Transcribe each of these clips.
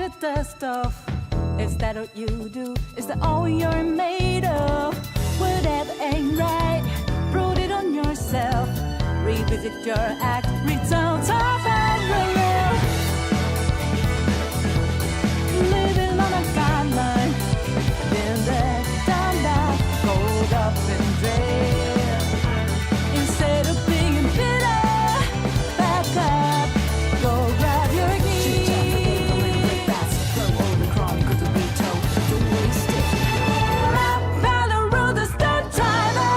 walking the dust off. Is that what you do? Is that all you're made of? Whatever ain't right, prove it on yourself. Revisit your act, return to parallel. Living on a guideline, been there, done that, gold up and dread. Instead of being bitter, back up, go grab your keys. Throw all the chronic of the veto, don't waste it. Rap battle road the start driver,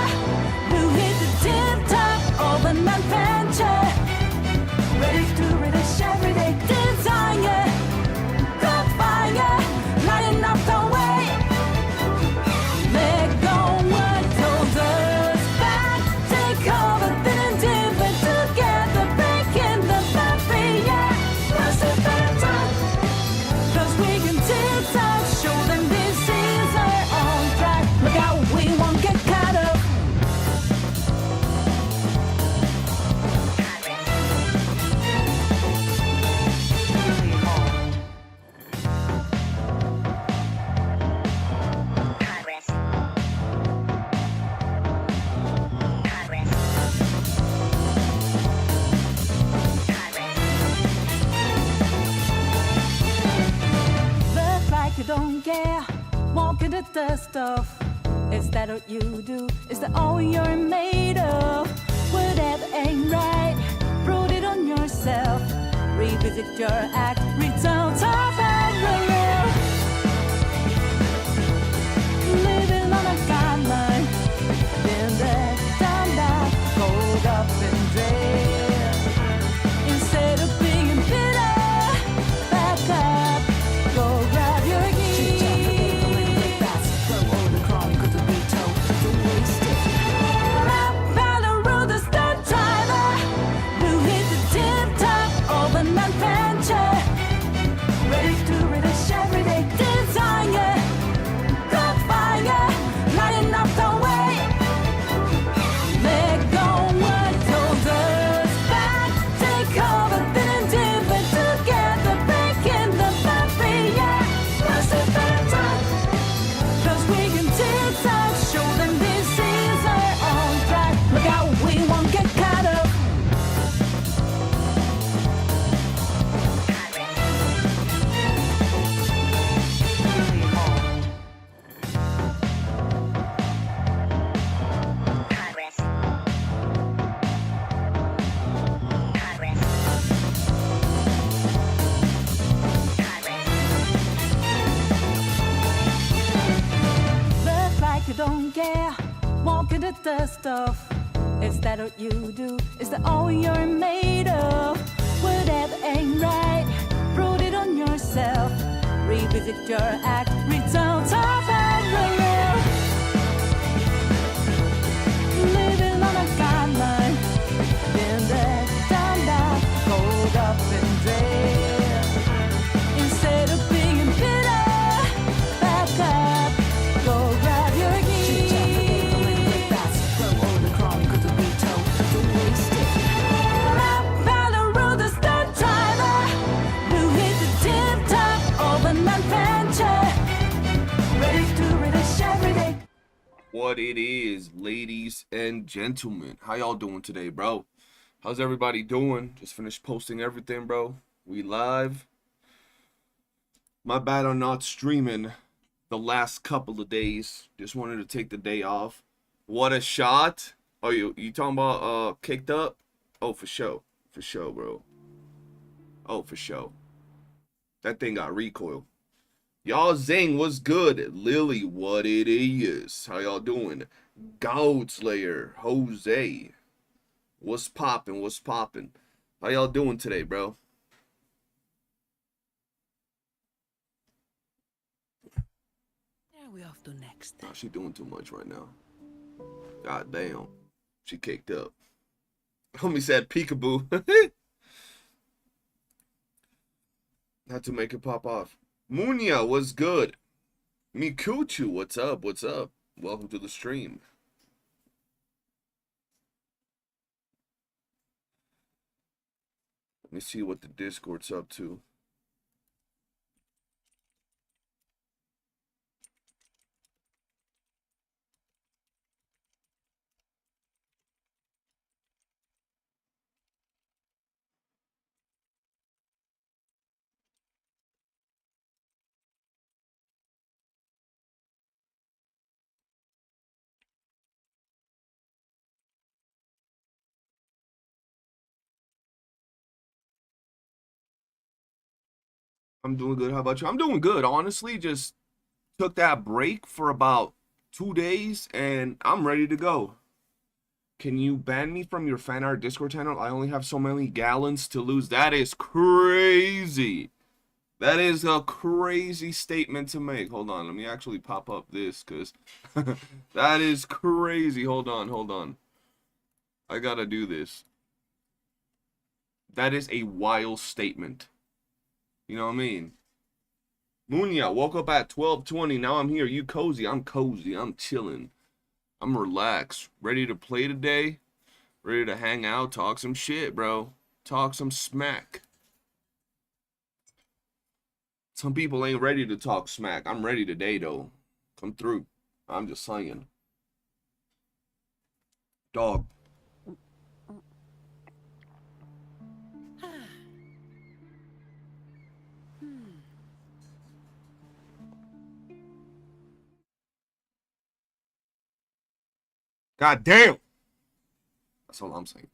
who hit the tip top of an adventure. Ready to read a everyday desire. Good fire, lighting up the way. Let go what holds us back. Take over, then and different together, breaking the barrier. What's the better time? 'Cause we can tick-tock, show them this is our own track. Look out, we won't get caught up. Look like you don't care, walking the dust off. Is that what you do? Is that all you're made of? Whatever ain't right, prove it on yourself. Revisit your act, return to parallel. Living on a guideline, been there, done that, gold up and dread. Instead of being bitter, back up, go grab your keys. Throw all the chronic of the veto, don't waste it. Rap battle road the start driver, who hit the tip top of an adventure. Ready to read a everyday desire. Good fire, lighting up the way. Let go what holds us back. Take over, then and different together, breaking the barrier. What's the better time? 'Cause we can tick-tock, show them this is our own track. Look out, we won't get caught up. Look like you don't care, walking the dust off. Is that what you do? Is that all you're made of? Whatever ain't right, prove it on yourself. Revisit your act, return to parallel. Living on a guideline, been there, done that, gold up and dread. Instead of being bitter, back up, go grab your keys. Throw all the chronic of the veto, don't waste it. Rap battle road the start driver, who hit the tip top of an adventure. Ready to read a everyday. What it is, ladies and gentlemen, how y'all doing today, bro? How's everybody doing? Just finished posting everything, bro. We live. My bad on not streaming the last couple of days. Just wanted to take the day off. What a shot. Oh, you talking about kicked up? Oh, for sure, bro. Oh, for sure. That thing got recoil. Y'all zing, what's good? Lily, what it is? How y'all doing? Goat Slayer, Jose. What's poppin'? What's poppin'? How y'all doing today, bro? Where are we off to next? Nah, she doing too much right now. God damn. She kicked up. Homie said peekaboo. Had to make it pop off. Munya, what's good? Mikuchu, what's up? What's up? Welcome to the stream. Let me see what the Discord's up to. I'm doing good. How about you? I'm doing good. Honestly, just took that break for about 2 days and I'm ready to go. Can you ban me from your fan art Discord channel? I only have so many gallons to lose. That is crazy. That is a crazy statement to make. Hold on. Let me actually pop up this because that is crazy. Hold on. Hold on. I gotta do this. That is a wild statement. You know what I mean? Munya, woke up at 12:20. Now I'm here. You cozy? I'm cozy. I'm chilling. I'm relaxed. Ready to play today. Ready to hang out. Talk some shit, bro. Talk some smack. Some people ain't ready to talk smack. I'm ready today, though. Come through. I'm just saying. Dog. God damn. That's all I'm saying.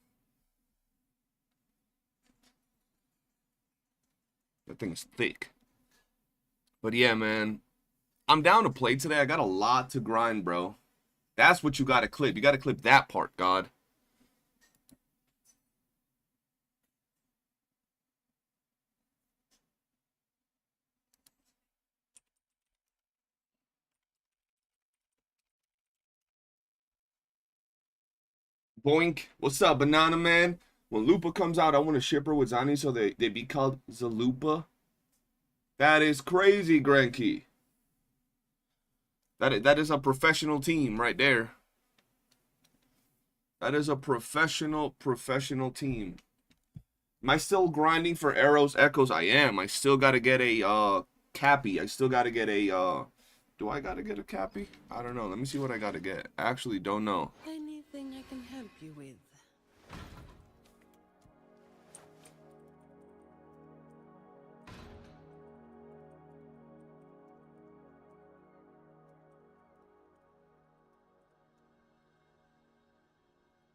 That thing's thick. But yeah, man. I'm down to play today. I got a lot to grind, bro. That's what you gotta clip. You gotta clip that part, God. Boink. What's up, Banana Man? When Lupa comes out, I want to ship her with Zani so they be called Zalupa. That is crazy, Granky. That is a professional team right there. That is a professional team. Am I still grinding for arrows, echoes? I am. I still gotta get a cappy. I still gotta get a do I gotta get a cappy? I don't know. Let me see what I gotta get. I actually don't know. Anything I can help you with?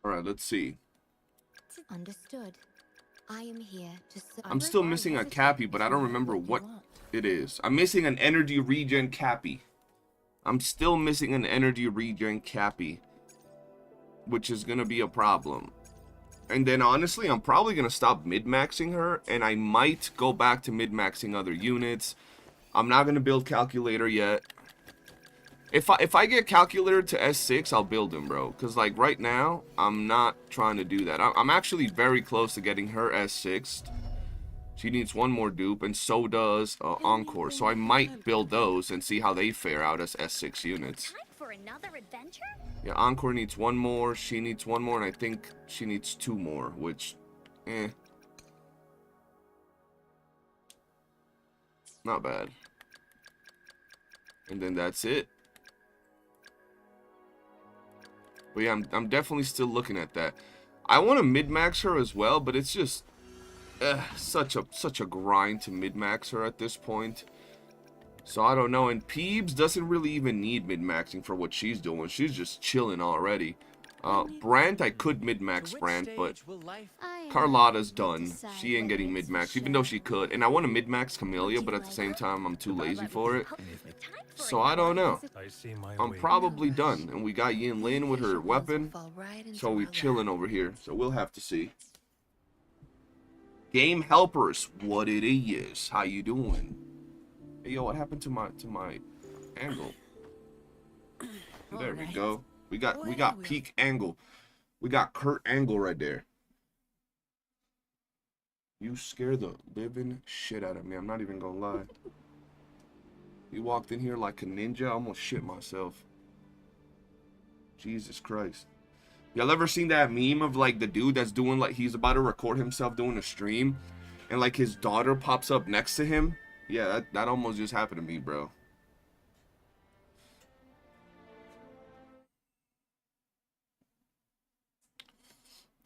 Alright, let's see. Understood. I am here to I'm still missing a cappy, but I don't remember what it is. I'm missing an energy regen cappy. I'm still missing an energy regen cappy, which is gonna be a problem. And then honestly, I'm probably gonna stop mid-maxing her, and I might go back to mid-maxing other units. I'm not gonna build calculator yet. If I get calculator to S6, I'll build him, bro. Cause like right now, I'm not trying to do that. I'm actually very close to getting her S6. She needs one more dupe, and so does Encore. So I might build those and see how they fare out as S6 units. Time for another adventure? Yeah, Encore needs one more. She needs one more, and I think she needs two more, which, not bad. And then that's it. But yeah, I'm definitely still looking at that. I want to mid-max her as well, but it's just such a grind to mid-max her at this point. So I don't know. And Peebs doesn't really even need mid-maxing for what she's doing. She's just chilling already. Brant, I could mid-max Brant, but Carlotta's done. She ain't getting mid-max, even though she could. And I want to mid-max Camellia, but at the same time, I'm too lazy for it. So I don't know. I'm probably done. And we got Yin Lin with her weapon. So we're chilling over here. So we'll have to see. Game helpers, what it is? How you doing? Hey, yo, what happened to my angle? There we go. We got peak angle. We got Kurt Angle right there. You scare the living shit out of me. I'm not even gonna lie. You walked in here like a ninja. I almost shit myself. Jesus Christ. Y'all ever seen that meme of like the dude that's doing like he's about to record himself doing a stream and like his daughter pops up next to him? Yeah, that almost just happened to me, bro.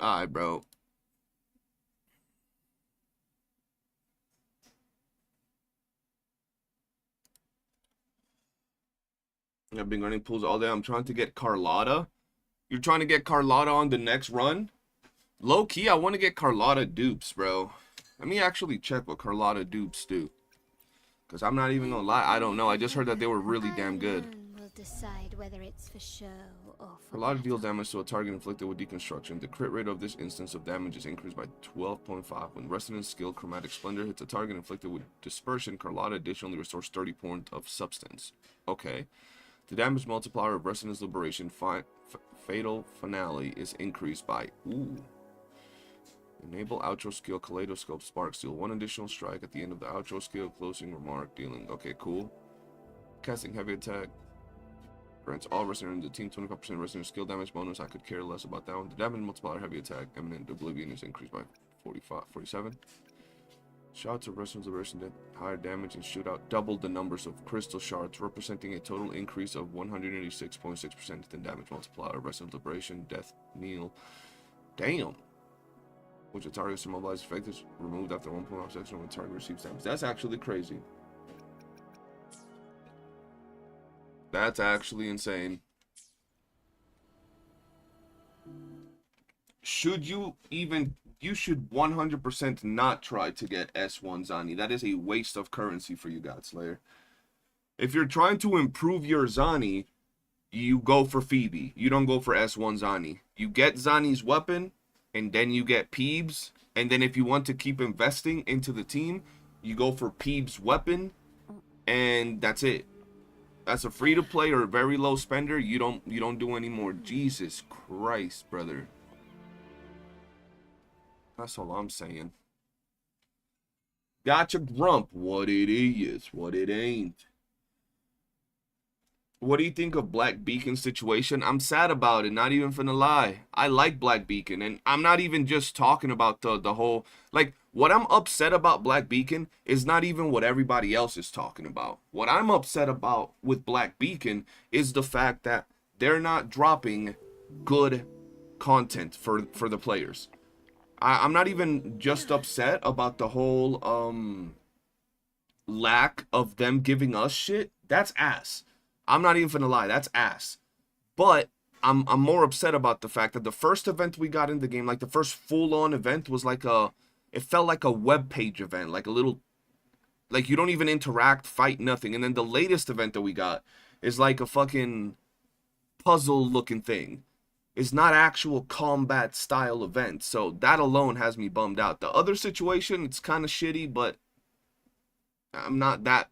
Alright, bro. I've been running pools all day. I'm trying to get Carlotta. You're trying to get Carlotta on the next run? Low key, I want to get Carlotta dupes, bro. Let me actually check what Carlotta dupes do. Because I'm not even gonna lie, I don't know. I just heard that they were really damn good. Will decide whether it's for show or for A lot of deal battle. damage to a target inflicted with deconstruction. The crit rate of this instance of damage is increased by 12.5. When Resonance skill Chromatic Splendor hits a target inflicted with dispersion, Carlotta additionally restores 30 points of substance. Okay. The damage multiplier of Resonance Liberation Fatal Finale is increased by... Ooh. Enable outro skill Kaleidoscope Spark Seal. One additional strike at the end of the outro skill closing remark dealing. Okay, cool. Casting Heavy Attack. Grants all Resonance in the team 25% Resonance skill damage bonus. I could care less about that one. The damage multiplier Heavy Attack Eminent Oblivion is increased by 47. Shots of Resonance Liberation that higher damage and shoot out double the numbers of crystal shards, representing a total increase of 186.6% in damage multiplier. Resonance Liberation, Death Kneel. Damn. Which a target's immobilized effect is removed after 1.5 seconds when the target receives damage. That's actually crazy. That's actually insane. Should you even... You should 100% not try to get S1 Zani. That is a waste of currency for you, Godslayer. If you're trying to improve your Zani, you go for Phoebe. You don't go for S1 Zani. You get Zani's weapon, and then you get Peebs. And then if you want to keep investing into the team, you go for Peebs' weapon, and that's it. That's a free-to-play or a very low spender. You don't do any more. Jesus Christ, brother. That's all I'm saying. Gotcha Grump. What it is, what it ain't. What do you think of Black Beacon's situation? I'm sad about it, not even finna lie. I like Black Beacon, and I'm not even just talking about the whole... Like, what I'm upset about Black Beacon is not even what everybody else is talking about. What I'm upset about with Black Beacon is the fact that they're not dropping good content for the players. I'm not even just upset about the whole lack of them giving us shit. That's ass. I'm not even gonna lie, that's ass. But I'm more upset about the fact that the first event we got in the game, like the first full-on event, was like it felt like a web page event, like a little, like you don't even interact, fight, nothing. And then the latest event that we got is like a fucking puzzle-looking thing. It's not actual combat style event, so that alone has me bummed out. The other situation, it's kind of shitty, but I'm not that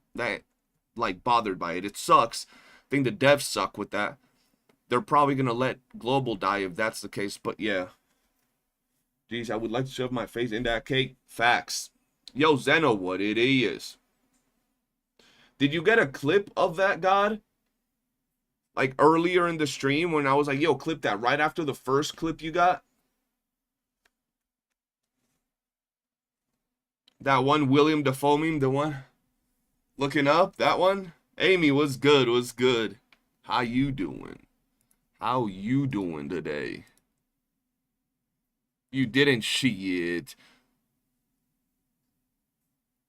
like bothered by it. It sucks. I think the devs suck with that. They're probably gonna let Global die if that's the case, but yeah. Jeez, I would like to shove my face in that cake. Facts. Yo, Zeno, what it is? Did you get a clip of that, God? Like earlier in the stream when I was like, yo, clip that right after the first clip you got. That one William Dafoe meme, the one looking up, that one. Amy, what's good? What's good? How you doing? How you doing today? You didn't shit.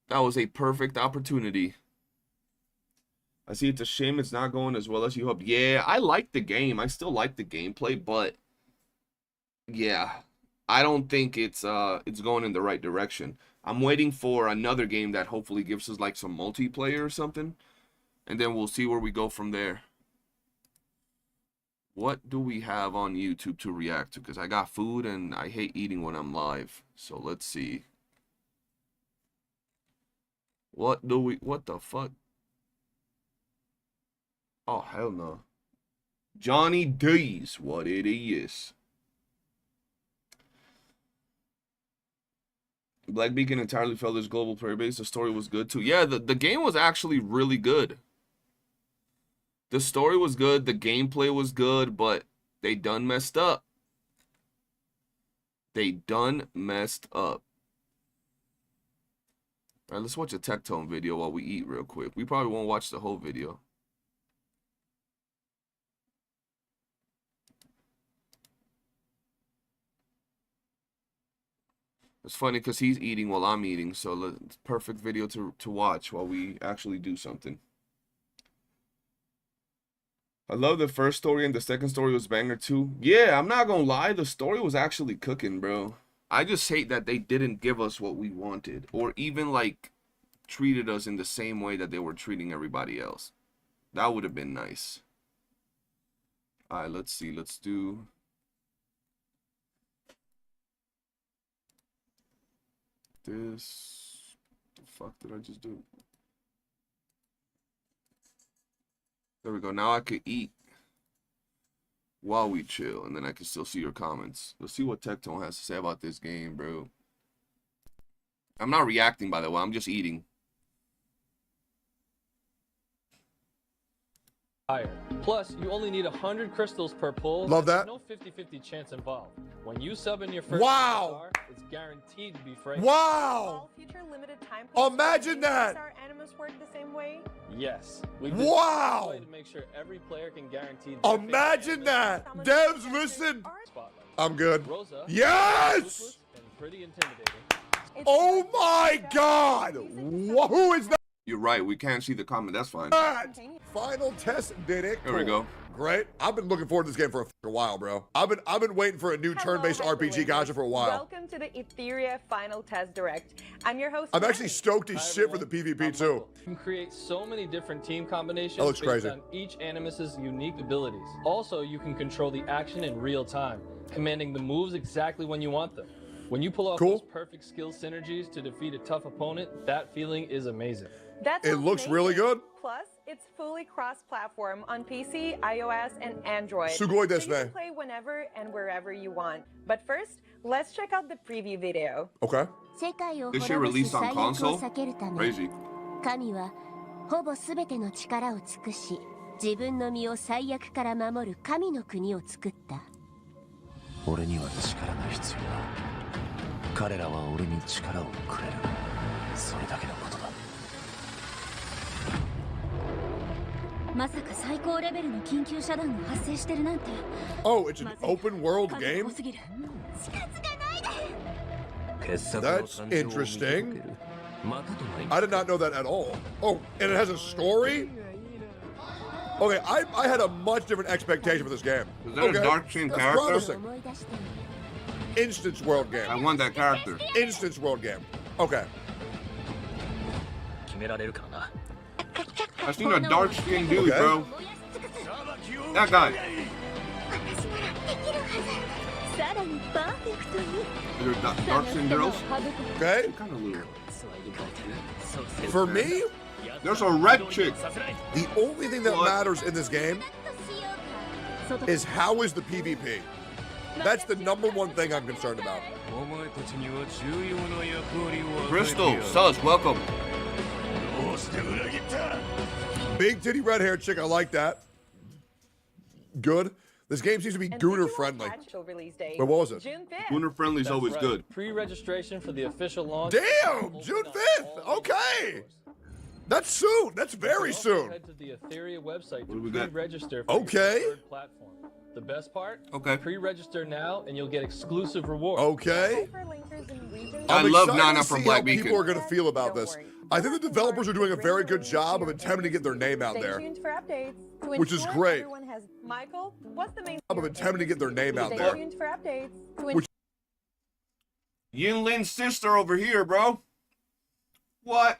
That was a perfect opportunity. I see it's a shame it's not going as well as you hoped. Yeah, I like the game. I still like the gameplay, but yeah, I don't think it's going in the right direction. I'm waiting for another game that hopefully gives us like some multiplayer or something, and then we'll see where we go from there. What do we have on YouTube to react to? Because I got food and I hate eating when I'm live. So let's see. What the fuck? Oh, hell no. Johnny D's, what it is. Black Beacon entirely fell as global player base. The story was good too. Yeah, the game was actually really good. The story was good. The gameplay was good, but they done messed up. They done messed up. All right, let's watch a Techone video while we eat real quick. We probably won't watch the whole video. It's funny because he's eating while I'm eating, so it's perfect video to watch while we actually do something. I love the first story and the second story was banger too. Yeah, I'm not gonna lie, the story was actually cooking, bro. I just hate that they didn't give us what we wanted, or even like treated us in the same way that they were treating everybody else. That would have been nice. All right, let's see. Let's do this. The fuck did I just do? There we go. Now I could eat while we chill, and then I can still see your comments. Let's see what Techone has to say about this game, bro. I'm not reacting, by the way. I'm just eating. Higher. Plus, you only need 100 crystals per pull. Love that. No 50-50 chance involved. When you sub in your first Wow. star, it's guaranteed to be free. Wow! All future limited time pulls Imagine that! Our animus work the same way? Yes. We Wow! to make sure every player can guarantee. Imagine that! Devs, listen! Spotlight. I'm good. Rosa, Yes! ruthless and pretty intimidating. Oh my god! Who is that? You're right. We can't see the comment. That's fine. Final test did it. There we go. Great. I've been looking forward to this game for a while, bro. I've been waiting for a new turn-based RPG gacha for a while. Welcome to the Ethereal Final Test Direct. I'm your host. I'm actually stoked as Hi, shit for the everyone. PvP I'm too. Michael. You can create so many different team combinations That looks based crazy. on each animus's unique abilities. Also, you can control the action in real time, commanding the moves exactly when you want them. When you pull off Cool. those perfect skill synergies to defeat a tough opponent, that feeling is amazing. That's It what's looks amazing. really good. Plus, it's fully cross-platform on PC, iOS, and Android. Sugoi So desu you can ne. play whenever and wherever you want. But first, let's check out the preview video. Okay. This shit released on console? Crazy. 神はほぼすべての力を尽くし、自分の身を最悪から守る神の国を作った。俺には力が必要だ。彼らは俺に力をくれる。それだけのことだ。まさか最高レベルの緊急遮断が発生してるなんて。 Oh, it's an open world 数 game? 多すぎる。死活がないで。 傑作の That's 誕生を見届け interesting. る。またとない。 I did not know that at all. Oh, and it has a story? Okay, I had a much different expectation for this game. Is that Okay, a dark skin that's character? promising. 思い出してみる。 Instance world I game. want that character. Instance world game. Okay. 決められるからな。 I seen a dark skinned dude, Okay. bro. That guy. さらにパーフェクトに。 Is there dark skinned girls? Okay. Kind of little. For me, There's a red chick. the only thing that What? matters in this game is how is the PvP. That's the number one thing I'm concerned about. お前たちには重要な役割を与えて Crystal, やる Sus, welcome. Big titty red haired chick, I like that. Good. This game seems to be And Gooner visual friendly. actual release date. Wait, what was it? June 5th. Lunar friendly is That's always right. good. Pre-registration for the official launch. Damn, Open June up 5th. all Okay. stores. That's soon. That's You very can also soon. Head to the Ethereal website What do to we got? pre-register for Okay. your preferred platform. The best part? Okay. Pre-register now and you'll get exclusive rewards. Okay. Hyperlinkers and regions I I'm love excited Nana to from see Black how Beacon. people are going to feel about this. I think the developers are doing a very good job of attempting to get their name out Stay there. tuned for updates to Which is ensure great. everyone has... Michael, what's the main... Of attempting to get their name out Stay there. tuned for updates to Which- Yin Lin's sister over here, bro. What?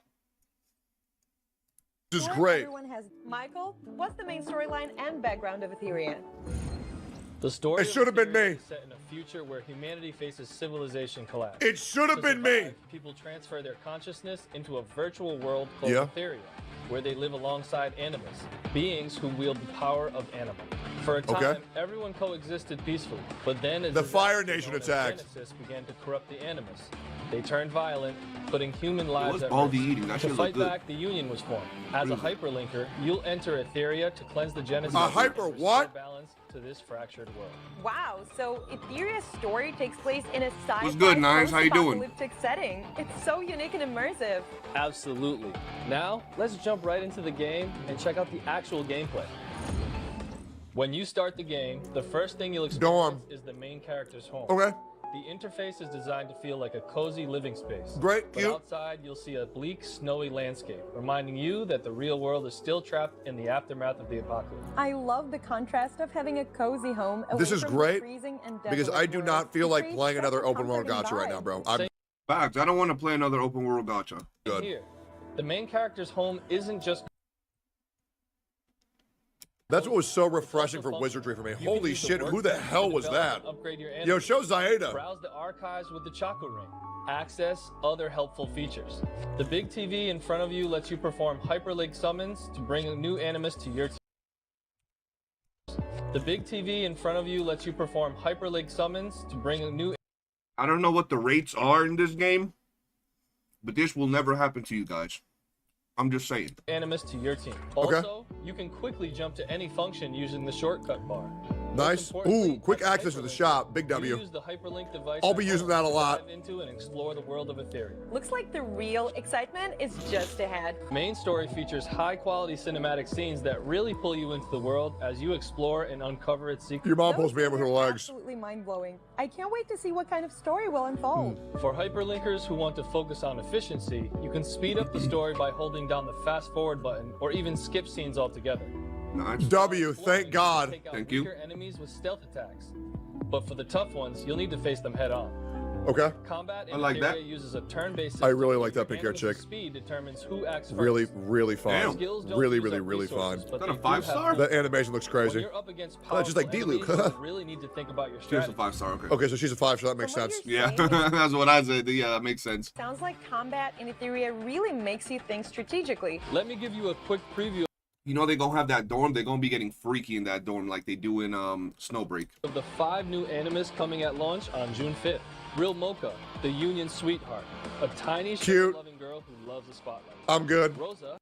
This is ensure great. Everyone has... Michael, what's the main storyline and background of Ethereal? The story It of should have been Ethereal me. is set in a future where humanity faces civilization collapse. It should have To been me. survive, people transfer their consciousness into a virtual world called Yeah. Ethereal, where they live alongside animus, beings who wield the power of anima. For a time, Okay. everyone coexisted peacefully, but then as The disaster Fire Nation known as attacked. Genesis began to corrupt the animus. They turned violent, putting human lives What's at Baldy risk. eating? That To shit fight look good. back, the Union was formed. As a hyperlinker, you'll enter Ethereal to cleanse the Genesis. A and hyper restore what? balance to this fractured world. Wow, so Ethereal's story takes place in a sci-fi What's good, Nines? How you doing? post-apocalyptic setting. It's so unique and immersive. Absolutely. Now, let's jump right into the game and check out the actual gameplay. When you start the game, the first thing you'll Dorm. experience is the main character's home. Okay. The interface is designed to feel like a cozy living space. Great, But cute. outside, you'll see a bleak, snowy landscape, reminding you that the real world is still trapped in the aftermath of the apocalypse. I love the contrast of having a cozy home away This is from the great, freezing and Because desolate I do world. not feel It like creates playing such another a open world comforting gacha right vibe. now, bro. I'm Facts. I don't want to play another open world gacha. good. Here, The main character's home isn't just. That's what was so refreshing for Wizardry for me. Holy shit, who the hell was that? Yo, show Zaida. Browse the archives with the Chaco Ring. Access other helpful features. The big TV in front of you lets you perform hyperlink summons to bring a new animus to your team. The big TV in front of you lets you perform hyperlink summons to bring a new. I don't know what the rates are in this game, but this will never happen to you guys. I'm just saying. Animus to your team. Okay. Also, you can quickly jump to any function using the shortcut bar. Nice. Ooh, quick access to the shop. Big W. Use the hyperlink device. I'll be using that a lot. Dive into and explore the world of Ethereal. Looks like the real excitement is just ahead. Main story features high-quality cinematic scenes that really pull you into the world as you explore and uncover its secrets. Your mom Those pulls me in with her are legs. Absolutely mind-blowing. I can't wait to see what kind of story will unfold. For hyperlinkers who want to focus on efficiency, you can speed up the story by holding down the fast-forward button or even skip scenes altogether. Nice. W, thank God. Take out Thank you. weaker enemies with stealth attacks. But for the tough ones, you'll need to face them head-on. Okay. Combat in I like Ethereal that. uses a turn-based I system really where like that your pink-haired animus' chick. Speed determines who acts first. Really, really fine. Damn. Skills don't Really, use really, up really fine. resources, but Is that they a do 5-star? have- That animation looks When crazy. you're up against Oh, just like powerful D-Luke. enemies, you really need to think about your She's a strategy. 5-star, okay. Okay, so she's a 5, so that makes From what sense. you're Yeah, saying, that's what I said. Yeah, that makes sense. sounds like combat in Ethereal really makes you think strategically. Let me give you a quick preview You know they're gonna have that dorm. They're gonna be getting freaky in that dorm like they do in Snowbreak. of the 5 new animus coming at launch on June 5th. Real Mocha, the Union Sweetheart, a tiny, Cute. loving girl who loves the spotlight. I'm good. Rosa,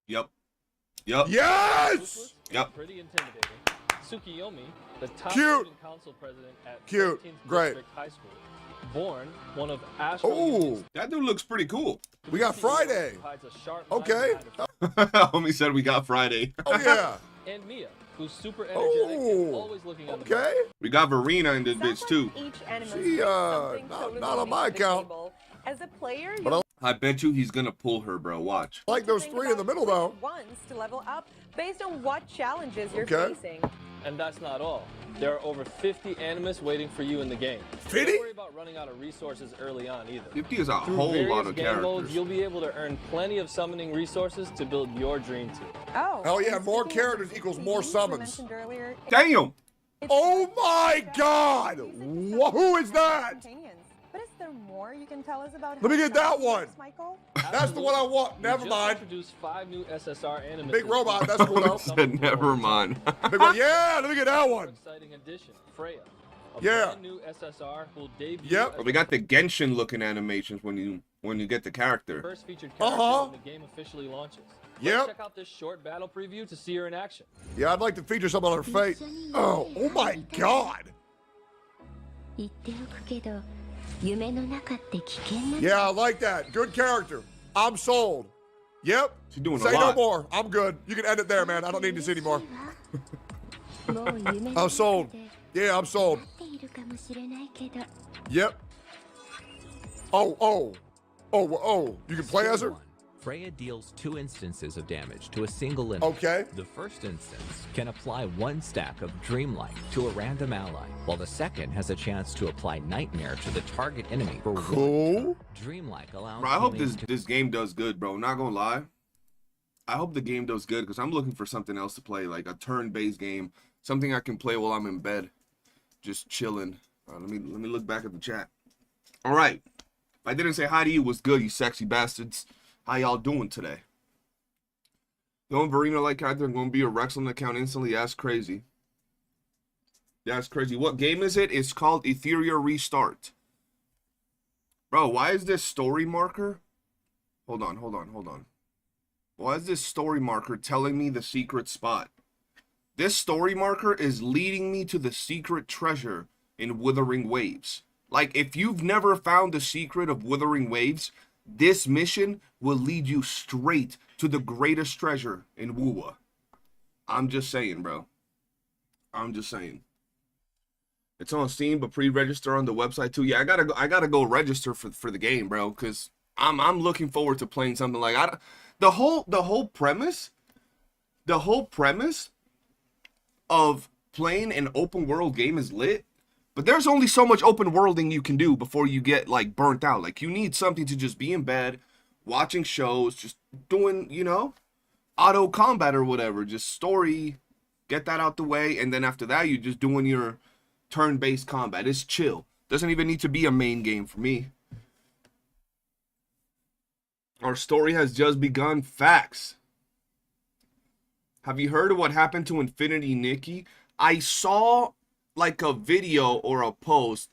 Yep. Yep. Yes! ruthless, Yep. pretty intimidating. Tsukiyomi, the top Cute. student council president at Cute. 13th Great. District High School. Born, one of Astro Oh, Union's That dude looks pretty cool. we got Friday. who hides a sharp mind Okay. behind her Homie said we got Friday. Oh, yeah. and Mia, who's super energetic and Oh, always looking on the okay. We got Verena in this Sounds bitch too. like each animus She, brings something not totally on unique my to the account. table. As a player, But you I bet you he's gonna pull her, bro. Watch. I like those think 3 in the about middle, though. which ones to level up based on what challenges you're Okay. facing. And that's not all. There are over 50 animus waiting for you in the game. 50? Don't worry about running out of resources early on either. 50 is a Through whole various lot of game characters. modes, you'll be able to earn plenty of summoning resources to build your dream team. Oh, Hell yeah, and more speaking of characters the equals TVs more we summons. mentioned earlier, Damn. it's Oh not my just God! about Who is that? companions. But is there more you can tell us about Let me how get that Zani one. works, Michael? That's the one I want. We Never just mind. introduced 5 new SSR animus. Big robot, that's cool though. Said never mind. Big one. Yeah, let me get that one. Exciting addition, Freya. A Yeah. brand new SSR will debut Yep. as We got the Genshin looking animations when you get the the character. first featured character when the game officially launches. Yep. Check out this short battle preview to see her in action. Yeah, I'd like to feature some on her fate. Oh my God. 言っておくけど夢の中って危険な Yeah, I like that. Good character. I'm sold. Yep. She's doing a Say no lot. more. I'm good. You can end it there, man. I don't need to see anymore. もう夢の I'm sold. 中で Yeah, I'm sold. 待っているかもしれないけど Yep. Oh. You can play as her? Freya deals 2 instances of damage to a single enemy. Okay. The first instance can apply 1 stack of Dreamlight to a random ally, while the second has a chance to apply Nightmare to the target enemy for 1. Cool. Dreamlight allows Bro, I hope healing this game does good, bro. Not gonna lie. I hope the game does good because I'm looking for something else to play, like a turn-based game, something I can play while I'm in bed, just chilling. Let me look back at the chat. All right. If I didn't say hi to you, what's good, you sexy bastards? How y'all doing today? Going Verena like character and gonna be a Rex on the account instantly. That's crazy. That's crazy. What game is it? It's called Ethereal Restart. Bro, why is this story marker? Hold on. Why is this story marker telling me the secret spot? This story marker is leading me to the secret treasure in Withering Waves. Like, if you've never found the secret of Withering Waves, this mission will lead you straight to the greatest treasure in WUWA. I'm just saying, bro. I'm just saying. It's on Steam, but pre-register on the website too. Yeah, I gotta go register for the game, bro, because I'm looking forward to playing something like the whole premise of playing an open world game is lit. But there's only so much open worlding you can do before you get like burnt out. Like you need something to just be in bed, watching shows, just doing, you know, auto combat or whatever, just story, get that out the way, and then after that you're just doing your turn-based combat. It's chill. Doesn't even need to be a main game for me. Our story has just begun. Facts. Have you heard of what happened to Infinity Nikki? I saw like a video or a post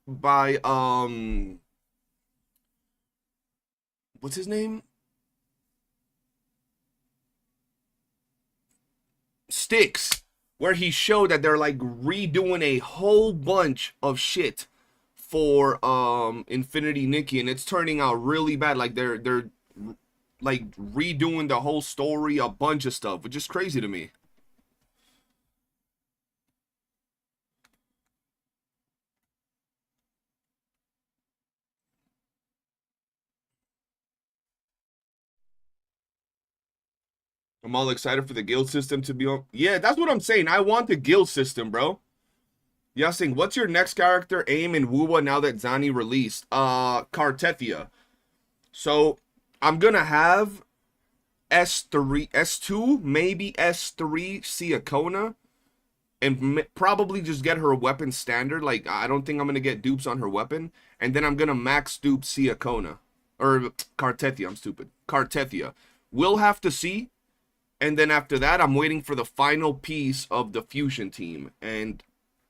by what's his name? Sticks, where he showed that they're like redoing a whole bunch of shit for Infinity Nikki, and it's turning out really bad. Like they're like redoing the whole story, a bunch of stuff, which is crazy to me. I'm all excited for the guild system to be on. Yeah, that's what I'm saying. I want the guild system, bro. Yeah, saying, what's your next character aim in WUWA now that Zani released? Cartethia. So, I'm gonna have S3, S2, maybe S3 Siakona, and probably just get her weapon standard. Like, I don't think I'm gonna get dupes on her weapon. And then I'm gonna max dupe Siakona. Or Cartethia, I'm stupid. Cartethia. We'll have to see. And then after that, I'm waiting for the final piece of the fusion team. And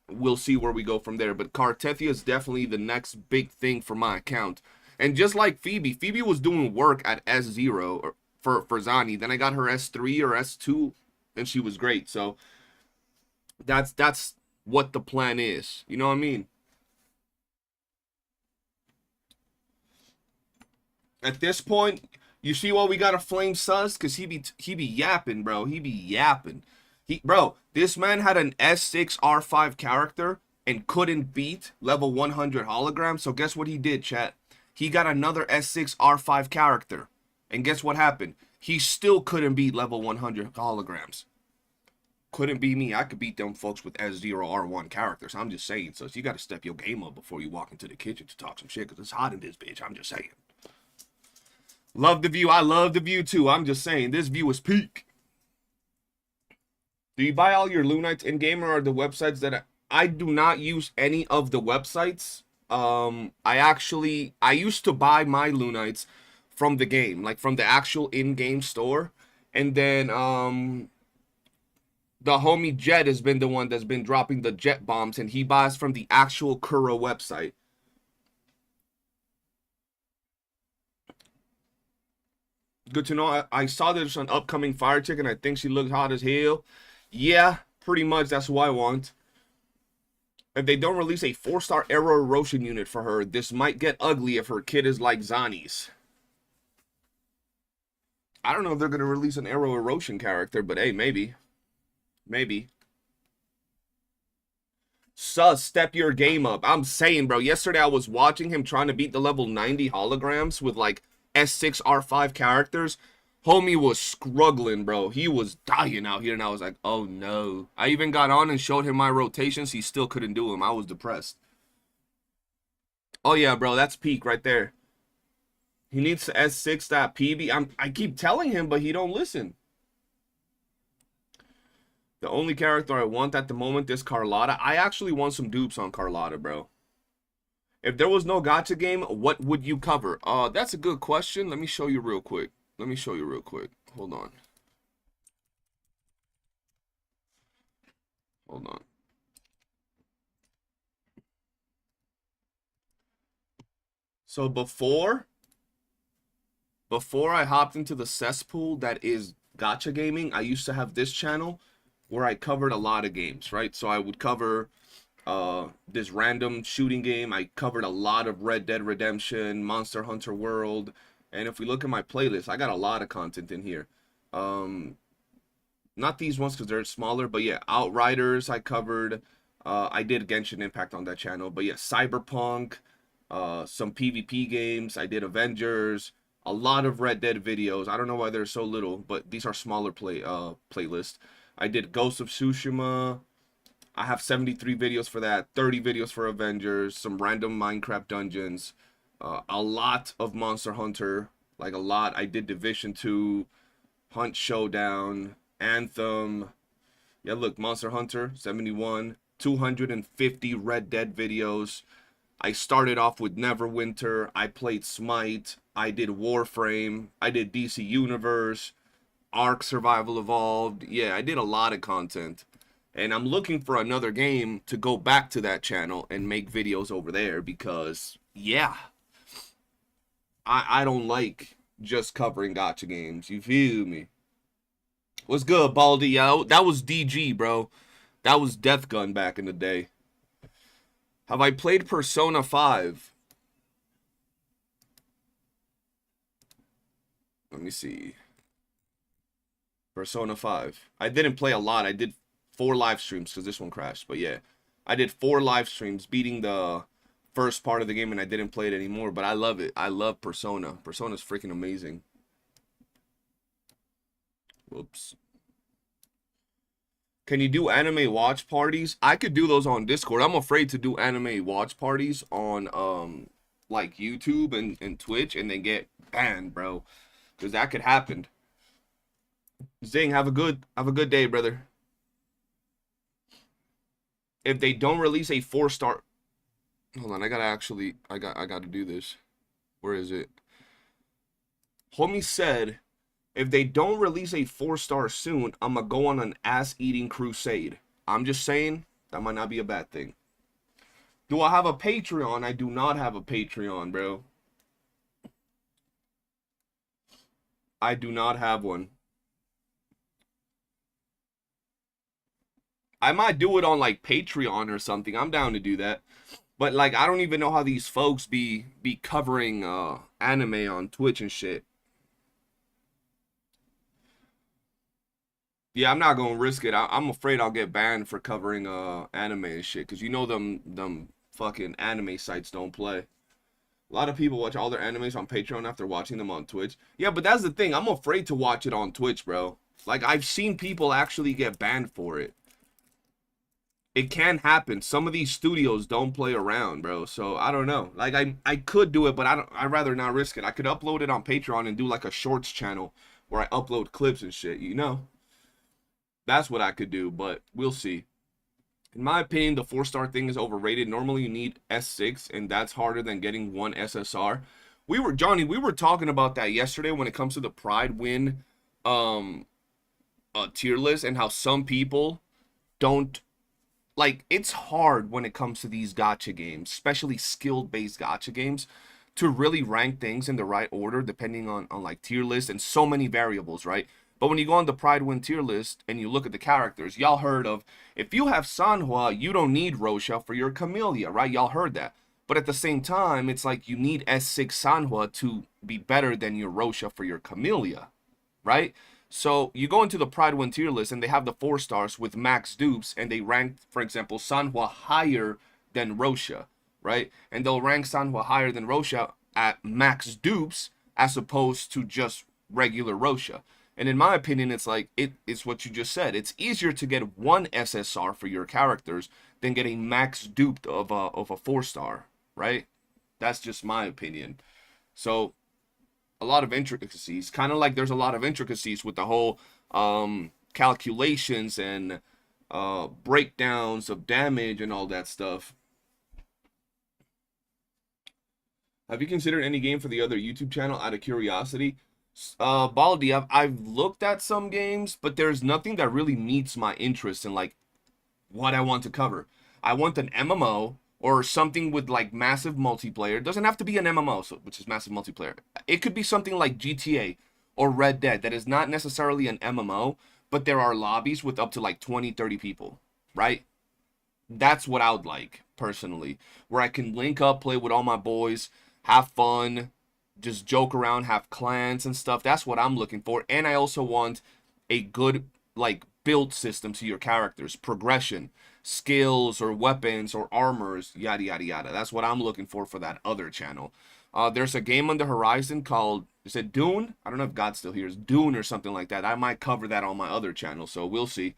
we'll see where we go from there. But Cartethia is definitely the next big thing for my account. And just like Phoebe was doing work at S0 for Zani. Then I got her S3 or S2, and she was great. So that's what the plan is. You know what I mean? At this point, you see why we got a flame sus? Because he be yapping, bro. He be yapping. Bro, this man had an S6 R5 character and couldn't beat level 100 hologram. So guess what he did, chat? He got another S6 R5 character. And guess what happened? He still couldn't beat level 100 holograms. Couldn't be me. I could beat them folks with S0 R1 characters. I'm just saying. So you got to step your game up before you walk into the kitchen to talk some shit. Because it's hot in this bitch. I'm just saying. Love the view. I love the view too. I'm just saying. This view is peak. Do you buy all your Loonites in-game, or are the websites that I do not use any of the websites? I used to buy my Loonites from the game, like from the actual in-game store. And then the homie Jet has been the one that's been dropping the jet bombs, and he buys from the actual Kuro website. Good to know. I saw there's an upcoming fire chick, and I think she looks hot as hell. Yeah, pretty much. That's who I want. If they don't release a 4-star arrow erosion unit for her, this might get ugly if her kid is like Zani's. I don't know if they're going to release an arrow erosion character, but hey, maybe. Maybe. Sus, step your game up. I'm saying, bro, yesterday I was watching him trying to beat the level 90 holograms with like S6 R5 characters. Homie was struggling, bro. He was dying out here, and I was like, oh no. I even got on and showed him my rotations. He still couldn't do them. I was depressed. Oh yeah, bro, that's peak right there. He needs to S6 that PB. I keep telling him, but he don't listen. The only character I want at the moment is Carlotta. I actually want some dupes on Carlotta, bro. If there was no gacha game, what would you cover? That's a good question. Let me show you real quick. Hold on. So before I hopped into the cesspool that is gacha gaming, I used to have this channel where I covered a lot of games, right? So I would cover this random shooting game. I covered a lot of Red Dead Redemption, Monster Hunter World. And if we look at my playlist, I got a lot of content in here. Not these ones because they're smaller, but yeah, Outriders I covered. I did Genshin Impact on that channel, but yeah, Cyberpunk, some PvP games. I did Avengers, a lot of Red Dead videos. I don't know why they're so little, but these are smaller playlists. I did Ghost of Tsushima. I have 73 videos for that, 30 videos for Avengers, some random Minecraft dungeons, a lot of Monster Hunter, like a lot. I did Division 2, Hunt Showdown, Anthem. Yeah, look, Monster Hunter, 71, 250 Red Dead videos. I started off with Neverwinter, I played Smite, I did Warframe, I did DC Universe, Ark Survival Evolved. Yeah, I did a lot of content. And I'm looking for another game to go back to that channel and make videos over there because, yeah, I don't like just covering gacha games. You feel me? What's good, Baldy? Yo, that was DG, bro. That was Death Gun back in the day. Have I played Persona 5? Let me see. Persona 5. I didn't play a lot. I did 4 live streams because this one crashed. But yeah, I did 4 live streams beating the first part of the game and I didn't play it anymore. But I love it. I love Persona. Persona's freaking amazing. Whoops. Can you do anime watch parties? I could do those on Discord. I'm afraid to do anime watch parties on like YouTube and Twitch and then get banned, bro. Because that could happen. Zing, have a good day, brother. If they don't release a 4-star, hold on, I gotta do this. Where is it? Homie said, if they don't release a 4-star soon, I'ma go on an ass-eating crusade. I'm just saying, that might not be a bad thing. Do I have a Patreon? I do not have a Patreon, bro. I do not have one. I might do it on like Patreon or something. I'm down to do that. But like I don't even know how these folks be covering anime on Twitch and shit. Yeah, I'm not gonna risk it. I'm afraid I'll get banned for covering anime and shit. Cause you know them fucking anime sites don't play. A lot of people watch all their animes on Patreon after watching them on Twitch. Yeah, but that's the thing. I'm afraid to watch it on Twitch, bro. Like I've seen people actually get banned for it. It can happen. Some of these studios don't play around, bro. So I don't know. Like I could do it, but I'd rather not risk it. I could upload it on Patreon and do like a shorts channel where I upload clips and shit, you know? That's what I could do, but we'll see. In my opinion, the 4-star thing is overrated. Normally you need S6 and that's harder than getting 1 SSR. Johnny, we were talking about that yesterday when it comes to the Pride Win tier list and how some people don't. Like, it's hard when it comes to these gacha games, especially skill-based gacha games, to really rank things in the right order, depending on like, tier list and so many variables, right? But when you go on the Pride Win tier list and you look at the characters, y'all heard of, if you have Sanhua, you don't need Rosha for your Camellia, right? Y'all heard that. But at the same time, it's like you need S6 Sanhua to be better than your Rosha for your Camellia, right? So you go into the Pride Win tier list and they have the 4 stars with max dupes and they rank, for example, Sanhua higher than Rosha, right? And they'll rank Sanhua higher than Rosha at max dupes as opposed to just regular Rosha. And in my opinion, it's like, it's what you just said. It's easier to get 1 SSR for your characters than getting max duped of a 4-star, right? That's just my opinion. So a lot of intricacies, kind of like there's a lot of intricacies with the whole calculations and breakdowns of damage and all that stuff. Have you considered any game for the other YouTube channel out of curiosity? Baldy, I've looked at some games, but there's nothing that really meets my interest in like what I want to cover. I want an MMO or something with like massive multiplayer. It doesn't have to be an MMO, which is massive multiplayer. It could be something like GTA or Red Dead that is not necessarily an MMO, but there are lobbies with up to like 20, 30 people, right? That's what I would like, personally, where I can link up, play with all my boys, have fun, just joke around, have clans and stuff. That's what I'm looking for. And I also want a good like build system to your characters, progression, skills or weapons or armors, yada yada yada. That's what I'm looking for that other channel. There's a game on the horizon called, is it Dune? I don't know if God's still here. It's Dune or something like that. I might cover that on my other channel, so we'll see.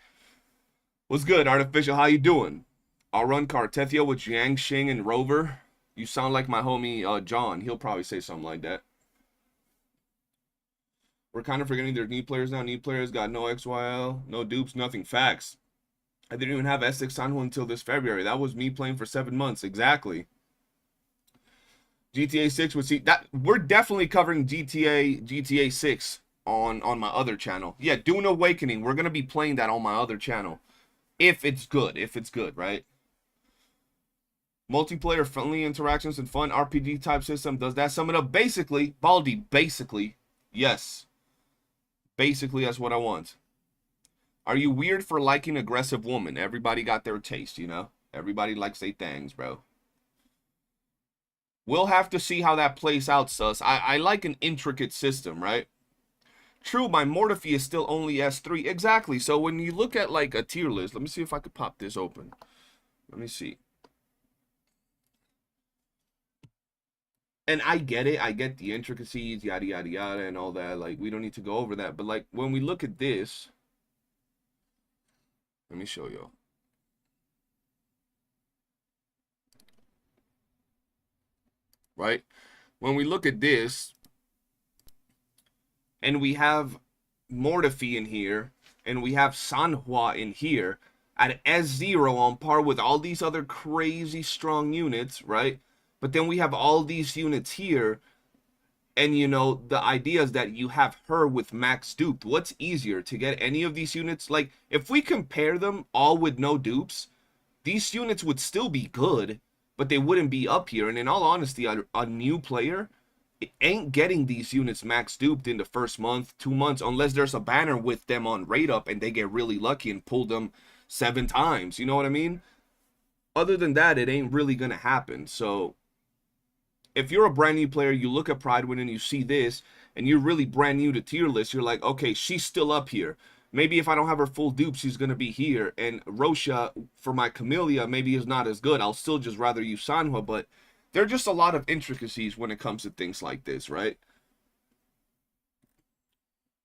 What's good, Artificial? How you doing? I'll run Cartethia with Yang, Xing, and Rover. You sound like my homie John. He'll probably say something like that. We're kind of forgetting there's new players now. New players got no XYL, no dupes, nothing. Facts. I didn't even have S6 Sanhua until this February. That was me playing for 7 months. Exactly. GTA 6 would see that. We're definitely covering GTA 6 on my other channel. Yeah, Dune Awakening. We're gonna be playing that on my other channel. If it's good, right? Multiplayer friendly interactions and fun RPG type system. Does that sum it up? Basically, Baldi, basically, yes. Basically, that's what I want. Are you weird for liking aggressive woman? Everybody got their taste, you know? Everybody likes their things, bro. We'll have to see how that plays out, sus. I like an intricate system, right? True, my Mortifee is still only S3. Exactly. So when you look at like a tier list, let me see if I could pop this open. Let me see. And I get it. I get the intricacies, yada, yada, yada, and all that. Like, we don't need to go over that. But like, when we look at this, let me show you. Right? When we look at this, and we have Mortifee in here, and we have Sanhua in here, at S0 on par with all these other crazy strong units, right? But then we have all these units here, and you know, the idea is that you have her with max duped. What's easier, to get any of these units? Like, if we compare them all with no dupes, these units would still be good, but they wouldn't be up here. And in all honesty, a new player ain't getting these units max duped in the first month, 2 months, unless there's a banner with them on rate up and they get really lucky and pull them 7 times. You know what I mean? Other than that, it ain't really gonna happen. So if you're a brand new player, you look at Pridewin and you see this, and you're really brand new to tier list, you're like, okay, she's still up here. Maybe if I don't have her full dupe, she's going to be here. And Rosha, for my Camellia, maybe is not as good. I'll still just rather use Sanhua, but there are just a lot of intricacies when it comes to things like this, right?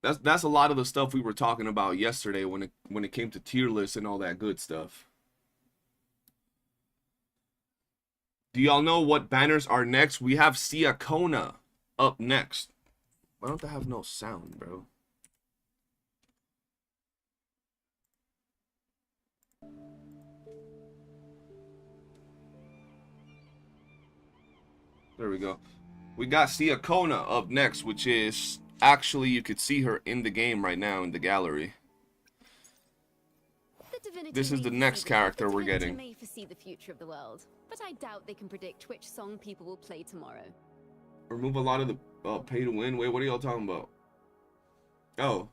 That's a lot of the stuff we were talking about yesterday when it came to tier lists and all that good stuff. Do y'all know what banners are next? We have Techone up next. Why don't they have no sound, bro? There we go. We got Techone up next, which is actually, you could see her in the game right now in the gallery. This is the next character we're getting. May foresee the future of the world, but I doubt they can predict which song people will play tomorrow. Remove a lot of the pay to win. Wait, what are y'all talking about? Oh,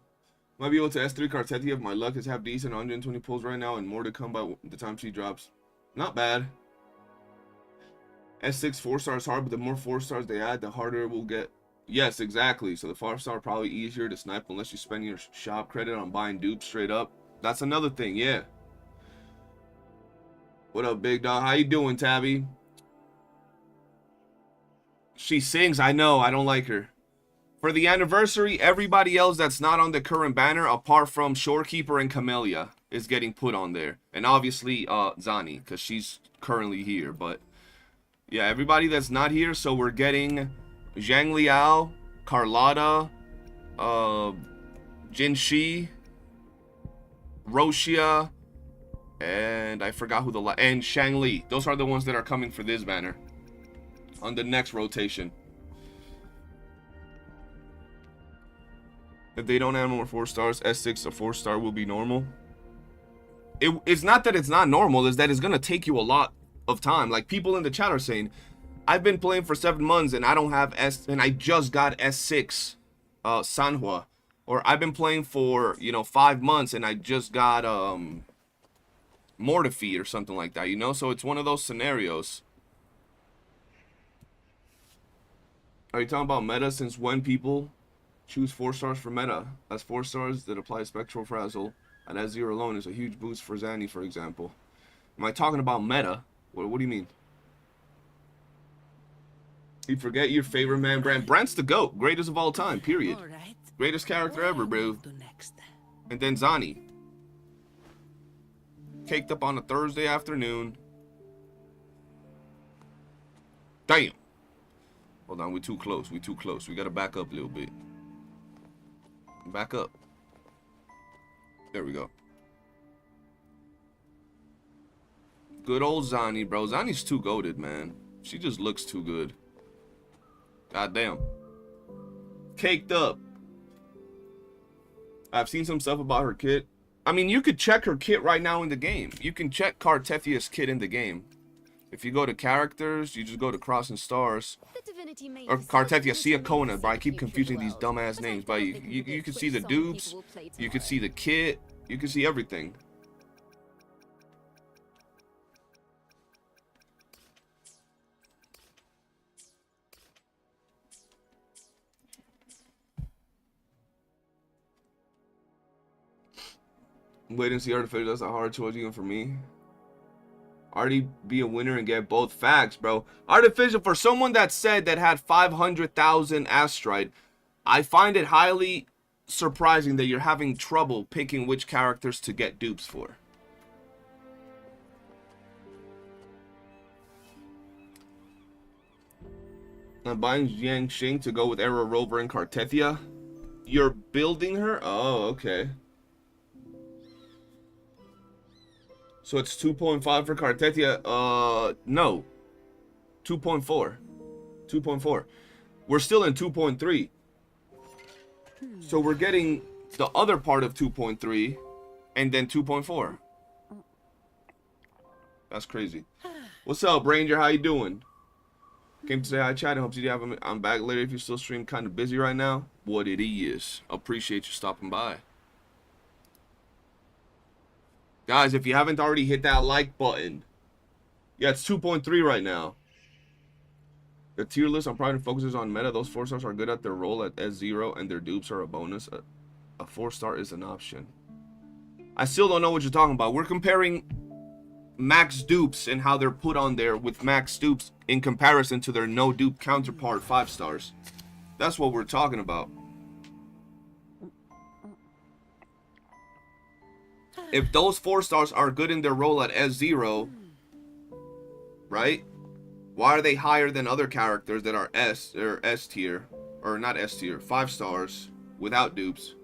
might be able to S3 Cartetti if my luck is half decent. 120 pulls right now and more to come by the time she drops. Not bad. S6 4-star is hard, but the more 4-stars they add, the harder it will get. Yes, exactly. So the 5-star probably easier to snipe unless you spend your shop credit on buying dupes straight up. That's another thing, yeah. What up, big dog? How you doing, Tabby? She sings. I know. I don't like her. For the anniversary, everybody else that's not on the current banner, apart from Shorekeeper and Camellia, is getting put on there. And obviously, Zani, because she's currently here. But yeah, everybody that's not here. So we're getting Zhang Liao, Carlotta, Jinshi, Roshia, and I forgot who and Shang Li. Those are the ones that are coming for this banner on the next rotation. If they don't add more 4-stars, S6 a 4-star will be normal. It's not that it's not normal, it's that it's gonna take you a lot of time. Like, people in the chat are saying, I've been playing for 7 months and I don't have and I just got S6 Sanhua. Or I've been playing for, you know, 5 months and I just got Mortifee or something like that, you know? So it's one of those scenarios. Are you talking about meta? Since when people choose 4-stars for meta? As 4-stars that apply Spectral Frazzle and S0 alone is a huge boost for Zani, for example. Am I talking about meta? What do you mean? You forget your favorite man, Brand. Brand's the GOAT. Greatest of all time, period. Greatest character ever, bro. And then Zani. Caked up on a Thursday afternoon. Damn. Hold on, we too close. We too close. We gotta back up a little bit. Back up. There we go. Good old Zani, bro. Zani's too goated, man. She just looks too good. God damn. Caked up. I've seen some stuff about her kit. I mean, you could check her kit right now in the game. You can check Cartethia's kit in the game. If you go to characters, you just go to Cross and Stars. Or Cartethia, Siakona, but I keep confusing these dumbass names. But you can see the dupes, you can see the kit, you can see everything. Wait and see Artificial. That's a hard choice even for me. Already be a winner and get both. Facts, bro. Artificial, for someone that said that had 500,000 Astride, I find it highly surprising that you're having trouble picking which characters to get dupes for. I'm buying Yang Xing to go with Arrow Rover and Cartethia. You're building her? Oh, okay. So it's 2.5 for Cartethia. No. 2.4. 2.4. We're still in 2.3. So we're getting the other part of 2.3 and then 2.4. That's crazy. What's up, Ranger? How you doing? Came to say hi, chat. I hope you have. I'm back later if you still stream. Kind of busy right now. What it is. Appreciate you stopping by. Guys, if you haven't already hit that like button. Yeah, it's 2.3 right now. The tier list on Pride focuses on meta. Those 4-stars are good at their role at S0 and their dupes are a bonus. A 4-star is an option. I still don't know what you're talking about. We're comparing max dupes and how they're put on there with max dupes in comparison to their no dupe counterpart 5-stars. That's what we're talking about. If those 4-stars are good in their role at S0, right? Why are they higher than other characters that are S or S tier, or not S tier, 5-stars without dupes?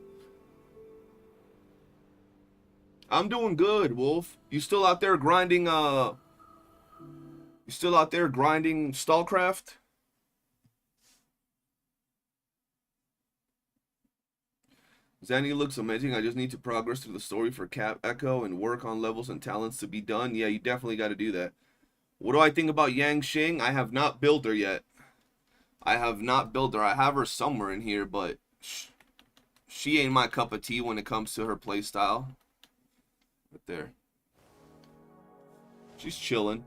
I'm doing good, Wolf. You still out there grinding? You still out there grinding Stallcraft? Zani looks amazing. I just need to progress through the story for Cap Echo and work on levels and talents to be done. Yeah, you definitely got to do that. What do I think about Yang Xing? I have not built her yet. I have not built her. I have her somewhere in here, but she ain't my cup of tea when it comes to her playstyle. Right there. She's chilling.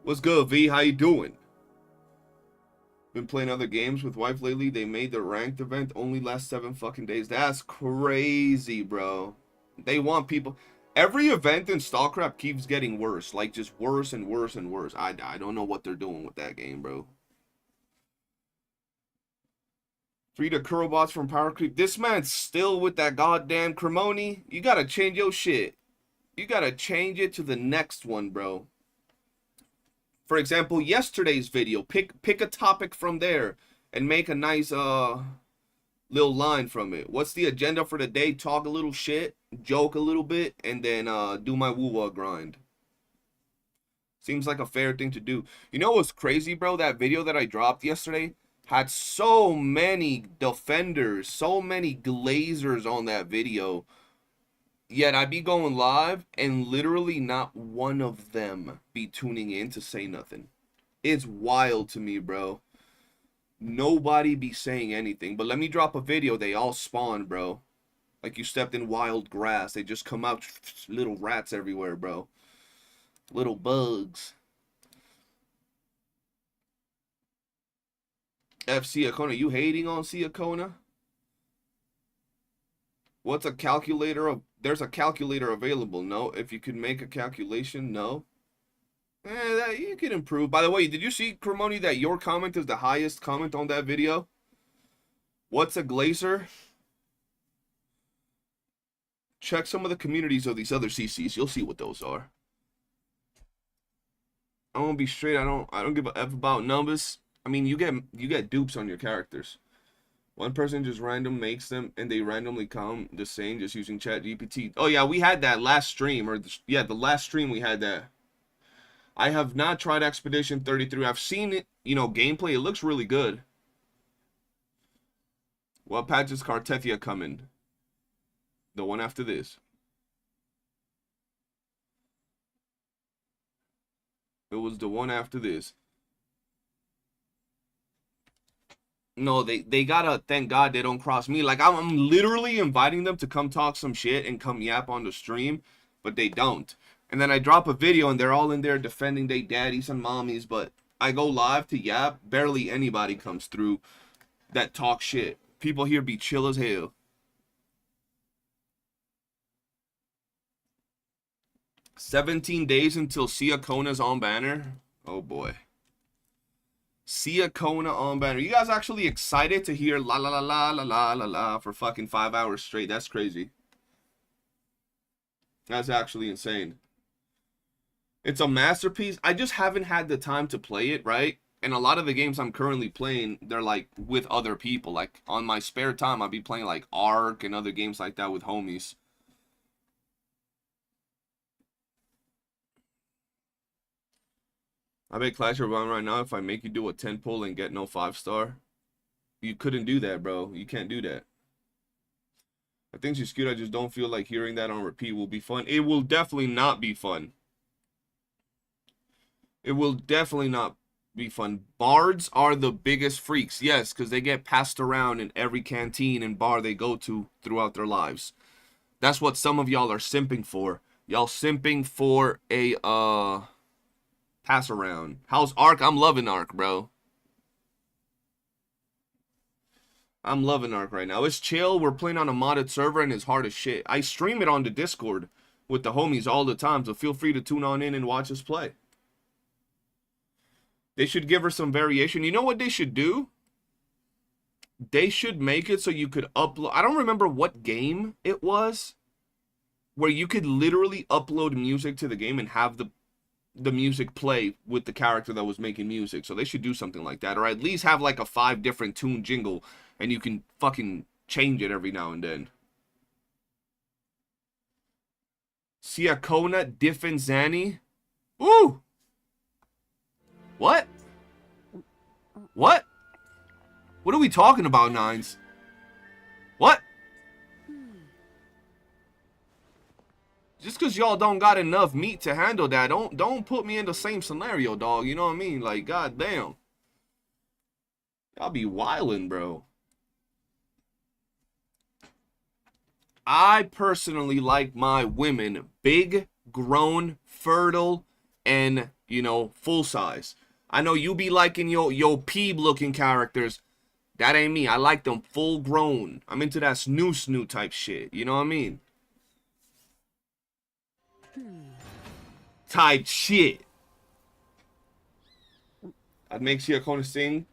What's good, V? How you doing? Been playing other games with wife lately. They made the ranked event only last 7 fucking days. That's crazy, bro. They want people. Every event in StarCraft keeps getting worse. Like, just worse and worse and worse. I don't know what they're doing with that game, bro. Free the Kurobots from Powercreep. This man's still with that goddamn Cremoni. You gotta change your shit. You gotta change it to the next one, bro. For example, yesterday's video. Pick a topic from there and make a nice little line from it. What's the agenda for the day? Talk a little shit, joke a little bit, and then do my WUWA grind. Seems like a fair thing to do. You know what's crazy, bro? That video that I dropped yesterday had so many defenders, so many glazers on that video. Yet I'd be going live and literally not one of them be tuning in to say nothing. It's wild to me, bro. Nobody be saying anything. But let me drop a video. They all spawn, bro. Like you stepped in wild grass. They just come out. Little rats everywhere, bro. Little bugs. Siakona, you hating on Siakona? What's a calculator of? There's a calculator available. No, if you could make a calculation, no. That you can improve. By the way, did you see, Cremoni, that your comment is the highest comment on that video? What's a glacier? check some of the communities of these other CCs. You'll see what those are. I won't be straight. I don't give a F about numbers. I mean, you get dupes on your characters. One person just random makes them, and they randomly come the same just using ChatGPT. Oh yeah, we had that last stream, or the last stream we had that. I have not tried Expedition 33. I've seen it, you know, gameplay. It looks really good. What patch is Cartethia coming? The one after this. It was the one after this. No, they gotta thank God they don't cross me. Like, I'm literally inviting them to come talk some shit and come yap on the stream, but they don't. And then I drop a video and they're all in there defending their daddies and mommies, but I go live to yap, barely anybody comes through that talk shit. People here be chill as hell. "17 days until Kona's on banner." Oh boy. Kona on banner. You guys actually excited to hear la la la la la la la la for fucking 5 hours straight? That's crazy. That's actually insane. It's a masterpiece. I just haven't had the time to play it, right? And a lot of the games I'm currently playing, they're like with other people. Like on my spare time, I'll be playing like Ark and other games like that with homies. I bet Clash Royale right now, if I make you do a 10 pull and get no 5-star, you couldn't do that, bro. You can't do that. I think she's cute. I just don't feel like hearing that on repeat will be fun. It will definitely not be fun. It will definitely not be fun. Bards are the biggest freaks. Yes, because they get passed around in every canteen and bar they go to throughout their lives. That's what some of y'all are simping for. Y'all simping for a, pass around. How's Ark? I'm loving Ark, bro. I'm loving Ark right now. It's chill. We're playing on a modded server and it's hard as shit. I stream it on the Discord with the homies all the time, so feel free to tune on in and watch us play. They should give her some variation. You know what they should do? They should make it so you could upload. I don't remember what game it was where you could literally upload music to the game and have the music play with the character that was making music. So they should do something like that, or at least have like a 5 different tune jingle and you can fucking change it every now and then. Kona, Diff, and Zani. Ooh! What? What? What are we talking about, Nines? What? Just because y'all don't got enough meat to handle that, don't put me in the same scenario, dog. You know what I mean? Like, goddamn. Y'all be wildin', bro. I personally like my women big, grown, fertile, and, you know, full size. I know you be liking your peeb looking characters. That ain't me. I like them full grown. I'm into that snoo type shit. You know what I mean? Type shit. I'd make Kona sing.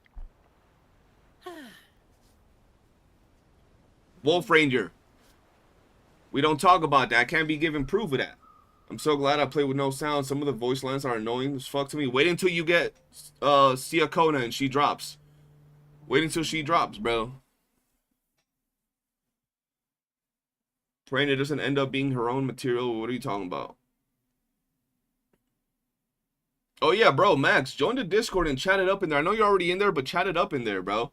Wolf Ranger. We don't talk about that. I can't be given proof of that. I'm so glad I play with no sound. Some of the voice lines are annoying as fuck to me. Wait until you get Kona and she drops. Wait until she drops, bro. Praying it doesn't end up being her own material. What are you talking about? Oh yeah, bro, Max, join the Discord and chat it up in there. I know you're already in there, but chat it up in there, bro.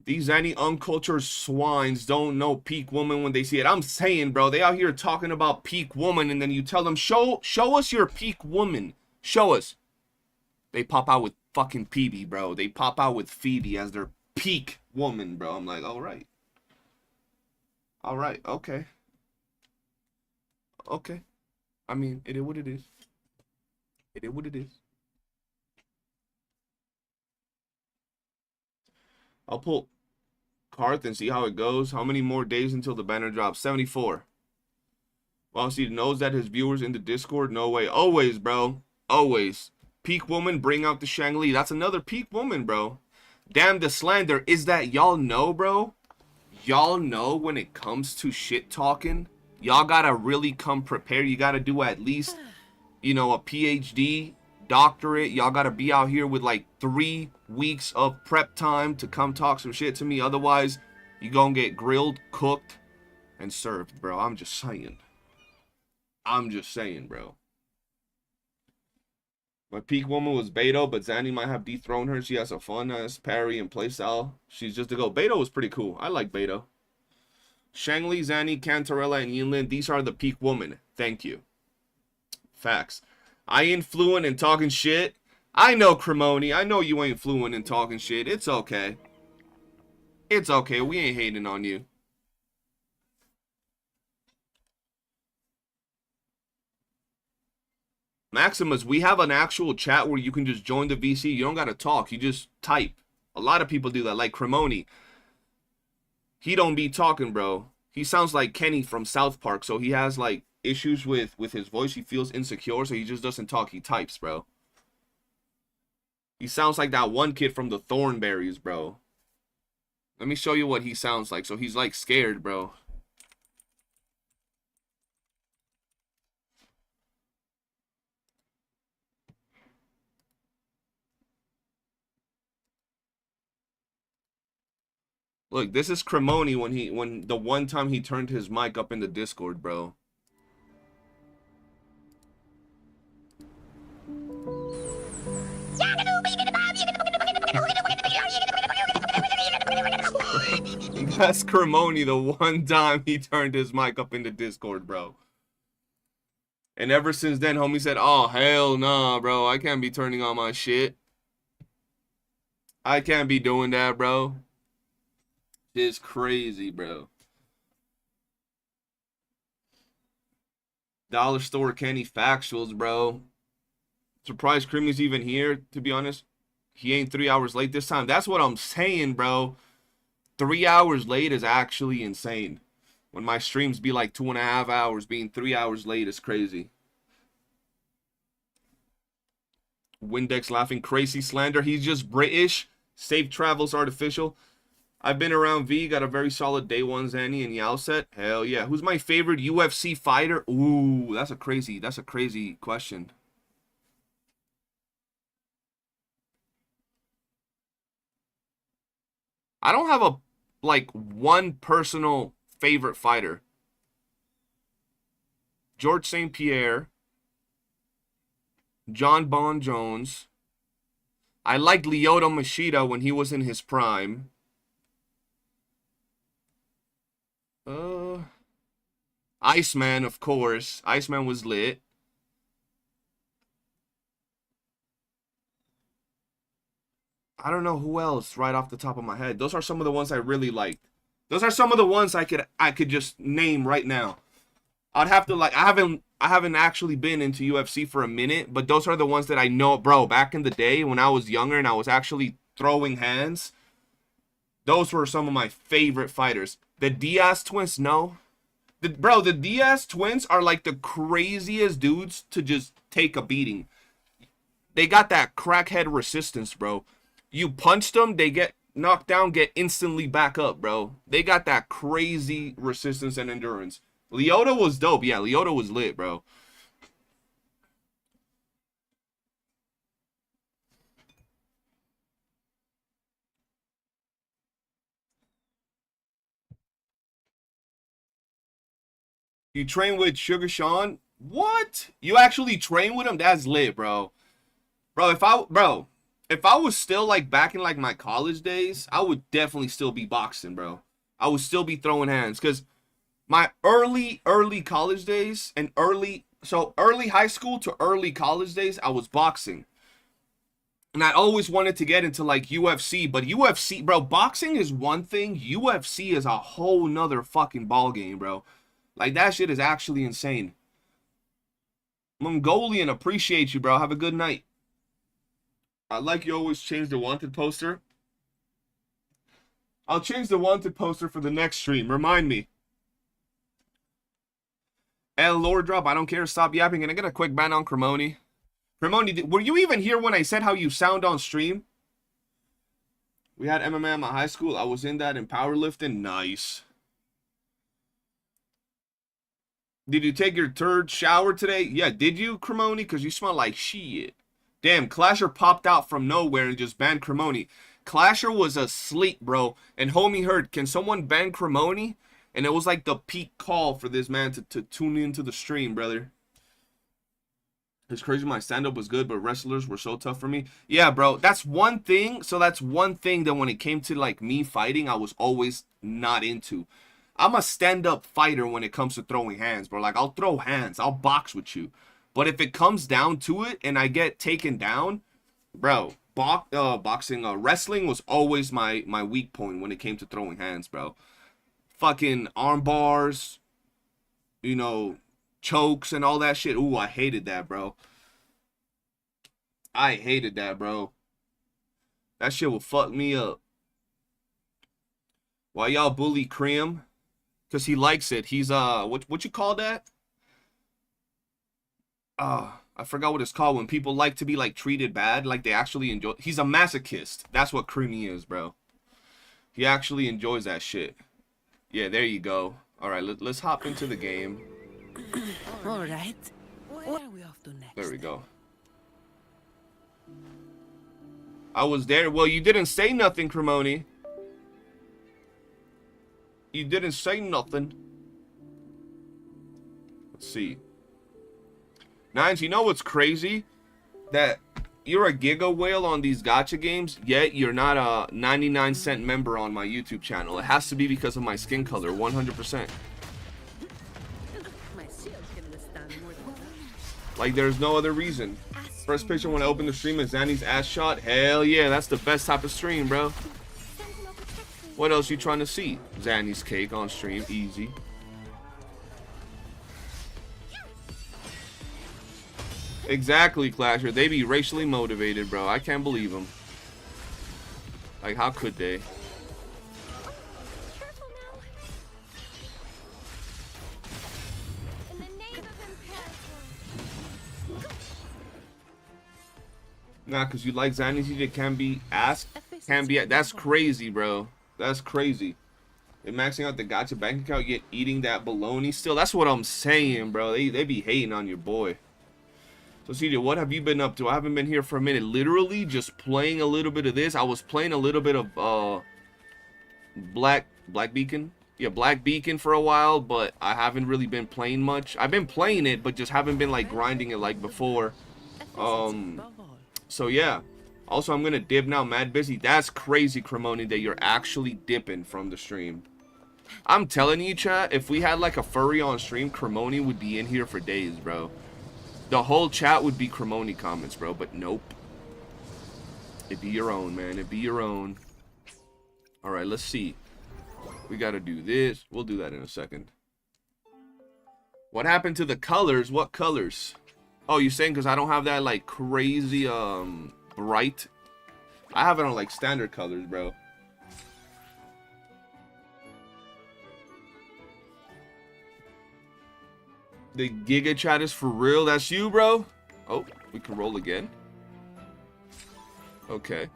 These Zani uncultured swines don't know peak woman when they see it. I'm saying, bro, they out here talking about peak woman, and then you tell them, show us your peak woman. Show us. They pop out with fucking PB, bro. They pop out with Phoebe as their peak woman, bro. I'm like, all right. All right, okay. Okay. I mean, it is what it is. It is what it is. I'll pull Karth and see how it goes. How many more days until the banner drops? 74. Well, he knows that his viewers in the Discord. No way. Always, bro. Always. Peak woman, bring out the Shangli. That's another peak woman, bro. Damn, the slander. Is that y'all know, bro? y'all know when it comes to shit talking, y'all gotta really come prepared. You gotta do at least, you know, a PhD, doctorate. Y'all gotta be out here with like 3 weeks of prep time to come talk some shit to me. Otherwise, you gonna get grilled, cooked, and served, bro. I'm just saying. I'm just saying, bro. My peak woman was Beto, but Zani might have dethroned her. She has a fun-ass parry and playstyle. She's just to go. Beto was pretty cool. I like Beto. Shangli, Zani, Cantarella, and Yinlin. These are the peak woman. Thank you. Facts. I ain't fluent in talking shit. I know, Cremoni. I know you ain't fluent in talking shit. It's okay. It's okay. We ain't hating on you. Maximus, we have an actual chat where you can just join the VC. You don't gotta talk. You just type. A lot of people do that. Like Cremoni. He don't be talking, bro. He sounds like Kenny from South Park. So he has like issues with his voice. He feels insecure. So he just doesn't talk. He types, bro. He sounds like that one kid from the Thornberries, bro. Let me show you what he sounds like. So he's like scared, bro. Look, this is Cremoni when the one time he turned his mic up in the Discord, bro. That's Cremoni the one time he turned his mic up in the Discord, bro. And ever since then, homie said, oh, hell nah, bro. I can't be turning on my shit. I can't be doing that, bro. It's crazy, bro. Dollar Store Kenny Factuals, bro. Surprised Creamy's even here, to be honest. He ain't 3 hours late this time. That's what I'm saying, bro. 3 hours late is actually insane. When my streams be like 2.5 hours, being 3 hours late is crazy. Windex laughing. Crazy slander. He's just British. Safe travels artificial. I've been around V, got a very solid day one Zani and Yao set. Hell yeah. Who's my favorite UFC fighter? Ooh, that's a crazy question. I don't have one personal favorite fighter. George St. Pierre, John Bon Jones. I liked Lyoto Machida when he was in his prime. Iceman, of course. Iceman was lit. I don't know who else right off the top of my head. Those are some of the ones I really liked. Those are some of the ones I could just name right now. I'd have to I haven't actually been into UFC for a minute, but those are the ones that I know, bro. Back in the day when I was younger and I was actually throwing hands, those were some of my favorite fighters. The Diaz twins, no. Bro, the Diaz twins are like the craziest dudes to just take a beating. They got that crackhead resistance, bro. You punch them, they get knocked down, get instantly back up, bro. They got that crazy resistance and endurance. Lyoto was dope. Yeah, Lyoto was lit, bro. You train with Sugar Sean? What? You actually train with him? That's lit, bro. Bro, if I was still like back in like my college days, I would definitely still be boxing, bro. I would still be throwing hands because my early college days and early high school to early college days, I was boxing. And I always wanted to get into like UFC, but UFC, bro, boxing is one thing. UFC is a whole nother fucking ball game, bro. Like, that shit is actually insane. Mongolian, appreciate you, bro. Have a good night. I like you always change the wanted poster. I'll change the wanted poster for the next stream. Remind me. Lord drop, I don't care. Stop yapping. Can I get a quick ban on Cremoni? Cremoni, were you even here when I said how you sound on stream? We had MMA at my high school. I was in that in powerlifting. Nice. Did you take your third shower today? Yeah, did you, Cremoni? Because you smell like shit. Damn, Clasher popped out from nowhere and just banned Cremoni. Clasher was asleep, bro. And homie heard, can someone ban Cremoni? And it was like the peak call for this man to tune into the stream, brother. It's crazy my stand-up was good, but wrestlers were so tough for me. Yeah, bro, that's one thing. So that's one thing that when it came to like me fighting, I was always not into. I'm a stand-up fighter when it comes to throwing hands, bro. Like, I'll throw hands. I'll box with you. But if it comes down to it and I get taken down, bro, wrestling was always my weak point when it came to throwing hands, bro. Fucking arm bars, you know, chokes and all that shit. Ooh, I hated that, bro. I hated that, bro. That shit will fuck me up. Why y'all bully Cream? Because he likes it. He's what you call that? I forgot what it's called when people like to be like treated bad, like they actually enjoy. He's a masochist. That's what Creamy is, bro. He actually enjoys that shit. Yeah, there you go. All right, let's hop into the game. All right. Where are we off to next? There we go. I was there. Well, you didn't say nothing, Cremoni. You didn't say nothing. Let's see. Nines, you know what's crazy? That you're a giga whale on these gacha games, yet you're not a 99-cent member on my YouTube channel. It has to be because of my skin color, 100%. Like, there's no other reason. First picture when I open the stream is Zani's ass shot. Hell yeah, that's the best type of stream, bro. What else you trying to see? Zani's cake on stream, easy. Exactly, Clasher. They be racially motivated, bro. I can't believe them. Like, how could they? Nah, because you like Zani's, it can be asked. Can be. That's crazy, bro. That's crazy. They're maxing out the gacha bank account, yet eating that baloney still. That's what I'm saying, bro. They be hating on your boy. So, CJ, what have you been up to? I haven't been here for a minute. Literally just playing a little bit of this. I was playing a little bit of Black Beacon. Yeah, Black Beacon for a while, but I haven't really been playing much. I've been playing it, but just haven't been like grinding it like before. So yeah. Also, I'm gonna dip now. Mad busy. That's crazy, Cremoni, that you're actually dipping from the stream. I'm telling you, chat, if we had like a furry on stream, Cremoni would be in here for days, bro. The whole chat would be Cremoni comments, bro, but nope. It'd be your own, man. It'd be your own. Alright, let's see. We gotta do this. We'll do that in a second. What happened to the colors? What colors? Oh, you're saying because I don't have that, like, crazy, bright? I have it on, like, standard colors, bro. The Giga Chat is for real. That's you, bro. Oh, we can roll again. Okay.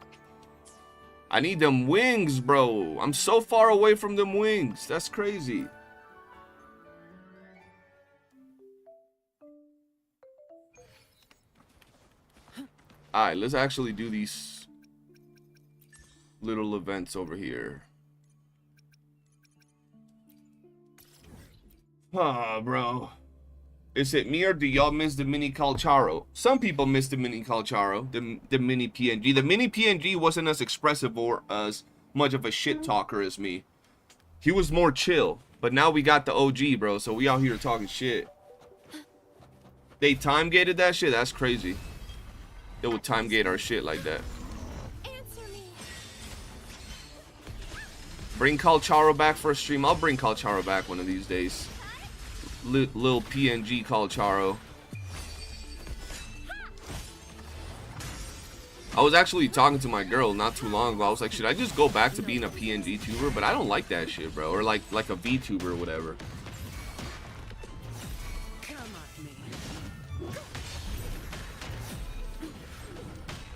I need them wings, bro. I'm so far away from them wings. That's crazy. Alright, let's actually do these little events over here. Ah, bro. Is it me or do y'all miss the mini Calcharo? Some people miss the mini Calcharo, the mini PNG. The mini PNG wasn't as expressive or as much of a shit talker as me. He was more chill. But now we got the OG, bro, so we out here talking shit. They time gated that shit? That's crazy. They would time gate our shit like that. Bring Calcharo back for a stream. I'll bring Calcharo back one of these days. Little PNG Calcharo. I was actually talking to my girl not too long ago. I was like, should I just go back to being a PNG tuber? But I don't like that shit, bro. Or like a VTuber or whatever.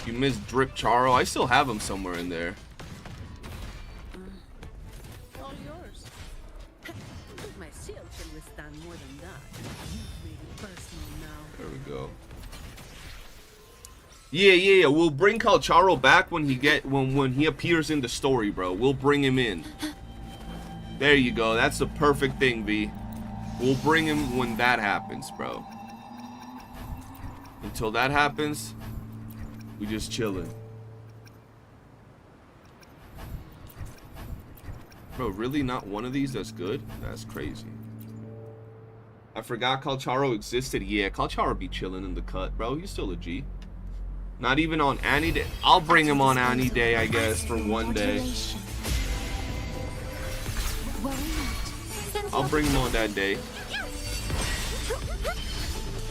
You miss Drip Charo? I still have him somewhere in there. yours. My shield can withstand more than that. You've made it personal now. There we go. Yeah. We'll bring Calcharo back when he appears in the story, bro. We'll bring him in. There you go. That's the perfect thing, B. We'll bring him when that happens, bro. Until that happens, we just chilling. Bro, really not one of these that's good? That's crazy. I forgot Calcharo existed. Yeah, Calcharo be chilling in the cut, bro. He's still a G. Not even on Annie Day. I'll bring him on Annie Day, I guess, for one day. I'll bring him on that day.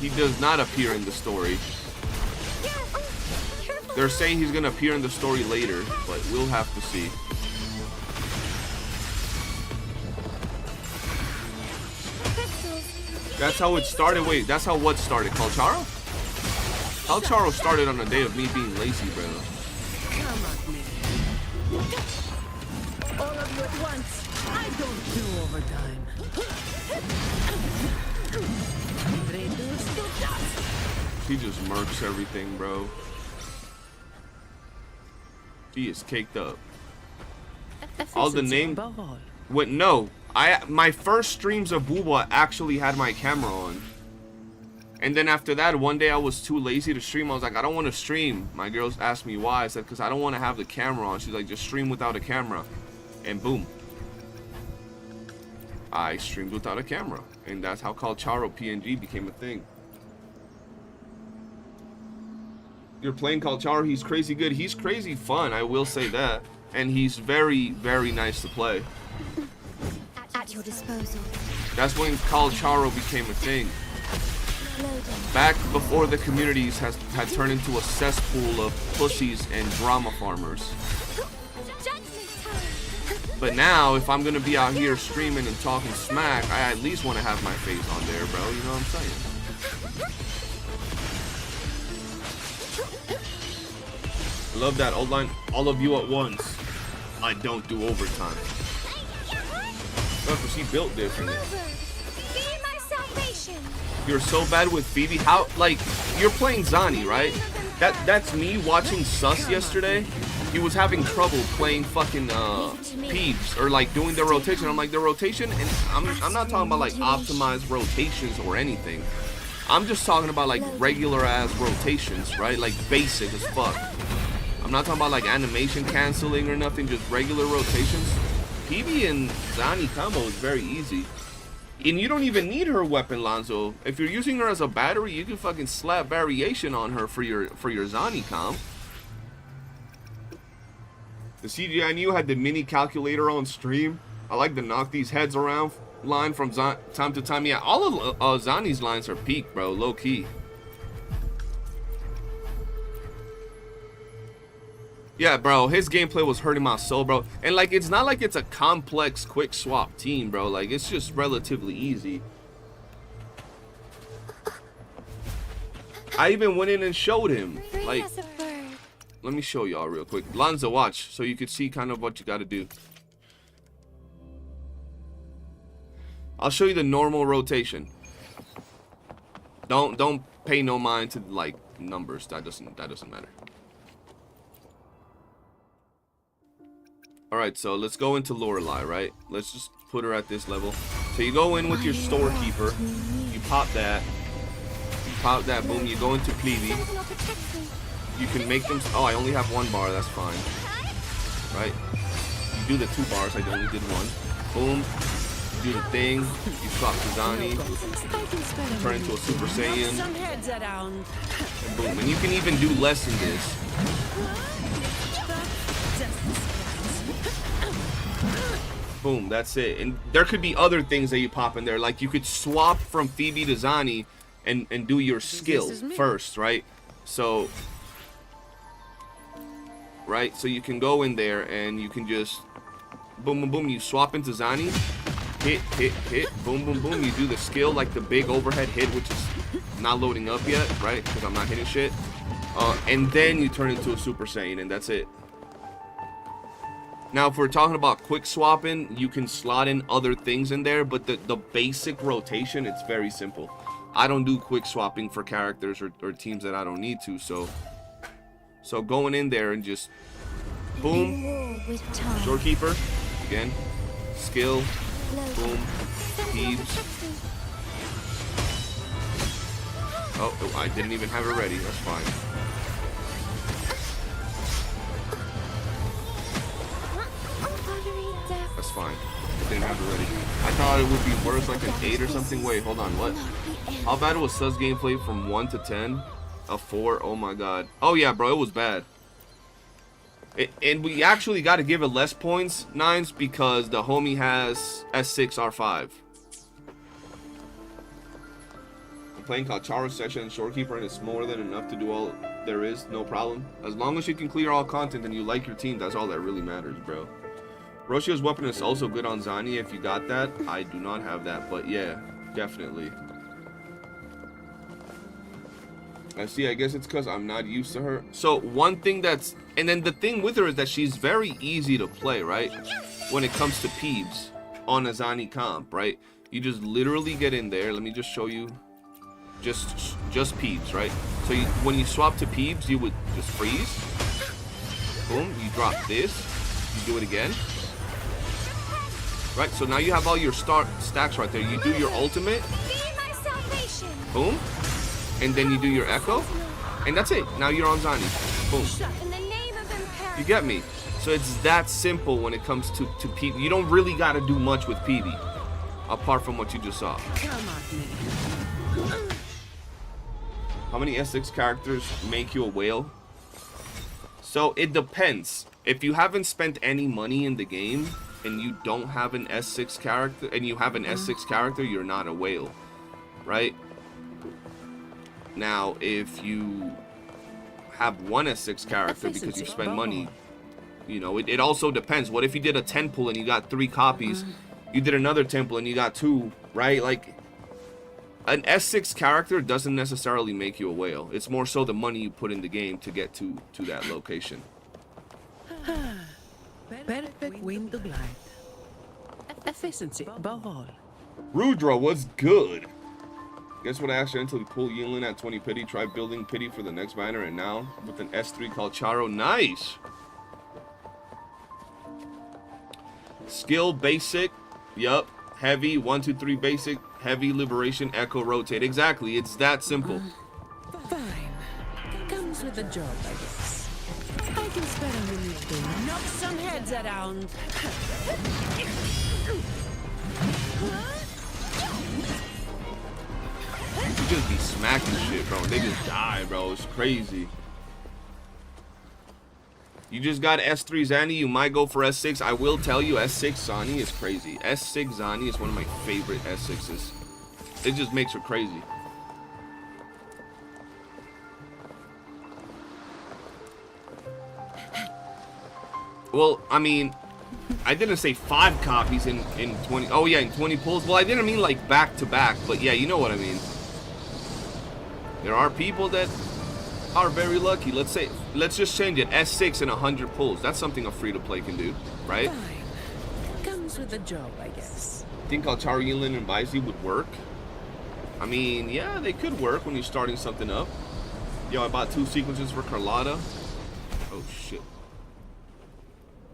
He does not appear in the story. They're saying he's gonna appear in the story later, but we'll have to see. That's how it started. Wait, that's how what started? Calcharo? Calcharo started on the day of me being lazy, bro. Come at me. All of you at once. I don't do overtime. Reduce to dust. He just murks everything, bro. He is caked up. All the name. What? No. My first streams of WUWA actually had my camera on. And then after that, one day I was too lazy to stream. I was like, I don't want to stream. My girls asked me why. I said, because I don't want to have the camera on. She's like, just stream without a camera. And boom. I streamed without a camera. And that's how Calcharo PNG became a thing. You're playing Calcharo. He's crazy good. He's crazy fun. I will say that. And he's very, very nice to play. At your disposal. That's when Calcharo became a thing. Back before the communities had turned into a cesspool of pussies and drama farmers. But now, if I'm gonna be out here streaming and talking smack, I at least want to have my face on there, bro. You know what I'm saying? I love that old line. All of you at once. I don't do overtime. Because she built differently. You're so bad with Phoebe. How, like, you're playing Zani, right? That's me watching Sus yesterday. He was having trouble playing fucking Peeps or like doing the rotation. I'm like, the rotation, and I'm not talking about like optimized rotations or anything. I'm just talking about like regular ass rotations, right? Like basic as fuck. I'm not talking about like animation canceling or nothing, just regular rotations. Phoebe and Zani combo is very easy. And you don't even need her weapon, Lonzo. If you're using her as a battery, you can fucking slap variation on her for your Zani comp. The CGI knew had the mini calculator on stream. I like to knock these heads around line from time to time. Yeah, all of Zani's lines are peak, bro, low key. Yeah, bro, his gameplay was hurting my soul, bro. And, like, it's not like it's a complex quick swap team, bro. Like, it's just relatively easy. I even went in and showed him. Like, let me show y'all real quick. Lonzo, watch, so you could see kind of what you got to do. I'll show you the normal rotation. Don't pay no mind to, like, numbers. That doesn't matter. Alright, so let's go into Lorelei, right? Let's just put her at this level. So you go in with your storekeeper. You pop that. You pop that, boom. You go into Cleavy. You can make them... Oh, I only have one bar. That's fine. Right? You do the 2 bars. I only did 1. Boom. You do the thing. You swap to Zani. Turn into a Super Saiyan. And boom. And you can even do less than this. Boom, that's it. And there could be other things that you pop in there. Like you could swap from Phoebe to Zani and do your skill first, right? So, right? So you can go in there and you can just boom, boom, boom. You swap into Zani. Hit, hit, hit. Boom, boom, boom. You do the skill like the big overhead hit, which is not loading up yet, right? Because I'm not hitting shit. And then you turn into a Super Saiyan and that's it. Now, if we're talking about quick swapping, you can slot in other things in there, but the basic rotation, it's very simple. I don't do quick swapping for characters or teams that I don't need to, so going in there and just boom, Shorekeeper, again, skill, boom, Peeves. Oh, I didn't even have it ready, that's fine. That's fine. I didn't have it ready. I thought it would be worse, like an 8 or something. Wait, hold on, what? How bad was Sus gameplay from 1 to 10? A 4? Oh my god. Oh yeah, bro, it was bad. And we actually got to give it less points, Nines, because the homie has S6 R5. I'm playing Kalchara session and Shorekeeper, and it's more than enough to do all there is, no problem. As long as you can clear all content and you like your team, that's all that really matters, bro. Roshio's weapon is also good on Zani if you got that. I do not have that, but yeah, definitely. I see, I guess it's because I'm not used to her. So one thing that's, and then the thing with her is that she's very easy to play, right? When it comes to Peeves on a Zani comp, right? You just literally get in there. Let me just show you. Just Peeves, right? So when you swap to Peeves, you would just freeze. Boom, you drop this. You do it again. Right, so now you have all your stacks right there. You do your ultimate. Boom. And then you do your echo. And that's it. Now you're on Zani. Boom. You get me? So it's that simple when it comes to PB. You don't really got to do much with PB. Apart from what you just saw. How many S6 characters make you a whale? So it depends. If you haven't spent any money in the game and you don't have an S6 character, and you have an S6 character, you're not a whale, right? Now, if you have one S6 character because you spend money, you know, it also depends. What if you did a 10 pull and you got 3 copies? You did another 10 pull and you got 2, right? Like, an S6 character doesn't necessarily make you a whale. It's more so the money you put in the game to get to that location. Perfect wind to glide. Efficiency above all. Rudra was good. Guess what? I accidentally pulled Yinlin at 20 pity. Try building pity for the next banner, and now with an S3 called Charo. Nice. Skill basic. Yup. Heavy 1, 2, 3 basic. Heavy liberation echo rotate. Exactly. It's that simple. Fine. Comes with the job, I guess. I can spare a minute to knock some heads around. You just be smacking shit, bro. They just die, bro. It's crazy. You just got S3 Zani. You might go for S6. I will tell you, S6 Zani is crazy. S6 Zani is one of my favorite S6s. It just makes her crazy. Well, I mean, I didn't say 5 copies in 20. Oh yeah, in 20 pulls. Well, I didn't mean like back to back, but yeah, you know what I mean. There are people that are very lucky. Let's just change it. S6 and 100 pulls. That's something a free-to-play can do, right? Fine. Comes with the job, I guess. Think Alchar, Yinlin, and Baizi would work? I mean, yeah, they could work when you're starting something up. Yo, I bought 2 sequences for Carlotta. Oh, shit.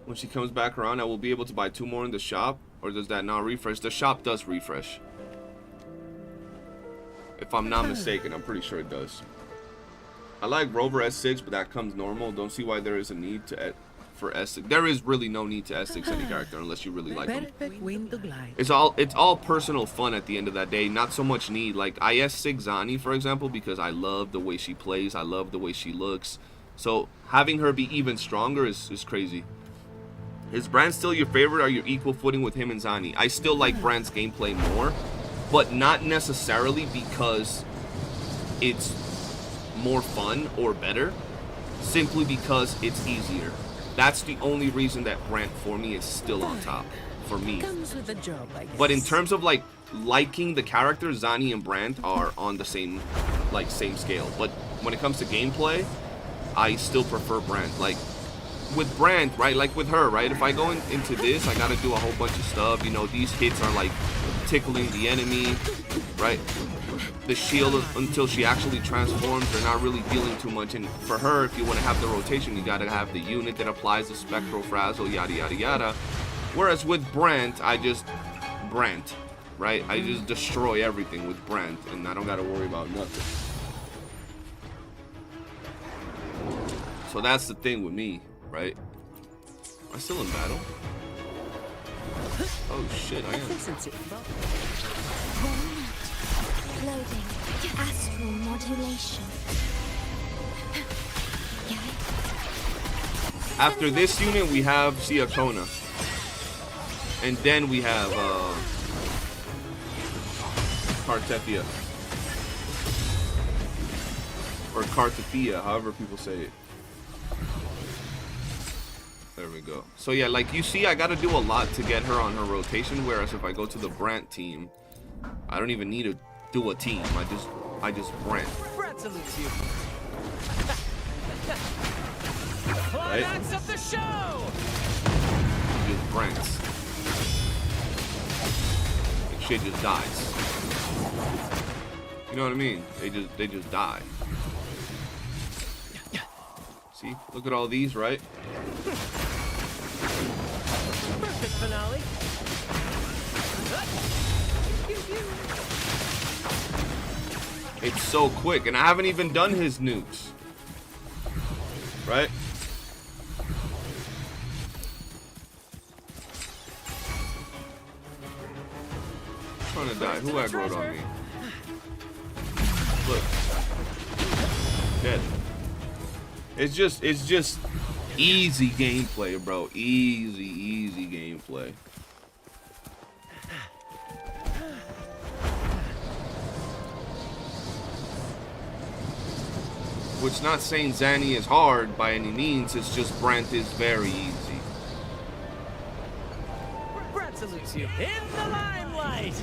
When she comes back around, I will be able to buy 2 more in the shop? Or does that not refresh? The shop does refresh. If I'm not mistaken, I'm pretty sure it does. I like Rover S6, but that comes normal. Don't see why there is a need to for S6. There is really no need to S6 any character unless you really like them. Perfect wind to glide. It's all personal fun at the end of that day. Not so much need. Like I S6 Zani, for example, because I love the way she plays. I love the way she looks. So having her be even stronger is crazy. Is Brand still your favorite? Are you equal footing with him and Zani? I still like Brand's gameplay more, but not necessarily because it's more fun or better, simply because it's easier. That's the only reason that Brand for me is still on top for me. Comes with the job, I guess. But in terms of like liking the characters, Zani and Brand are on the same scale. But when it comes to gameplay, I still prefer Brand. Like with Brand, right, like with her, right, if I go into this, I gotta do a whole bunch of stuff. You know, these hits are like tickling the enemy, right? The shield until she actually transforms, they're not really dealing too much. And for her, if you want to have the rotation, you gotta have the unit that applies the spectral frazzle, yada yada yada. Whereas with Brand, I just Brand, right? I just destroy everything with Brand, and I don't gotta worry about nothing. So that's the thing with me, right? Am I still in battle? Oh shit, I am. Loading. Astral modulation. After this unit, we have Techone. And then we have Cartefia. Or Cartefia, however people say it. There we go. So yeah, like you see, I gotta do a lot to get her on her rotation, whereas if I go to the Brant team, I don't even need to do a team. I just Brant. Brant salutes you. Right? Climax of the show. Just Brants. And shit just dies. You know what I mean? They just die. See? Look at all these, right? Perfect finale. It's so quick, and I haven't even done his nukes. Right? I'm trying to die. Who aggroed on me? Look. Dead. It's just easy gameplay, bro. Easy gameplay. Which, not saying Zani is hard by any means, it's just Brant is very easy. Brant salutes you in the limelight.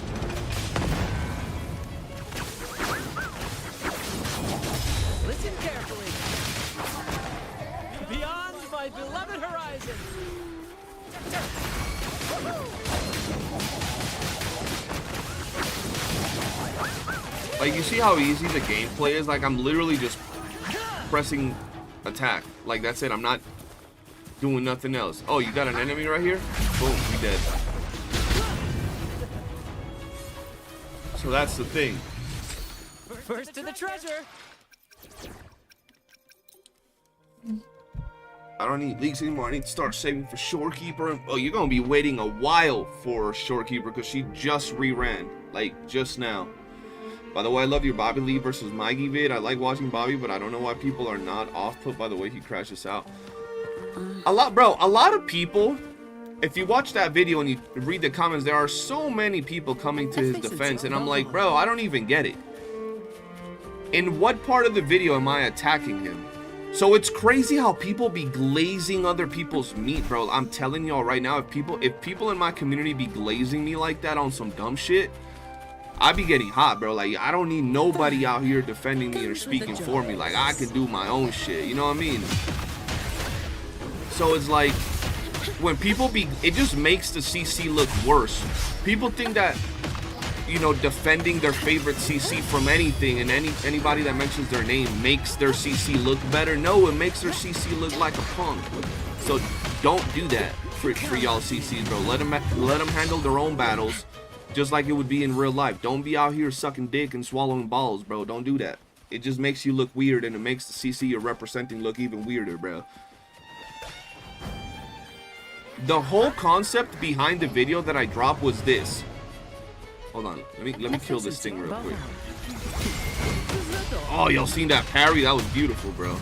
Listen carefully. Beyond my beloved horizon. Like, you see how easy the gameplay is? Like, I'm literally just pressing attack. Like, that's it. I'm not doing nothing else. Oh, you got an enemy right here? Boom, we dead. So that's the thing. First to the treasure. I don't need leaks anymore. I need to start saving for Shorekeeper. Oh, you're gonna be waiting a while for Shorekeeper because she just reran, like just now. By the way, I love your Bobby Lee versus Maggie vid. I like watching Bobby, but I don't know why people are not off-put by the way he crashes out. A lot of people, if you watch that video and you read the comments, there are so many people coming to his defense, and I'm like, bro, I don't even get it. In what part of the video am I attacking him? So it's crazy how people be glazing other people's meat, bro. I'm telling y'all right now, if people in my community be glazing me like that on some dumb shit, I be getting hot, bro. Like, I don't need nobody out here defending me or speaking for me. Like, I can do my own shit. You know what I mean? So it's like, when people be, it just makes the CC look worse. People think that, you know, defending their favorite CC from anything and anybody that mentions their name makes their CC look better. No, it makes their CC look like a punk. So don't do that for y'all CCs, bro. Let them handle their own battles. Just like it would be in real life. Don't be out here sucking dick and swallowing balls, bro. Don't do that. It just makes you look weird, and it makes the CC you're representing look even weirder, bro. The whole concept behind the video that I dropped was this. Hold on. Let me kill this thing real quick. Oh, y'all seen that parry? That was beautiful, bro.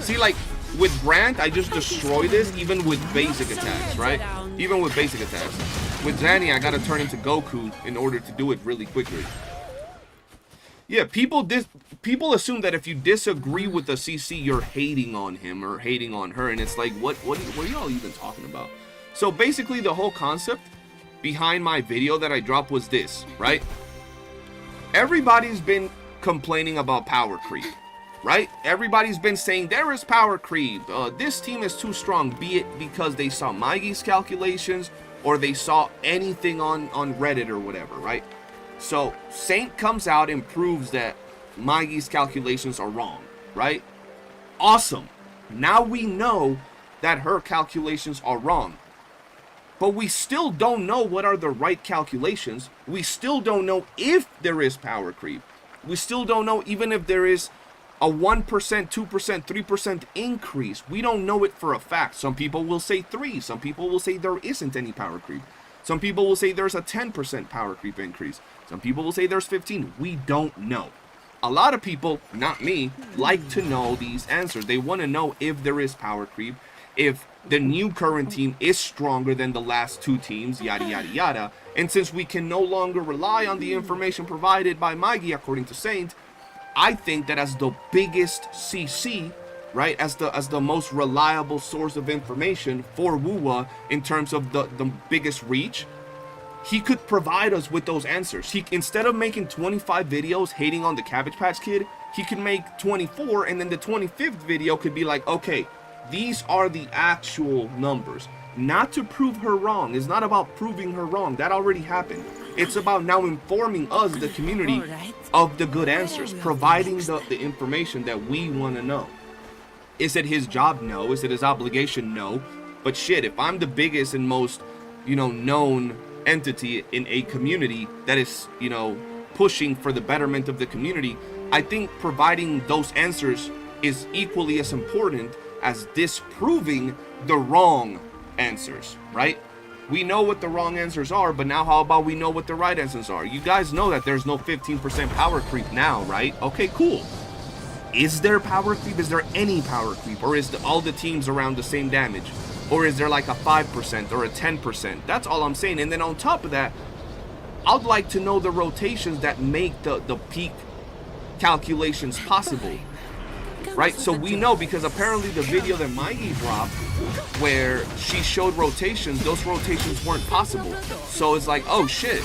See, like, with Brant, I just destroy this even with basic attacks, right? Even with basic attacks. With Zani, I gotta turn into Goku in order to do it really quickly. Yeah, people assume that if you disagree with the CC, you're hating on him or hating on her, and it's like, what are y'all even talking about? So basically, the whole concept behind my video that I dropped was this, right? Everybody's been complaining about power creep. right? Everybody's been saying there is power creep. This team is too strong, be it because they saw Maigi's calculations or they saw anything on Reddit or whatever, right? So Saint comes out and proves that Maigi's calculations are wrong, right? Awesome. Now we know that her calculations are wrong. But we still don't know what are the right calculations. We still don't know if there is power creep. We still don't know even if there is a 1%, 2%, 3% increase. We don't know it for a fact. Some people will say 3. Some people will say there isn't any power creep. Some people will say there's a 10% power creep increase. Some people will say there's 15. We don't know. A lot of people, not me, like to know these answers. They want to know if there is power creep, if the new current team is stronger than the last 2 teams, yada, yada, yada. And since we can no longer rely on the information provided by Maigi, according to Saint, I think that as the biggest CC, right, as the most reliable source of information for WUWA in terms of the biggest reach, he could provide us with those answers. He, instead of making 25 videos hating on the Cabbage Patch Kid, he could make 24, and then the 25th video could be like, okay, these are the actual numbers. Not to prove her wrong. It's not about proving her wrong. That already happened. It's about now informing us, the community, of the good answers, providing the information that we want to know. Is it his job? No. Is it his obligation? No. But shit, if I'm the biggest and most, known entity in a community that is, pushing for the betterment of the community, I think providing those answers is equally as important as disproving the wrong answers, right? We know what the wrong answers are, but now how about we know what the right answers are? You guys know that there's no 15% power creep now, right? Okay, cool. Is there power creep? Is there any power creep? Or is all the teams around the same damage? Or is there like a 5% or a 10%? That's all I'm saying. And then on top of that, I'd like to know the rotations that make the peak calculations possible. Right, so we know, because apparently the video that Maigi dropped where she showed rotations, those rotations weren't possible. So it's like, oh shit,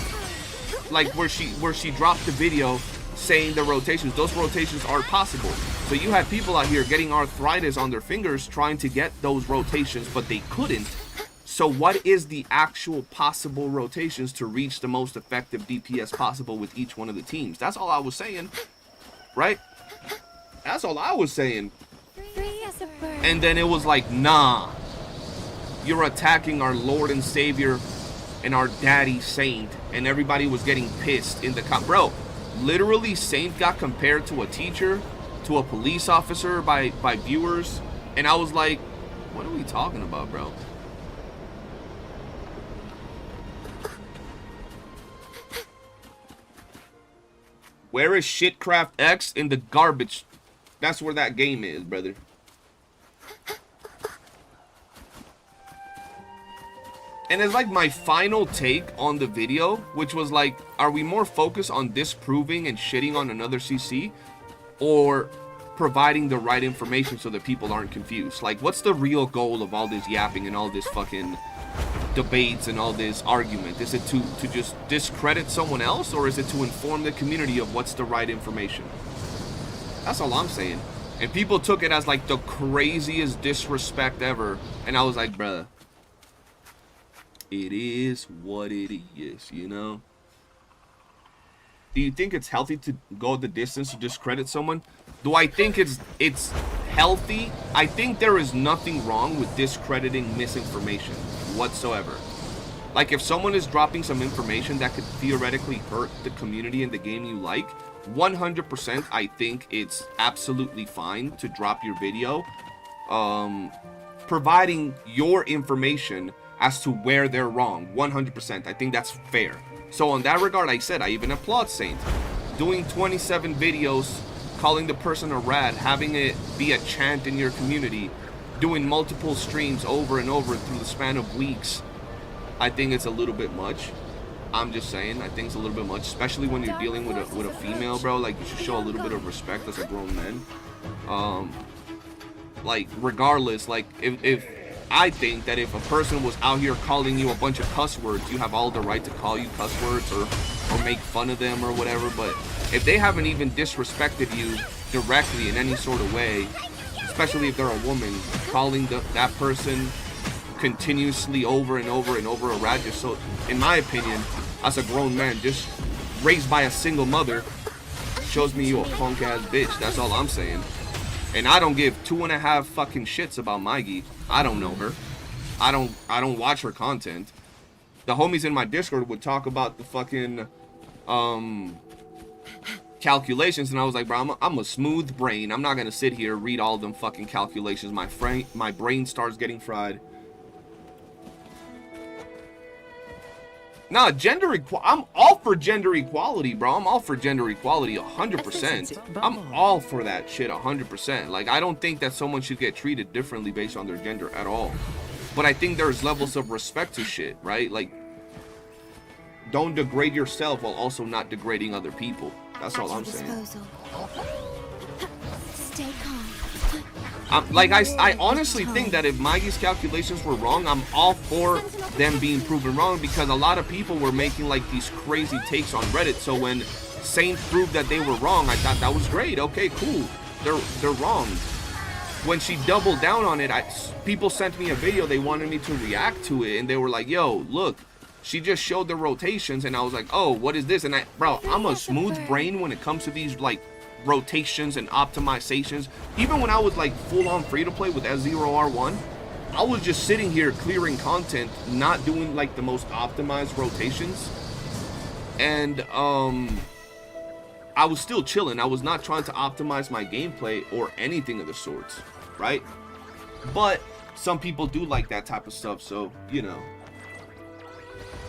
like where she dropped the video saying the rotations, those rotations are possible. So you had people out here getting arthritis on their fingers trying to get those rotations, but they couldn't. So what is the actual possible rotations to reach the most effective DPS possible with each one of the teams? That's all I was saying, right? That's all I was saying. And then it was like, nah, you're attacking our Lord and Savior and our daddy Saint. And everybody was getting pissed in the bro, literally Saint got compared to a teacher, to a police officer by viewers. And I was like, what are we talking about, bro? Where is Shitcraft X? In the garbage? That's where that game is, brother. And it's like my final take on the video, which was like, are we more focused on disproving and shitting on another CC, or providing the right information so that people aren't confused? Like, what's the real goal of all this yapping and all this fucking debates and all this argument? Is it to just discredit someone else, or is it to inform the community of what's the right information? That's all I'm saying. And people took it as like the craziest disrespect ever. And I was like, bruh, it is what it is, you know? Do you think it's healthy to go the distance to discredit someone? Do I think it's healthy? I think there is nothing wrong with discrediting misinformation whatsoever. Like, if someone is dropping some information that could theoretically hurt the community and the game you like, 100% I think it's absolutely fine to drop your video, providing your information as to where they're wrong. 100%, I think that's fair. So on that regard, I said I even applaud Saint doing 27 videos, calling the person a rat, having it be a chant in your community, doing multiple streams over and over through the span of weeks. I think it's a little bit much. I'm just saying, I think it's a little bit much, especially when you're dealing with a female, bro. Like, you should show a little bit of respect as a grown man. Like, regardless, like, if I think that if a person was out here calling you a bunch of cuss words, you have all the right to call you cuss words or make fun of them or whatever. But if they haven't even disrespected you directly in any sort of way, especially if they're a woman, calling that person continuously over and over and over a rat. Just so, in my opinion, as a grown man, just raised by a single mother, shows me you a punk ass bitch. That's all I'm saying. And I don't give 2.5 fucking shits about Maggie. I don't know her. I don't watch her content. The homies in my Discord would talk about the fucking calculations, and I was like, bro, I'm a smooth brain. I'm not gonna sit here read all them fucking calculations. My brain starts getting fried. Nah, I'm all for gender equality, bro. I'm all for gender equality 100%. I'm all for that shit 100%. Like, I don't think that someone should get treated differently based on their gender at all. But I think there's levels of respect to shit, right? Like, don't degrade yourself while also not degrading other people. That's all I'm saying. Stay calm. I honestly think that if Maggie's calculations were wrong, I'm all for them being proven wrong, because a lot of people were making like these crazy takes on Reddit. So when Saint proved that they were wrong, I thought that was great. Okay, cool. They're wrong. When she doubled down on it, people sent me a video. They wanted me to react to it, and they were like, "Yo, look, she just showed the rotations," and I was like, "Oh, what is this?" And bro, I'm a smooth brain when it comes to these like rotations and optimizations. Even when I was like full-on free-to-play with S0R1, I was just sitting here clearing content, not doing like the most optimized rotations, and I was still chilling. I was not trying to optimize my gameplay or anything of the sorts, right? But some people do like that type of stuff, so you know,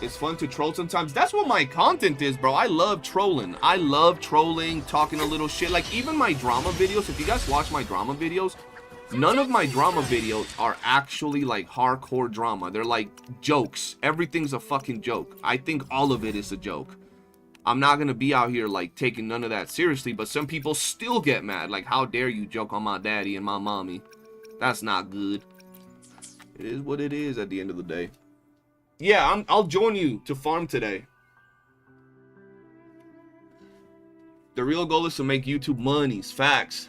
it's fun to troll sometimes. That's what my content is, bro. I love trolling. I love trolling, talking a little shit. Like, even my drama videos, if you guys watch my drama videos, none of my drama videos are actually like hardcore drama. They're like jokes. Everything's a fucking joke. I think all of it is a joke. I'm not gonna be out here like taking none of that seriously, but some people still get mad. Like, how dare you joke on my daddy and my mommy? That's not good. It is what it is at the end of the day. Yeah, I'll join you to farm today. The real goal is to make YouTube monies. Facts.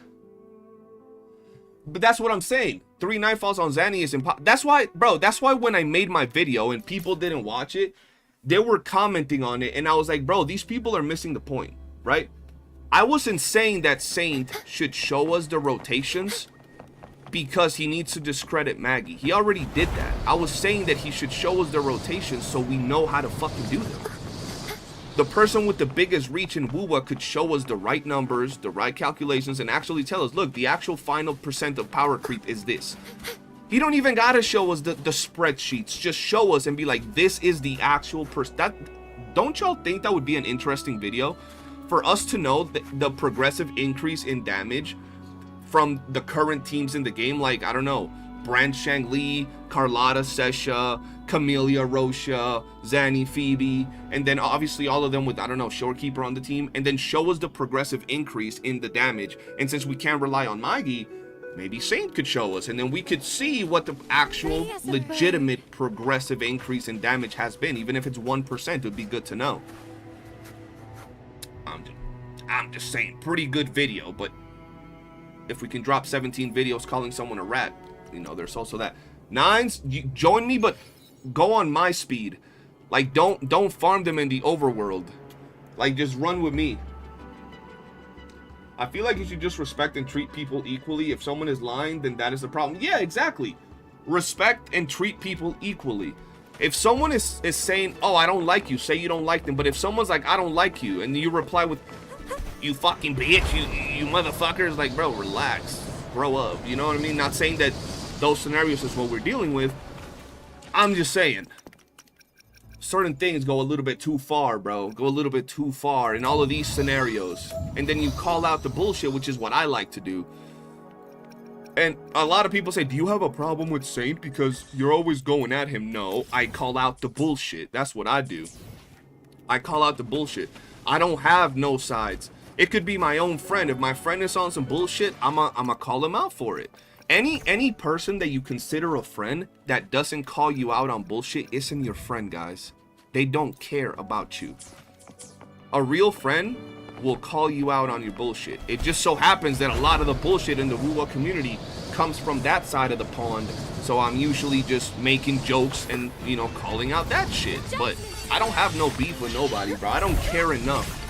But that's what I'm saying. 3 nightfalls on Zani is impossible. That's why, bro, that's why when I made my video and people didn't watch it, they were commenting on it, and I was like, bro, these people are missing the point, right? I wasn't saying that Saint should show us the rotations because he needs to discredit Maggie. He already did that. I was saying that he should show us the rotations so we know how to fucking do them. The person with the biggest reach in WUWA could show us the right numbers, the right calculations, and actually tell us, look, the actual final percent of power creep is this. He don't even gotta show us the spreadsheets. Just show us and be like, this is the actual don't y'all think that would be an interesting video? For us to know the progressive increase in damage from the current teams in the game, like, I don't know, Brand Shangli, Carlotta, Sesha, Camellia, Rosha, Zani, Phoebe, and then obviously all of them with, I don't know, Shorekeeper on the team, and then show us the progressive increase in the damage. And since we can't rely on Maggie, maybe Saint could show us, and then we could see what the actual legitimate progressive increase in damage has been. Even if it's 1%, it would be good to know. I'm just saying, pretty good video, but if we can drop 17 videos calling someone a rat, you know, there's also that. Nines, you join me, but go on my speed. Like, don't farm them in the overworld. Like, just run with me. I feel like you should just respect and treat people equally. If someone is lying, then that is the problem. Yeah, exactly. Respect and treat people equally. If someone is saying, oh, I don't like you, say you don't like them. But if someone's like, I don't like you, and you reply with, you fucking bitch, you motherfuckers, like, bro, relax, grow up. You know what I mean? Not saying that those scenarios is what we're dealing with. I'm just saying certain things go a little bit too far, bro. Go a little bit too far in all of these scenarios. And then you call out the bullshit, which is what I like to do. And a lot of people say, do you have a problem with Saint because you're always going at him? No, I call out the bullshit. That's what I do. I call out the bullshit. I don't have no sides. It could be my own friend. If my friend is on some bullshit, I'ma call him out for it. Any person that you consider a friend that doesn't call you out on bullshit isn't your friend, guys. They don't care about you. A real friend will call you out on your bullshit. It just so happens that a lot of the bullshit in the WUWA community comes from that side of the pond, so I'm usually just making jokes and, you know, calling out that shit. But I don't have no beef with nobody, bro. I don't care enough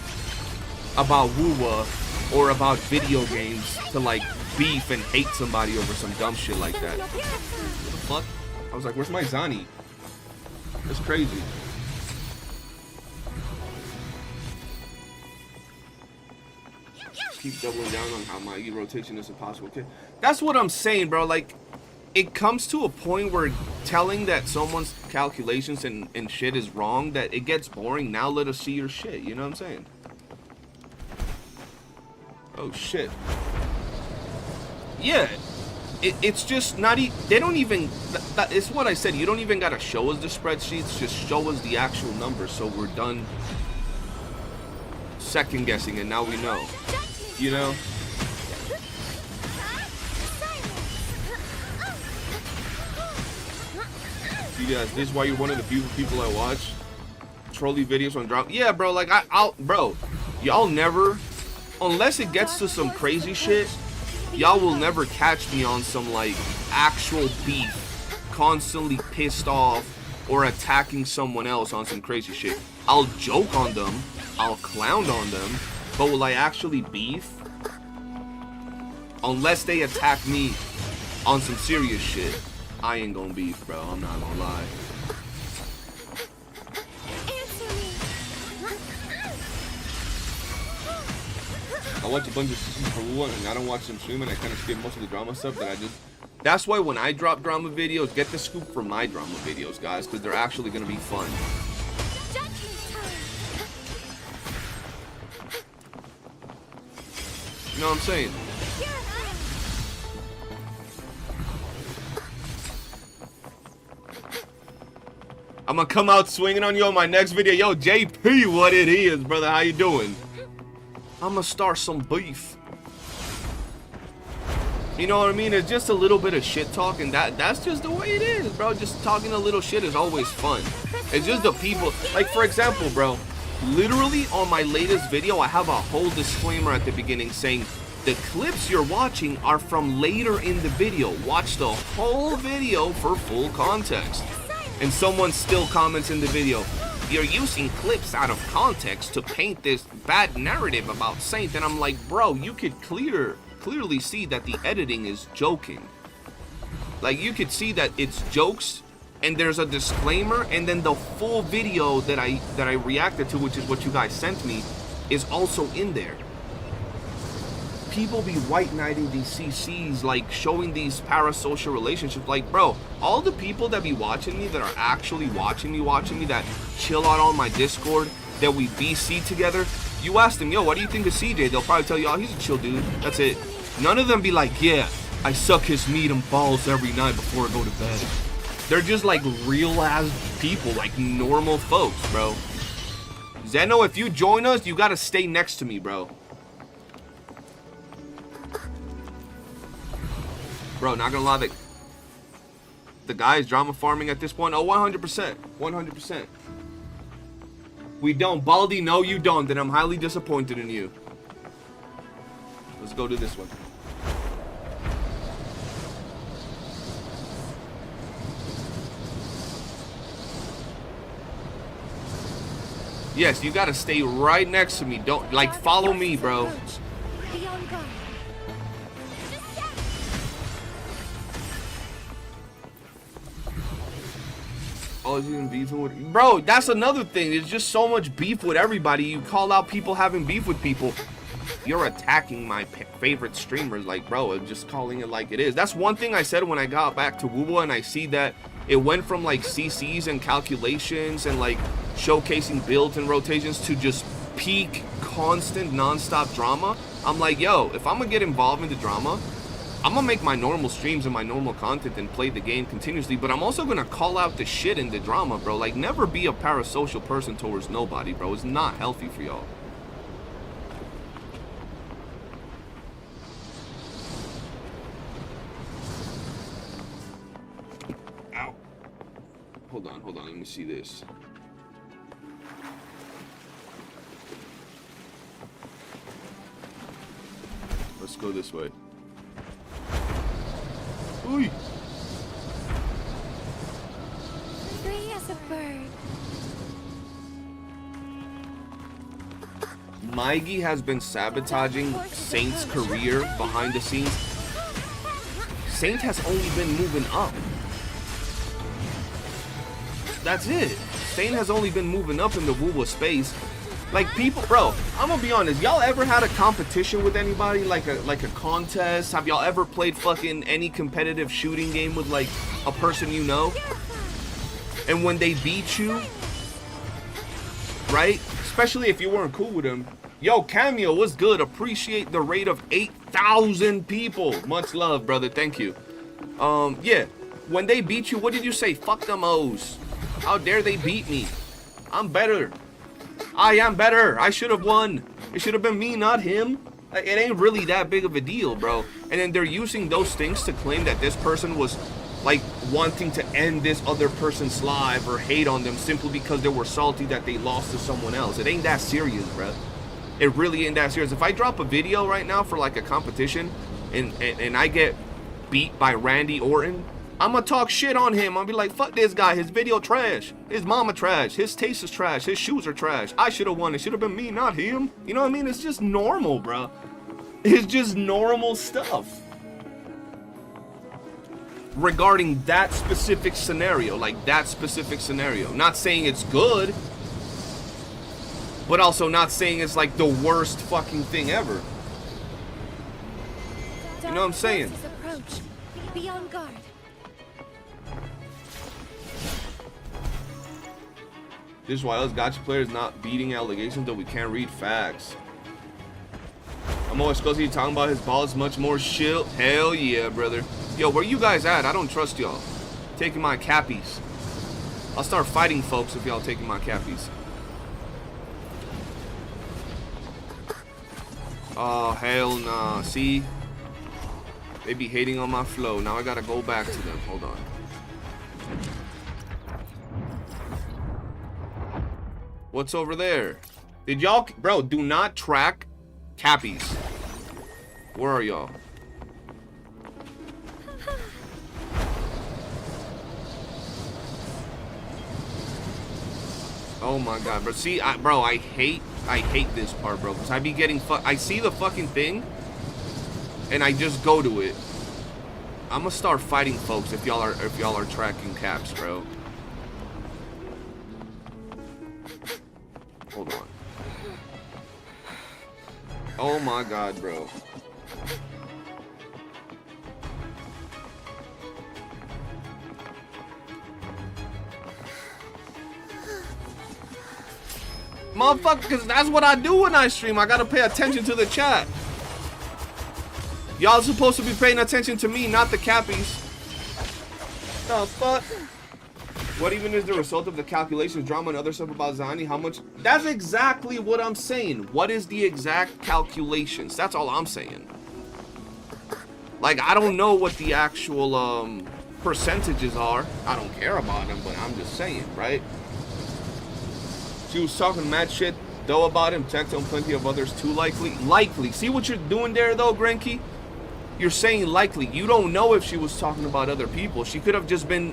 about WUWA or about video games to like beef and hate somebody over some dumb shit like that. What the fuck? I was like, where's my Zani? That's crazy. Keep doubling down on how my E rotation is impossible. Okay, that's what I'm saying, bro. Like, it comes to a point where telling that someone's calculations and shit is wrong, that it gets boring. Now let us see your shit. You know what I'm saying? Oh shit. Yeah, it's just not. They don't even. It's what I said. You don't even gotta show us the spreadsheets. Just show us the actual numbers, so we're done second guessing, and now we know. You know? You guys, this is why you're one of the few people I watch trolley videos on drop. Yeah, bro, like bro, y'all never, unless it gets to some crazy shit, y'all will never catch me on some like actual beef, constantly pissed off or attacking someone else on some crazy shit. I'll joke on them, I'll clown on them, but will I actually beef? Unless they attack me on some serious shit, I ain't gonna beef, bro. I'm not gonna lie. I watch a bunch of seasons for WUWA and I don't watch them stream, and I kind of skip most of the drama stuff that I just... That's why when I drop drama videos, get the scoop from my drama videos, guys, because they're actually gonna be fun. You know what I'm saying? I'm gonna come out swinging on you on my next video. Yo, JP, what it is, brother? How you doing? I'm gonna start some beef. You know what I mean? It's just a little bit of shit talk, and that's just the way it is, bro. Just talking a little shit is always fun. It's just the people. Like, for example, bro, literally on my latest video, I have a whole disclaimer at the beginning saying the clips you're watching are from later in the video. Watch the whole video for full context. And someone still comments in the video, you're using clips out of context to paint this bad narrative about Saint. And I'm like, bro, you could clearly see that the editing is joking. Like, you could see that it's jokes and there's a disclaimer, and then the full video that I reacted to, which is what you guys sent me, is also in there. People be white knighting these CCs, like showing these parasocial relationships. Like, bro, all the people that be watching me, that are actually watching me, that chill out on my Discord, that we BC together, you ask them, yo, what do you think of CJ? They'll probably tell you, oh, he's a chill dude. That's it. None of them be like, yeah, I suck his meat and balls every night before I go to bed. They're just like real ass people, like normal folks, bro. Zeno, if you join us, you gotta stay next to me, bro. Bro, not gonna lie, the guy is drama farming at this point. Oh, 100%. 100%. We don't. Baldy, no, you don't. Then I'm highly disappointed in you. Let's go to this one. Yes, you gotta stay right next to me. Don't, like, follow me, bro. Oh, is even beefing with... Bro, that's another thing. There's just so much beef with everybody. You call out people having beef with people. You're attacking my favorite streamers. Like, bro, I'm just calling it like it is. That's one thing I said when I got back to WUWA, and I see that it went from, like, CCs and calculations and, like, showcasing builds and rotations to just peak, constant, non-stop drama. I'm like, yo, if I'm gonna get involved in the drama, I'm gonna make my normal streams and my normal content and play the game continuously, but I'm also gonna call out the shit in the drama, bro. Like, never be a parasocial person towards nobody, bro. It's not healthy for y'all. Ow. Hold on, let me see this. Let's go this way. Ooh. Free as a bird. Maigi has been sabotaging Saint's career behind the scenes. Saint has only been moving up. That's it. Saint has only been moving up in the WUWA space. Like, people, bro, I'm gonna be honest. Y'all ever had a competition with anybody, like a contest? Have y'all ever played fucking any competitive shooting game with like a person you know? And when they beat you, right? Especially if you weren't cool with them. Yo, Cameo, what's good? Appreciate the rate of 8,000 people. Much love, brother. Thank you. Yeah. When they beat you, what did you say? Fuck them O's. How dare they beat me? I'm better. I am better. I should have won. It should have been me, not him. Like, it ain't really that big of a deal, bro. And then they're using those things to claim that this person was like wanting to end this other person's life or hate on them simply because they were salty that they lost to someone else. It ain't that serious, bro. It really ain't that serious. If I drop a video right now for like a competition and I get beat by Randy Orton, I'm gonna talk shit on him. I'll be like, fuck this guy, his video trash, his mama trash, his taste is trash, his shoes are trash, I should have won, it should have been me, not him. You know what I mean? It's just normal, bro. It's just normal stuff regarding that specific scenario. Like, that specific scenario. Not saying it's good, but also not saying it's like the worst fucking thing ever. You know what I'm saying? Be on guard. This is why us gacha players not beating allegations that we can't read facts. I'm always supposed to be talking about his balls much more shit. Hell yeah, brother. Yo, where you guys at? I don't trust y'all. Taking my cappies. I'll start fighting folks if y'all taking my cappies. Oh, hell nah. See? They be hating on my flow. Now I gotta go back to them. Hold on. What's over there? Did y'all... Bro, do not track cappies. Where are y'all? Oh my god, bro. See, bro, I hate this part, bro. Because I be getting... I see the fucking thing, and I just go to it. I'm gonna start fighting folks if y'all are tracking caps, bro. Hold on. Oh my god, bro. Motherfucker, because that's what I do when I stream. I gotta pay attention to the chat. Y'all supposed to be paying attention to me, not the cappies. The fuck? What even is the result of the calculations, drama, and other stuff about Zani? How much? That's exactly what I'm saying. What is the exact calculations? That's all I'm saying. Like, I don't know what the actual percentages are. I don't care about them, but I'm just saying, right? She was talking mad shit, though, about him. Techone and plenty of others too, likely. Likely. See what you're doing there, though, Grenky? You're saying likely. You don't know if she was talking about other people. She could have just been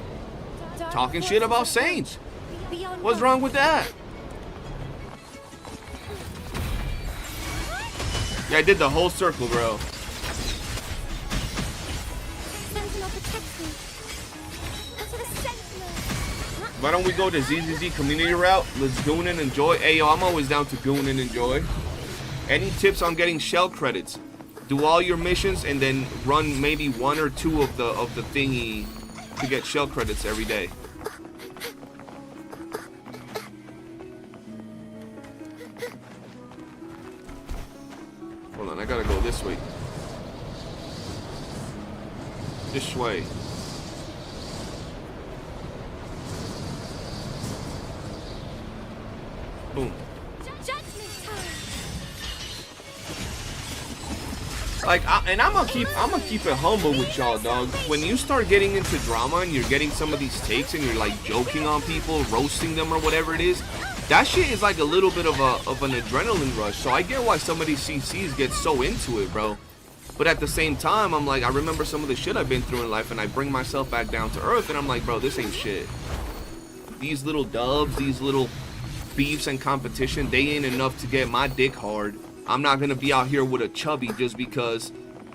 talking shit about Saints. What's wrong with that? Yeah, I did the whole circle, bro. Why don't we go to ZZZ community route? Let's goon and enjoy. Hey, yo, I'm always down to goon and enjoy. Any tips on getting shell credits? Do all your missions and then run maybe 1 or 2 of the thingy to get shell credits every day. Hold on, I gotta go this way. This way. Boom. Like, and I'm gonna keep it humble with y'all, dog. When you start getting into drama and you're getting some of these takes and you're like joking on people, roasting them or whatever it is, that shit is like a little bit of an adrenaline rush. So I get why some of these CCs get so into it, bro. But at the same time, I'm like, I remember some of the shit I've been through in life, and I bring myself back down to earth, and I'm like, bro, this ain't shit. These little dubs, these little beefs and competition, they ain't enough to get my dick hard. I'm not gonna be out here with a chubby just because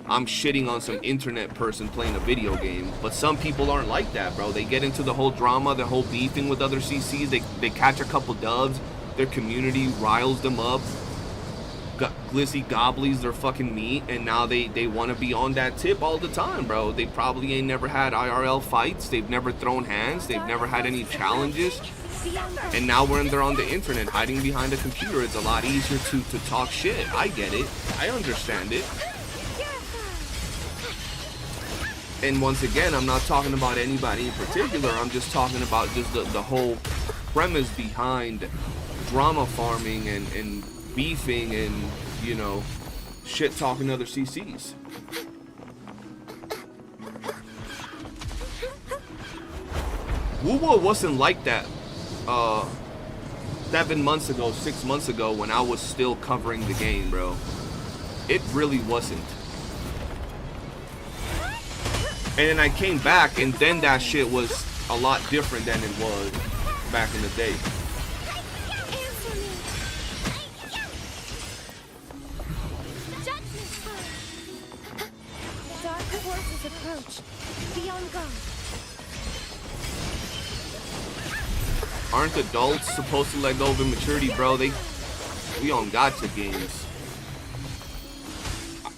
I'm shitting on some internet person playing a video game. But some people aren't like that, bro. They get into the whole drama, the whole beefing with other CCs. They catch a couple dubs. Their community riles them up. Glizzy gobblies their fucking meat, and now they want to be on that tip all the time, bro. They probably ain't never had IRL fights. They've never thrown hands. They've never had any challenges. And now when they're on the internet hiding behind a computer, it's a lot easier to talk shit. I get it. I understand it. And once again, I'm not talking about anybody in particular. I'm just talking about just the whole premise behind drama farming and beefing and, you know, shit talking other CCs. WUWA wasn't like that 7 months ago, 6 months ago when I was still covering the game, bro. It really wasn't. And then I came back, and then that shit was a lot different than it was back in the day. Aren't adults supposed to let go of immaturity, bro? We on GACHA games.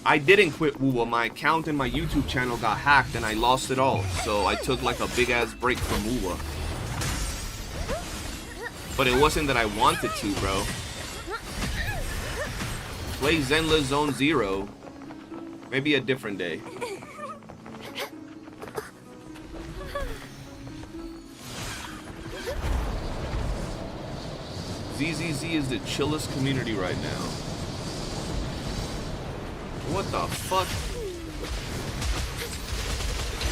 I didn't quit WUWA. My account and my YouTube channel got hacked and I lost it all. So I took like a big ass break from WUWA. But it wasn't that I wanted to, bro. Play Zenless Zone Zero. Maybe a different day. ZZZ is the chillest community right now. What the fuck?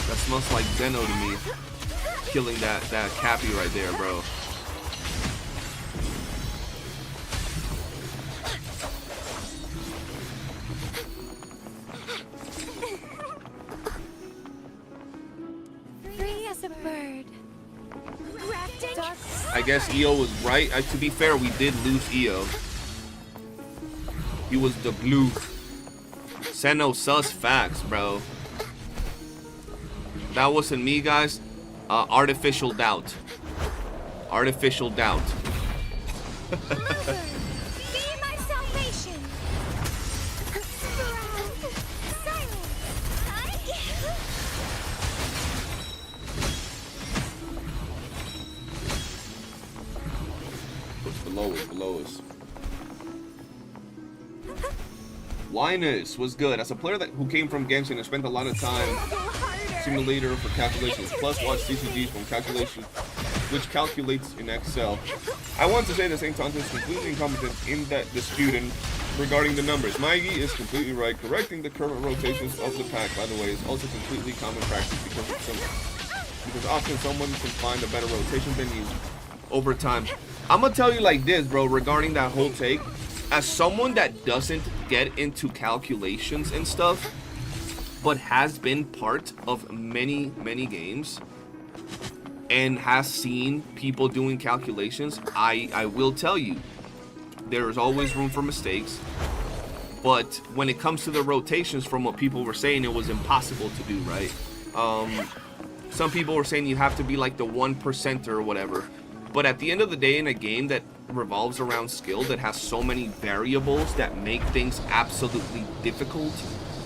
That smells like Zeno to me. Killing that Cappy right there, bro. Free as a bird. I guess EO was right. To be fair, we did lose EO. He was the blue. Seno sus facts, bro. That wasn't me, guys. Artificial doubt. Artificial doubt. What's below us? Below us. Linus was good. As a player who came from Genshin and spent a lot of time simulator for calculations, plus watch CCGs from calculation, which calculates in Excel. I want to say the same content is completely incompetent in that disputing regarding the numbers. Maigi is completely right. Correcting the current rotations of the pack, by the way, is also completely common practice because often someone can find a better rotation than you over time. I'm gonna tell you like this, bro, regarding that whole take. As someone that doesn't get into calculations and stuff, but has been part of many games and has seen people doing calculations, I will tell you, there is always room for mistakes. But when it comes to the rotations, from what people were saying, it was impossible to do, right? Some people were saying you have to be like the 1% or whatever. But at the end of the day, in a game that revolves around skill, that has so many variables that make things absolutely difficult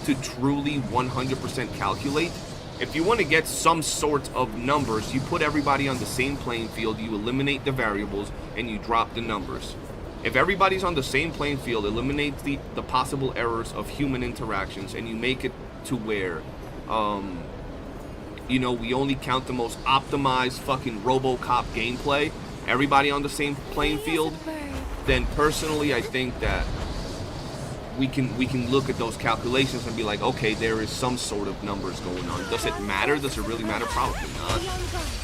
to truly 100% calculate, if you want to get some sort of numbers, you put everybody on the same playing field, you eliminate the variables, and you drop the numbers. If everybody's on the same playing field, eliminate the possible errors of human interactions, and you make it to where you know, we only count the most optimized fucking RoboCop gameplay, everybody on the same playing field, then personally I think that we can look at those calculations and be like, okay, there is some sort of numbers going on. Does it matter? Does it really matter? Probably not.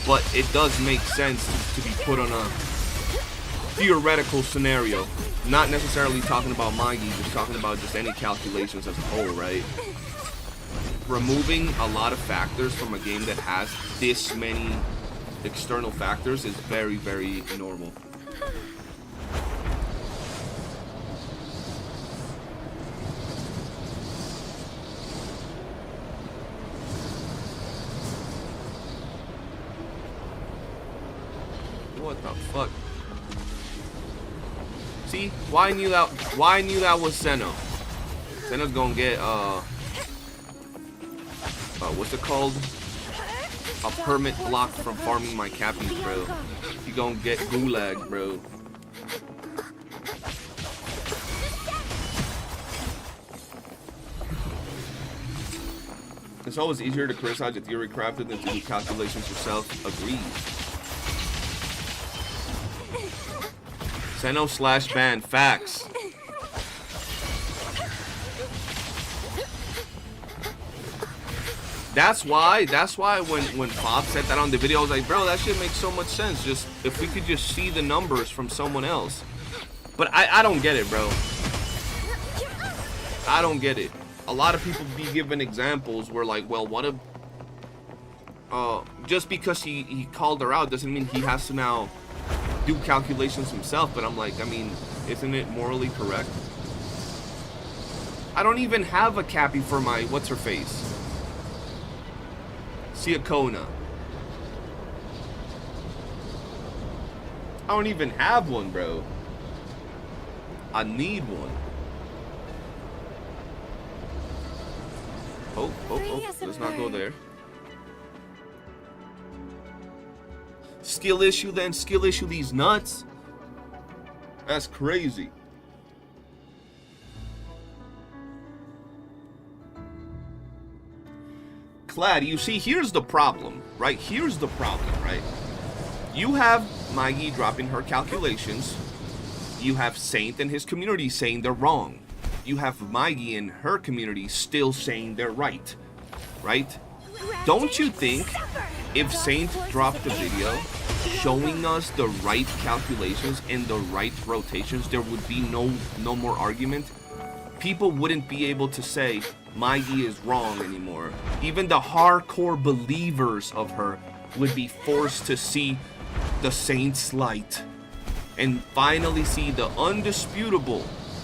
But it does make sense to be put on a theoretical scenario. Not necessarily talking about Maigi, just talking about just any calculations as a whole, right? removing a lot of factors from a game that has this many external factors is very, very normal. What the fuck? See, why I knew that was Zeno. Zeno's gonna get what's it called? A permit block from farming my cappies, bro. You gonna get gulag, bro. It's always easier to criticize a theory crafted than to do calculations yourself. Agreed. Zeno/ban. Facts. That's why when Bob said that on the video, I was like, bro, that shit makes so much sense. Just if we could just see the numbers from someone else. But I don't get it, bro. I don't get it. A lot of people be giving examples where like, well, what if just because he called her out doesn't mean he has to now do calculations himself. But I'm like, I mean, isn't it morally correct? I don't even have a cappy for my what's her face. Techone. I don't even have one, bro. I need one. Oh, let's not go there. Skill issue then, skill issue these nuts. That's crazy. Clad, you see, here's the problem, right? Here's the problem, right? You have Maggie dropping her calculations. You have Saint and his community saying they're wrong. You have Maggie and her community still saying they're right, right? Don't you think if Saint dropped the video showing us the right calculations and the right rotations, there would be no more argument? People wouldn't be able to say Maggie is wrong anymore. Even the hardcore believers of her would be forced to see the Saint's light and finally see the undisputable,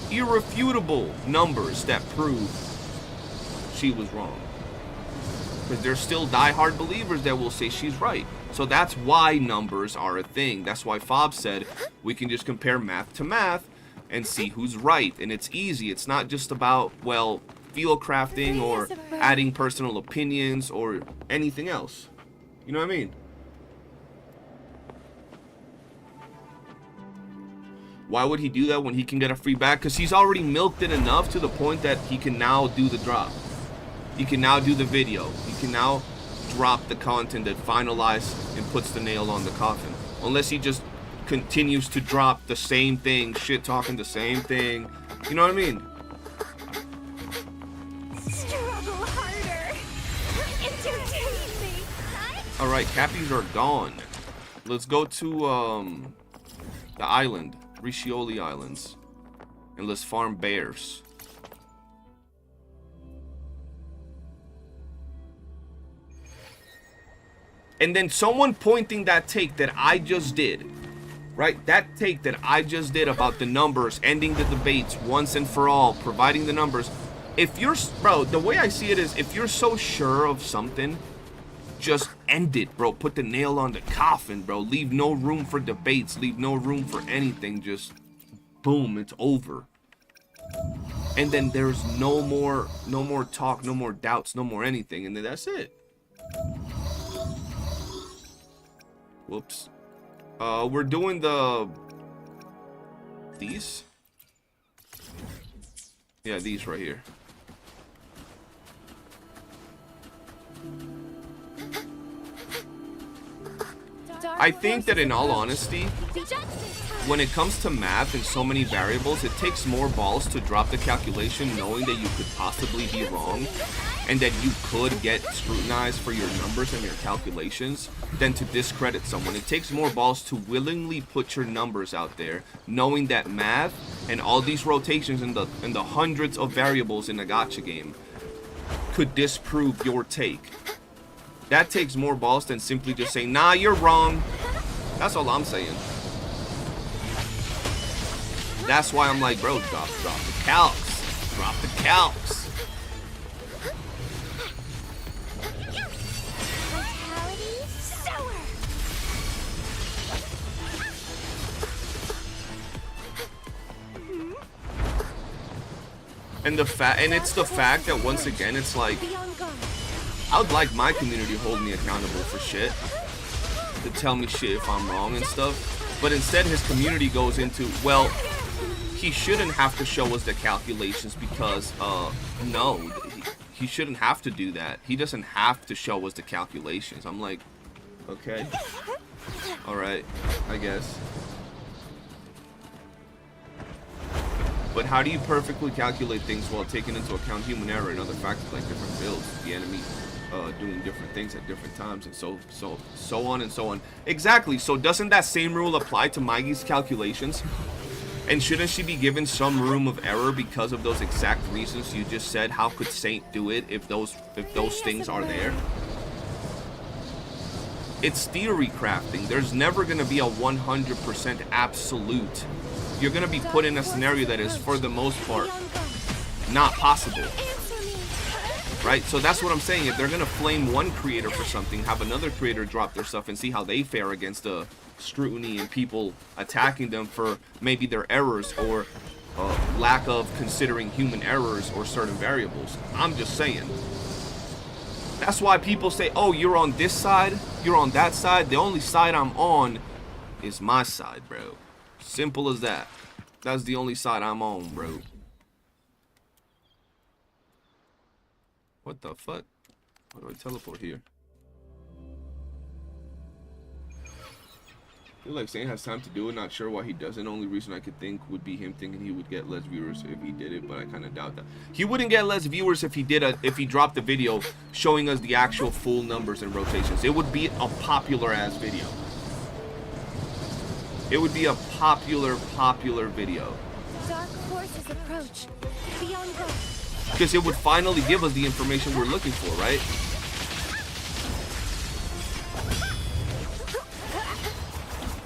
irrefutable numbers that prove she was wrong. Because there's still diehard believers that will say she's right. So that's why numbers are a thing. That's why Fob said we can just compare math to math and see who's right. And it's easy. It's not just about, well, field crafting or adding personal opinions or anything else. You know what I mean? Why would he do that when he can get a free bag? Because he's already milked it enough to the point that he can now do the drop. He can now do the video. He can now drop the content that finalizes and puts the nail on the coffin. Unless he just continues to drop the same thing, shit talking the same thing. You know what I mean? Struggle harder. Entertain me. Alright, cappies are gone. Let's go to the island, Riccioli Islands. And let's farm bears. And then someone pointing that take that I just did, right? That take that I just did about the numbers, ending the debates once and for all, providing the numbers. If you're, bro, the way I see it is, if you're so sure of something, just end it, bro. Put the nail on the coffin, bro. Leave no room for debates. Leave no room for anything. Just, boom, it's over. And then there's no more talk, no more doubts, no more anything. And then that's it. Whoops. We're doing these? Yeah, these right here. I think that in all honesty, when it comes to math and so many variables, it takes more balls to drop the calculation knowing that you could possibly be wrong and that you could get scrutinized for your numbers and your calculations than to discredit someone. It takes more balls to willingly put your numbers out there, knowing that math and all these rotations and the hundreds of variables in a gacha game could disprove your take. That takes more balls than simply just saying, nah, you're wrong. That's all I'm saying. That's why I'm like, bro, drop the calcs. Drop the calcs. And it's the fact that once again, it's like, I would like my community to hold me accountable for shit, to tell me shit if I'm wrong and stuff. But instead, his community goes into, well, he shouldn't have to show us the calculations because, no, he shouldn't have to do that. He doesn't have to show us the calculations. I'm like, okay, all right, I guess. But how do you perfectly calculate things while taking into account human error and other factors like different builds, the enemy doing different things at different times, and so on and so on? Exactly. So doesn't that same rule apply to Maigie's calculations? And shouldn't she be given some room of error because of those exact reasons you just said? How could Saint do it if those things are there? It's theory crafting. There's never going to be a 100% absolute. You're going to be put in a scenario that is, for the most part, not possible. Right? So that's what I'm saying. If they're going to flame one creator for something, have another creator drop their stuff and see how they fare against the scrutiny and people attacking them for maybe their errors or lack of considering human errors or certain variables. I'm just saying. That's why people say, oh, you're on this side, you're on that side. The only side I'm on is my side, bro. Simple as that. That's the only side I'm on, bro. What the fuck? How do I teleport here? I feel like Saint has time to do it. Not sure why he doesn't. Only reason I could think would be him thinking he would get less viewers if he did it, but I kind of doubt that. He wouldn't get less viewers if he did if he dropped the video showing us the actual full numbers and rotations. It would be a popular ass video. It would be a popular video. Dark forces approach. Beyond go. Because it would finally give us the information we're looking for, right?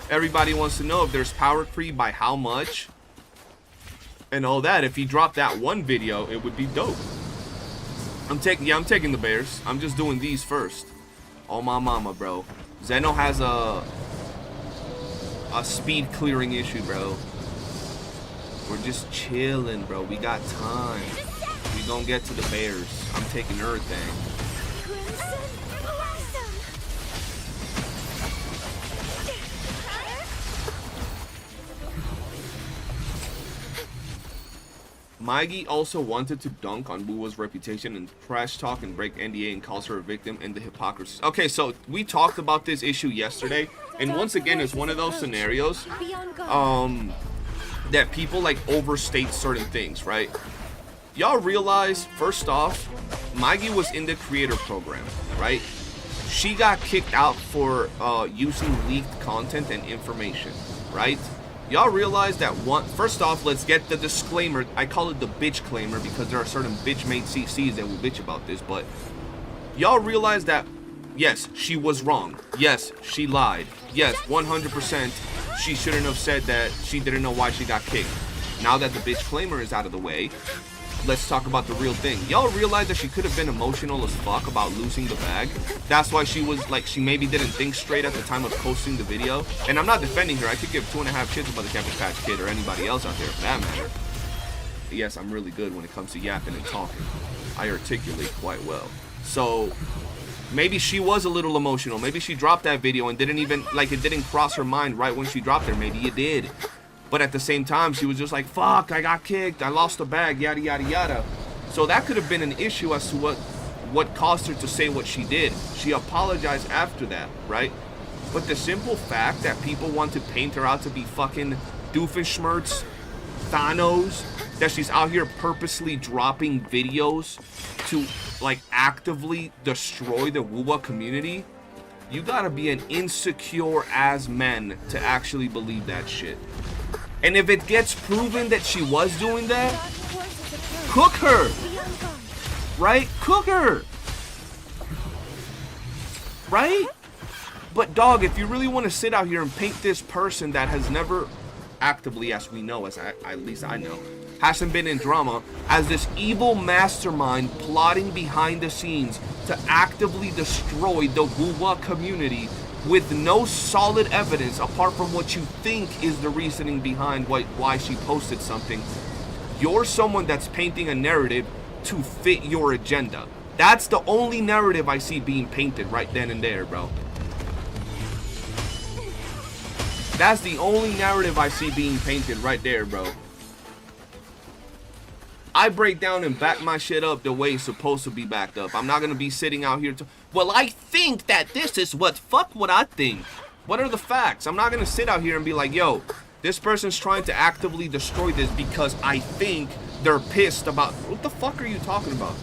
Everybody wants to know if there's power creep, by how much, and all that. If he dropped that one video, it would be dope. I'm taking the bears. I'm just doing these first. Oh my mama, bro. Zeno has a speed clearing issue, bro. We're just chilling, bro. We got time. We gonna get to the bears. I'm taking everything. Maigi also wanted to dunk on WUWA's reputation and trash talk and break NDA and calls her a victim and the hypocrisy. Okay, so we talked about this issue yesterday, and once again, it's one of those scenarios that people like overstate certain things, right? Y'all realize, first off, Maigi was in the creator program, right? She got kicked out for using leaked content and information, right? Y'all realize that first off, let's get the disclaimer. I call it the bitch claimer because there are certain bitch-made CCs that will bitch about this, but y'all realize that, yes, she was wrong. Yes, she lied. Yes, 100%, she shouldn't have said that she didn't know why she got kicked. Now that the bitch claimer is out of the way, let's talk about the real thing. Y'all realize that she could have been emotional as fuck about losing the bag. That's why she was like, she maybe didn't think straight at the time of posting the video. And I'm not defending her. I could give 2.5 shits about the Cabbage Patch Kid or anybody else out there for that matter. But yes, I'm really good when it comes to yapping and talking. I articulate quite well. So maybe she was a little emotional. Maybe she dropped that video and didn't even, like, it didn't cross her mind right when she dropped it. Maybe it did. But at the same time, she was just like, fuck, I got kicked, I lost the bag, yada, yada, yada. So that could have been an issue as to what caused her to say what she did. She apologized after that, right? But the simple fact that people want to paint her out to be fucking Doofenshmirtz, Thanos, that she's out here purposely dropping videos to, like, actively destroy the WUWA community, you gotta be an insecure ass man to actually believe that shit. And if it gets proven that she was doing that, cook her. right? Cook her. Right? But dog, if you really want to sit out here and paint this person that has never actively, as we know, at least I know, hasn't been in drama, as this evil mastermind plotting behind the scenes to actively destroy the WUWA community with no solid evidence apart from what you think is the reasoning behind why she posted something, you're someone that's painting a narrative to fit your agenda. That's the only narrative I see being painted right then and there, bro. That's the only narrative I see being painted right there, bro. I break down and back my shit up the way it's supposed to be backed up. I'm not gonna be sitting out here well, I think that this is what, fuck what I think. What are the facts? I'm not gonna sit out here and be like, yo, this person's trying to actively destroy this because I think they're pissed about, what the fuck are you talking about?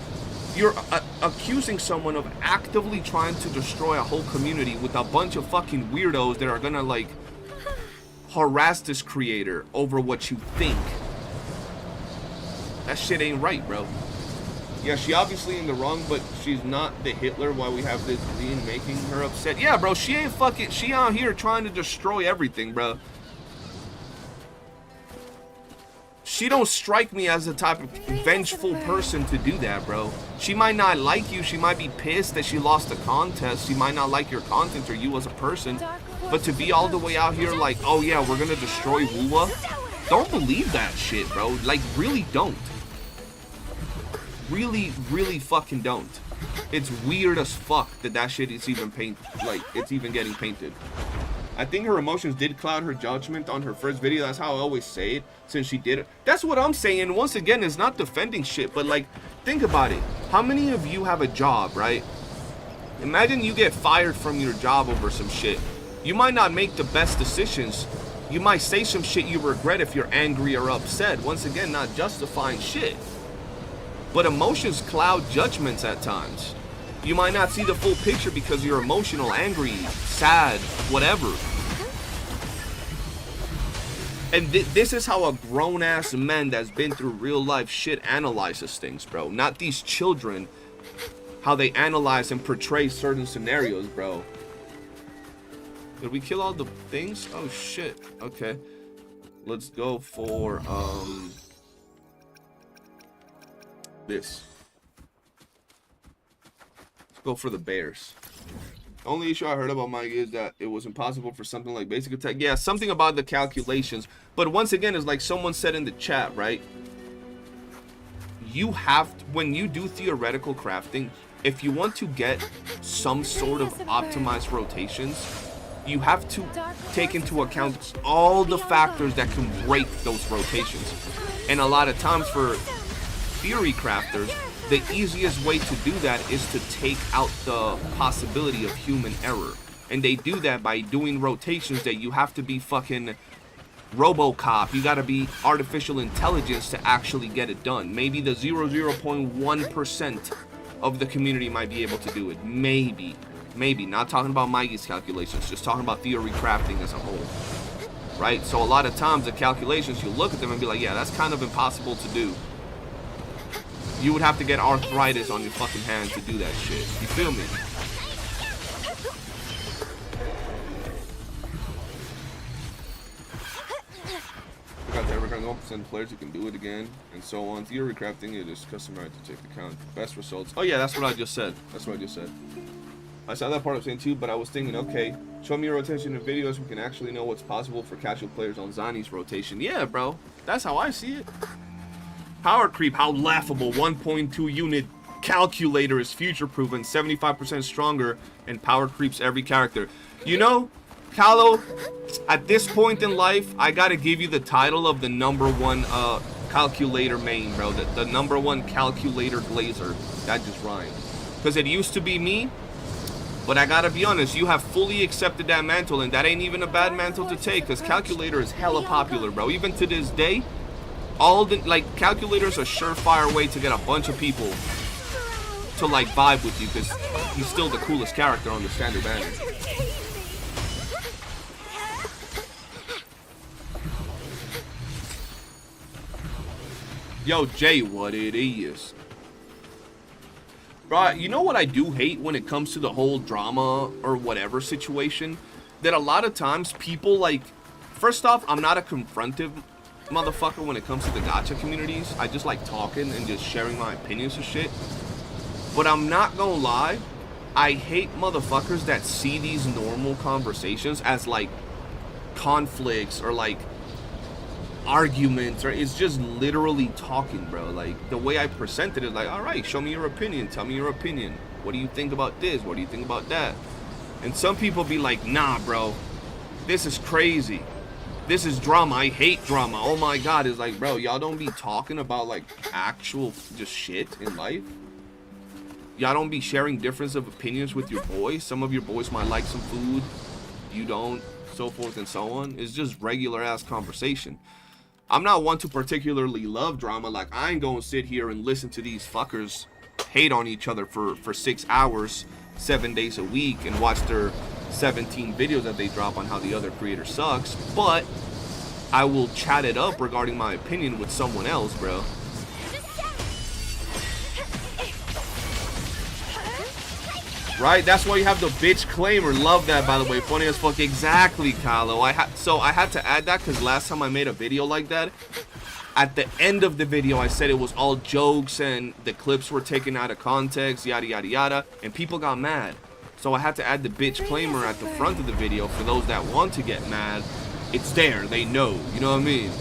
You're accusing someone of actively trying to destroy a whole community with a bunch of fucking weirdos that are gonna like harass this creator over what you think. That shit ain't right, bro. Yeah, she obviously in the wrong, but she's not the Hitler while we have this being making her upset. Yeah, bro, she ain't fucking, she out here trying to destroy everything, bro. She don't strike me as the type of vengeful person to do that, bro. She might not like you. She might be pissed that she lost the contest. She might not like your content or you as a person. But to be all the way out here like, oh yeah, we're gonna destroy WUWA. Don't believe that shit, bro. Like, really don't. Really, really fucking don't. It's weird as fuck that shit is even it's even getting painted. I think her emotions did cloud her judgment on her first video. That's how I always say it, since she did it. That's what I'm saying. Once again, it's not defending shit, but like, think about it. How many of you have a job, right? Imagine you get fired from your job over some shit. You might not make the best decisions. You might say some shit you regret if you're angry or upset. Once again, not justifying shit. But emotions cloud judgments at times. You might not see the full picture because you're emotional, angry, sad, whatever. And this is how a grown-ass man that's been through real-life shit analyzes things, bro. Not these children, how they analyze and portray certain scenarios, bro. Did we kill all the things? Oh, shit. Okay. Let's go for, this. Go for the bears. The only issue I heard about Mike is that it was impossible for something like basic attack. Yeah, something about the calculations. But once again, it's like someone said in the chat, right? You have to, when you do theoretical crafting, if you want to get some sort of optimized rotations, you have to take into account all the factors that can break those rotations. And a lot of times for theory crafters, the easiest way to do that is to take out the possibility of human error. And they do that by doing rotations that you have to be fucking RoboCop. You gotta be artificial intelligence to actually get it done. Maybe the 0.1% of the community might be able to do it. Maybe. Not talking about Mikey's calculations, just talking about theory crafting as a whole. Right? So a lot of times the calculations, you look at them and be like, yeah, that's kind of impossible to do. You would have to get arthritis on your fucking hand to do that shit. You feel me? Got that record 1% players who can do it again, and so on. Theory crafting, it is customized to take account best results. Oh yeah, that's what I just said. I saw that part of saying too, but I was thinking, okay, show me a rotation in videos. We can actually know what's possible for casual players on Zani's rotation. Yeah, bro. That's how I see it. Powercreep, how laughable. 1.2 unit calculator is future-proof and 75% stronger and power-creeps every character. You know, Callo, at this point in life, I gotta give you the title of the #1 calculator main, bro. The #1 calculator glazer. That just rhymed. Because it used to be me, but I gotta be honest, you have fully accepted that mantle, and that ain't even a bad mantle to take, because calculator is hella popular, bro. Even to this day, all the, like, calculators are a surefire way to get a bunch of people to, like, vibe with you, because he's still the coolest character on the standard banner. Yo, Jay, what it is? Bro, you know what I do hate when it comes to the whole drama or whatever situation? That a lot of times people like, first off, I'm not a confrontive motherfucker when it comes to the gacha communities. I just like talking and just sharing my opinions and shit. But I'm not gonna lie, I hate motherfuckers that see these normal conversations as like conflicts or like arguments, or it's just literally talking, bro. Like the way I present it is like, all right, show me your opinion, tell me your opinion, what do you think about this, what do you think about that? And some people be like, nah bro, this is crazy, this is drama, I hate drama, oh my god. It's like, bro, y'all don't be talking about like actual just shit in life. Y'all don't be sharing difference of opinions with your boys. Some of your boys might like some food, you don't, so forth and so on. It's just regular ass conversation. I'm not one to particularly love drama. Like, I ain't gonna sit here and listen to these fuckers hate on each other for 6 hours, 7 days a week, and watch their 17 videos that they drop on how the other creator sucks. But I will chat it up regarding my opinion with someone else, bro. Right? That's why you have the bitch claimer. Love that, by the way. Funny as fuck. Exactly, Kylo. So I had to add that because last time I made a video like that, at the end of the video, I said it was all jokes and the clips were taken out of context, yada, yada, yada. And people got mad. So I had to add the bitch claimer at the front of the video for those that want to get mad. It's there. They know. You know what I mean?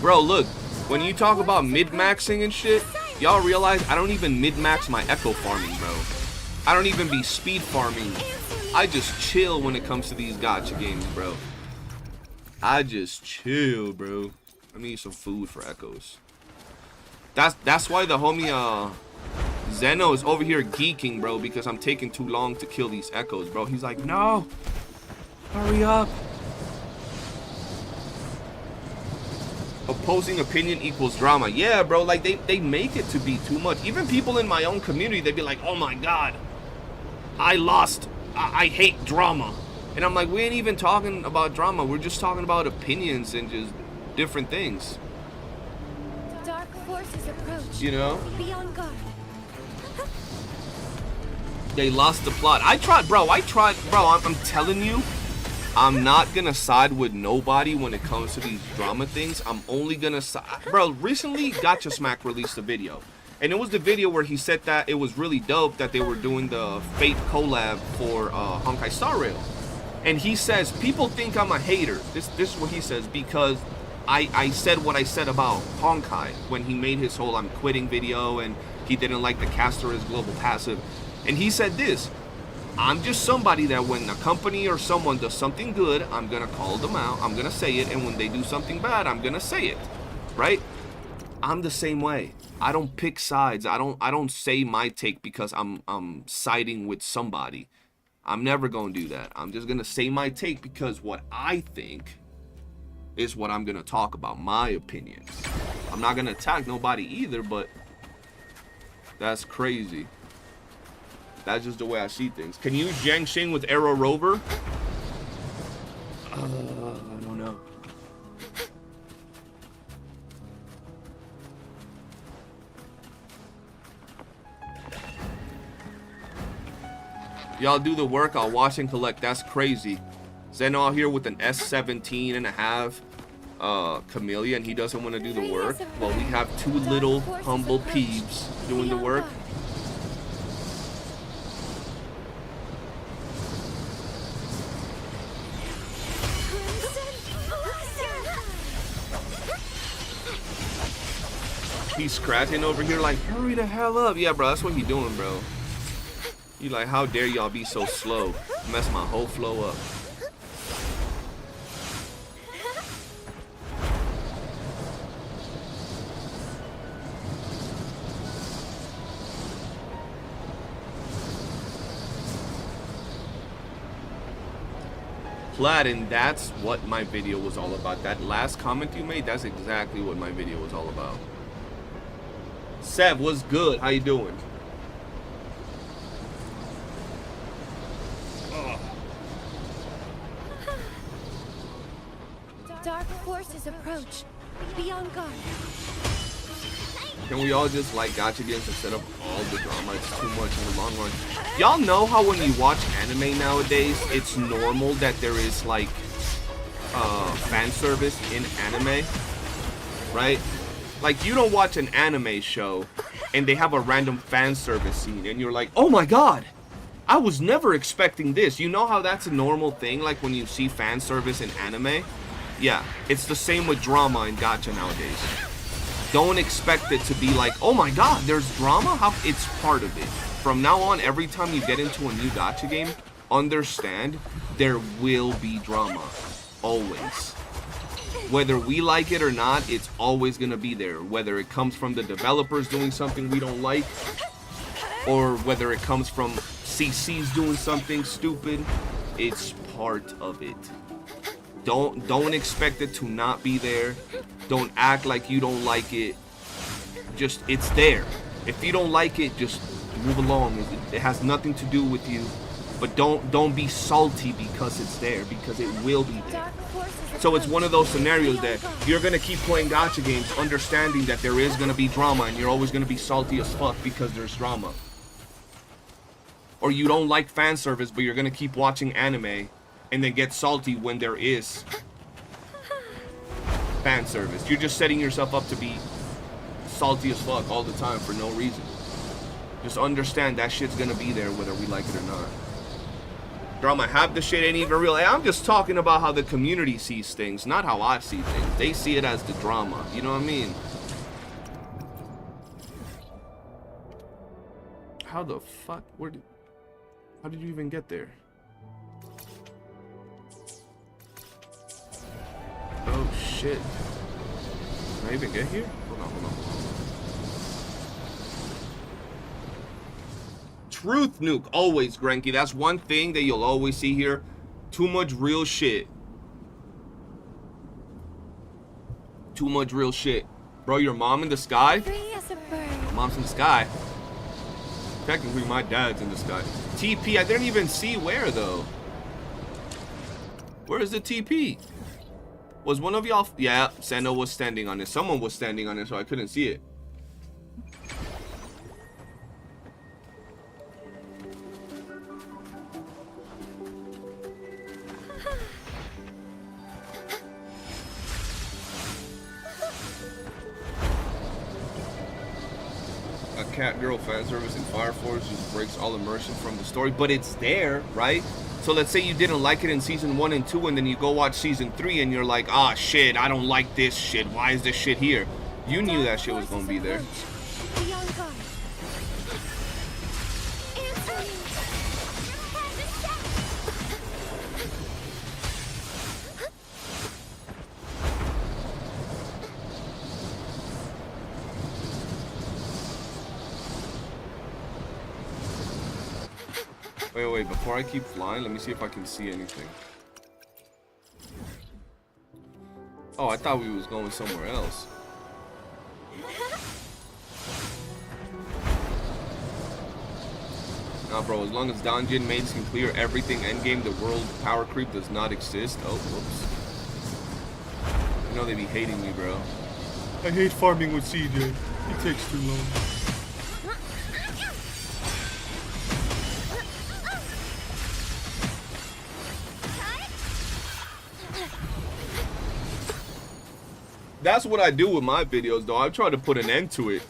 Bro, look. When you talk about mid-maxing and shit, y'all realize I don't even mid-max my echo farming, bro. I don't even be speed farming. I just chill when it comes to these gacha games, bro. I just chill, bro. I need some food for echoes. That's why the homie Zeno is over here geeking, bro, because I'm taking too long to kill these echoes, bro. He's like, no, hurry up. Opposing opinion equals drama. Yeah, bro, like they make it to be too much. Even people in my own community, they'd be like, oh my god, I lost, I hate drama. And I'm like, we ain't even talking about drama, we're just talking about opinions and just different things. Dark forces approach. You know? Be on guard. They lost the plot. I tried, bro, I'm telling you, I'm not gonna side with nobody when it comes to these drama things. I'm only gonna side. Bro, recently Gacha Smack released a video, and it was the video where he said that it was really dope that they were doing the Fate collab for Honkai Star Rail. And he says, people think I'm a hater. This is what he says, because I said what I said about Honkai when he made his whole I'm quitting video and he didn't like the caster as global passive. And he said this, I'm just somebody that when a company or someone does something good, I'm gonna call them out, I'm gonna say it, and when they do something bad, I'm gonna say it, right? I'm the same way. I don't pick sides. I don't say my take because I'm siding with somebody. I'm never gonna do that. I'm just gonna say my take because what I think is what I'm gonna talk about, my opinion. I'm not gonna attack nobody either, but that's crazy. That's just the way I see things. Can you Jiang Xing with Arrow Rover? I don't know. Y'all do the work, I'll watch and collect. That's crazy. Zeno out here with an S17.5 Camellia, and he doesn't want to do the work. Well, we have two little humble peeps doing the work. He's scratching over here like, hurry the hell up. Yeah, bro, that's what he doing, bro. He like, how dare y'all be so slow? Mess my whole flow up. Plaid, and that's what my video was all about. That last comment you made, that's exactly what my video was all about. Sev, what's good? How you doing? Dark forces approach. Be on guard. Can we all just like gacha games instead of all the drama? It's too much in the long run. Y'all know how when you watch anime nowadays, it's normal that there is like fan service in anime, right? Like you don't watch an anime show and they have a random fan service scene and you're like, oh my god, I was never expecting this. You know how that's a normal thing, like when you see fan service in anime? Yeah, it's the same with drama in gacha nowadays. Don't expect it to be like, oh my god, there's drama? How? It's part of it. From now on, every time you get into a new gacha game, understand there will be drama. Always. Whether we like it or not, it's always going to be there. Whether it comes from the developers doing something we don't like, or whether it comes from CCs doing something stupid, it's part of it. Don't expect it to not be there. Don't act like you don't like it. Just, it's there. If you don't like it, just move along. It has nothing to do with you. But don't be salty because it's there, because it will be there. So it's one of those scenarios that you're gonna keep playing gacha games, understanding that there is gonna be drama, and you're always gonna be salty as fuck because there's drama. Or you don't like fan service, but you're gonna keep watching anime and then get salty when there is fan service. You're just setting yourself up to be salty as fuck all the time for no reason. Just understand that shit's gonna be there whether we like it or not. Drama, half the shit ain't even real. Hey, I'm just talking about how the community sees things, not how I see things. They see it as the drama. You know what I mean? How the fuck? How did you even get there? Oh shit. Can I even get here? Hold on. Truth nuke, always, Granky. That's one thing that you'll always see here. Too much real shit. Too much real shit. Bro, your mom in the sky? My mom's in the sky. Technically, my dad's in the sky. TP, I didn't even see where, though. Where is the TP? Was one of y'all... Yeah, Sando was standing on it. Someone was standing on it, so I couldn't see it. A cat girl fan service in Fire Force just breaks all immersion from the story, but it's there, right? So let's say you didn't like it in season 1 and 2, and then you go watch season 3 and you're like, ah, shit, I don't like this shit. Why is this shit here? You knew that shit was gonna be there. Wait, before I keep flying, let me see if I can see anything. Oh, I thought we was going somewhere else. Nah, bro, as long as Donjin mates can clear everything endgame, the world power creep does not exist. Oh, whoops. You know they be hating me, bro. I hate farming with CJ. It takes too long. That's what I do with my videos, though. I try to put an end to it.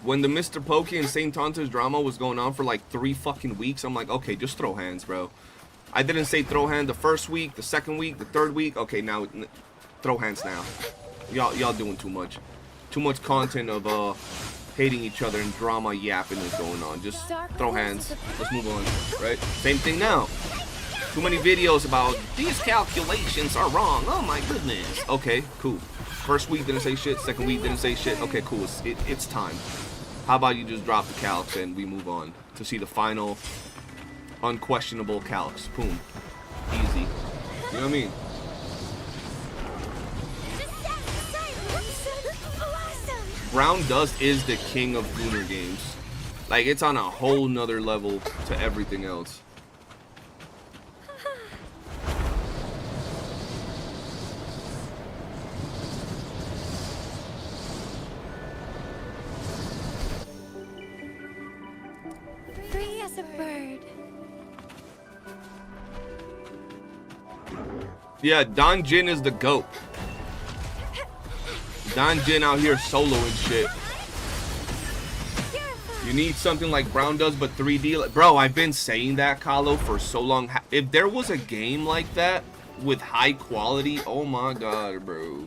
When the Mr. Pokey and Saint Tanta's drama was going on for like 3 fucking weeks, I'm like, okay, just throw hands, bro. I didn't say throw hand the first week, the second week, the third week. Okay, now throw hands now. Y'all doing too much. Too much content of hating each other and drama yapping is going on. Just throw hands. Let's move on, right? Same thing now. Too many videos about these calculations are wrong. Oh my goodness. Okay, cool. First week didn't say shit. Second week didn't say shit. Okay, cool. It's time. How about you just drop the calcs and we move on to see the final unquestionable calcs. Boom. Easy. You know what I mean? Brown Dust is the king of Gooner games. Like, it's on a whole nother level to everything else. Yeah, Don Jin is the GOAT. Don Jin out here solo and shit. You need something like Brown does, but 3D. Bro, I've been saying that, Kahlo, for so long. If there was a game like that with high quality, oh my god, bro.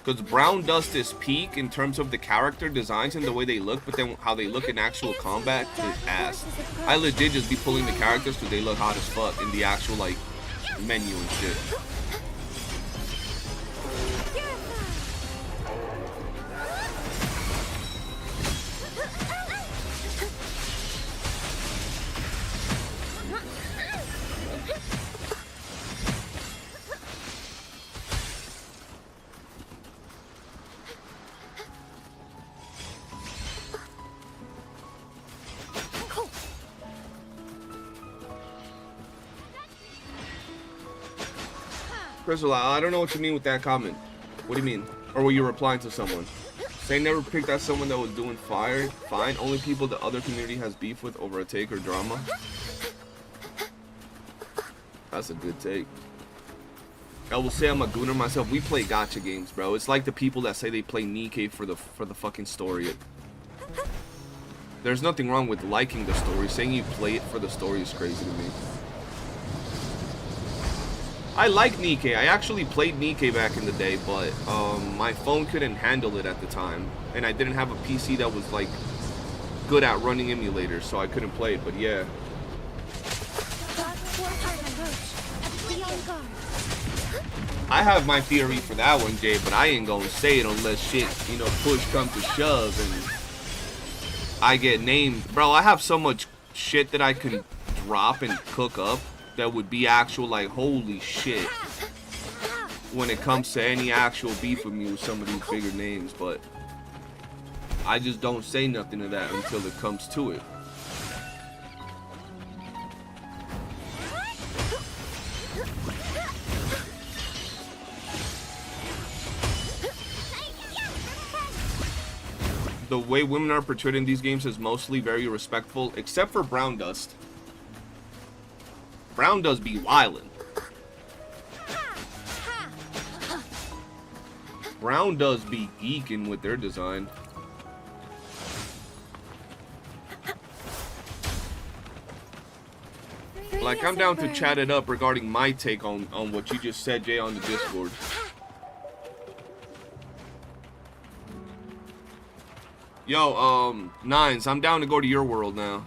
Because Brown Dust is peak in terms of the character designs and the way they look, but then how they look in actual combat is ass. I legit just be pulling the characters because they look hot as fuck in the actual, like, menu and shit. Crystal, I don't know what you mean with that comment. What do you mean? Or were you replying to someone? Say never picked out someone that was doing fine. Only people the other community has beef with over a take or drama. That's a good take. I will say I'm a gooner myself. We play gacha games, bro. It's like the people that say they play Nikkei for the fucking story. There's nothing wrong with liking the story. Saying you play it for the story is crazy to me. I like Nikkei. I actually played Nikkei back in the day, but my phone couldn't handle it at the time, and I didn't have a PC that was like good at running emulators, so I couldn't play it. But yeah. I have my theory for that one, Jay, but I ain't gonna say it unless shit, you know, push comes to shove and I get named. Bro, I have so much shit that I can drop and cook up that would be actual, like, holy shit, when it comes to any actual beef with me with some of these bigger names, but I just don't say nothing to that until it comes to it. The way women are portrayed in these games is mostly very respectful, except for Brown Dust. Brown does be wildin'. Brown does be geeking with their design. Like, I'm down to chat it up regarding my take on what you just said, Jay, on the Discord. Yo, Nines, I'm down to go to your world now.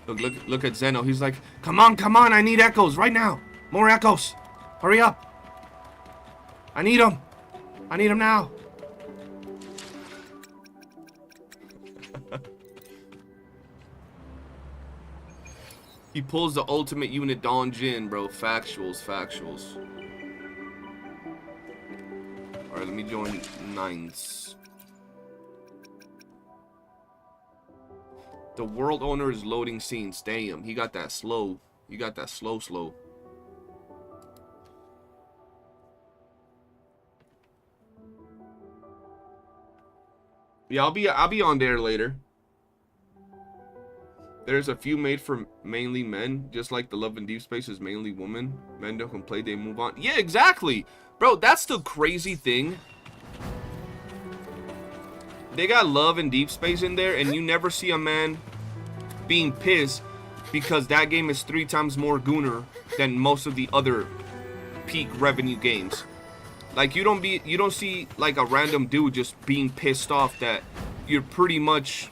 Look at Zeno. He's like, come on, I need echoes right now. More echoes. Hurry up. I need them. I need them now. He pulls the ultimate unit Don Jin, bro. Factuals. Alright, let me join Nines. The world owner is loading scenes. Damn, he got that slow. You got that slow. Yeah, I'll be on there later. There's a few made for mainly men, just like the Love and Deep Space is mainly women. Men don't play, they move on. Yeah, exactly. Bro, that's the crazy thing. They got Love and Deep Space in there, and you never see a man being pissed because that game is 3 times more gooner than most of the other peak revenue games. Like, you don't see like a random dude just being pissed off that you're pretty much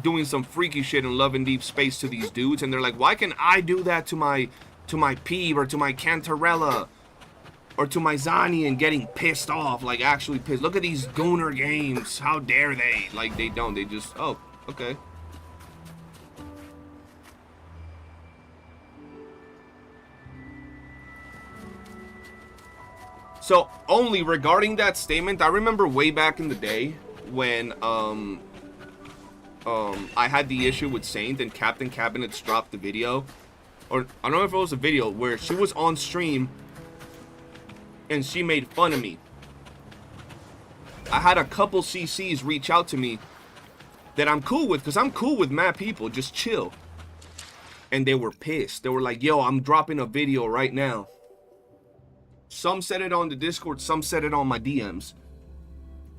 doing some freaky shit in Love and Deep Space to these dudes, and they're like, why can I do that to my Peeb or to my Cantarella or to my Zani and getting pissed off, like actually pissed. Look at these gooner games. How dare they? Like, they don't. They just, oh, okay. So, only regarding that statement, I remember way back in the day when I had the issue with Saint and Captain Cabinets dropped the video. Or, I don't know if it was a video where she was on stream and she made fun of me. I had a couple CCs reach out to me that I'm cool with, because I'm cool with mad people, just chill. and they were pissed. They were like, yo, I'm dropping a video right now. Some said it on the Discord, some said it on my DMs.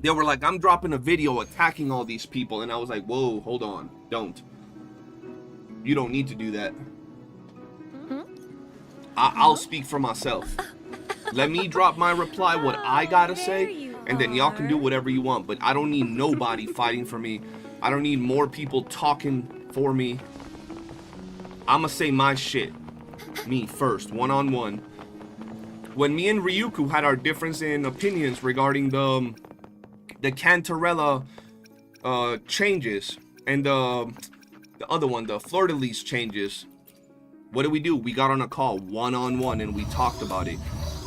They were like, I'm dropping a video attacking all these people. And I was like, whoa, hold on, don't. You don't need to do that. I'll speak for myself. Let me drop my reply, what I gotta say, and then y'all can do whatever you want. But I don't need nobody fighting for me. I don't need more people talking for me. I'ma say my shit. Me first, one-on-one. When me and Ryuku had our difference in opinions regarding the Cantarella changes and the other one, the Fleur-de-Lis changes, what did? We got on a call one-on-one and we talked about it.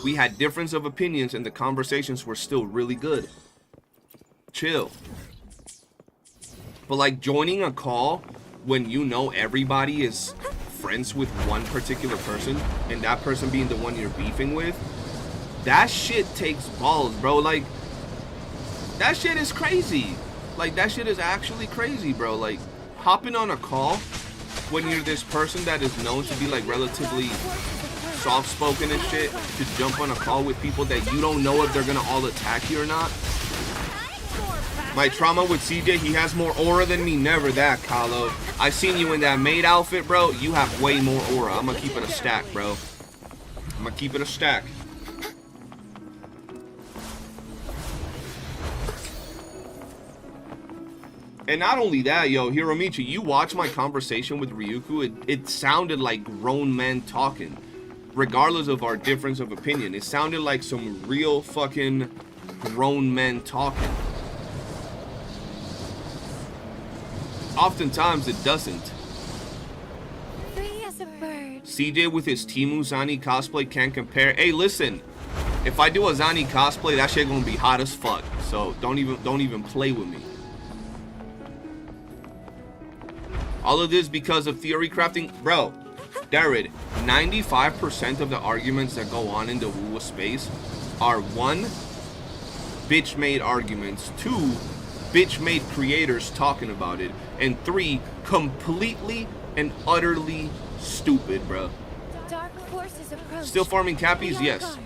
We had difference of opinions and the conversations were still really good. Chill. But like joining a call when you know everybody is friends with one particular person and that person being the one you're beefing with, that shit takes balls, bro. Like, that shit is crazy. Like, that shit is actually crazy, bro. Like, hopping on a call when you're this person that is known to be like relatively soft-spoken and shit, to jump on a call with people that you don't know if they're gonna all attack you or not. My trauma with CJ, he has more aura than me. Never that, Kahlo. I seen you in that maid outfit, bro. You have way more aura. I'm gonna keep it a stack, bro. I'm gonna keep it a stack. And not only that, yo, Hiromichi, you watch my conversation with Ryuku, it sounded like grown men talking. Regardless of our difference of opinion, it sounded like some real fucking grown men talking. Oftentimes it doesn't. Free as a bird. CJ with his Timu Zani cosplay can't compare. Hey, listen, if I do a Zani cosplay, that shit gonna be hot as fuck. So don't even play with me. All of this because of theory crafting, bro. Darren, 95% of the arguments that go on in the WUWA space are 1, bitch-made arguments, 2, bitch-made creators talking about it, and 3, completely and utterly stupid, bro. Dark forces approach. Still farming cappies? Yes.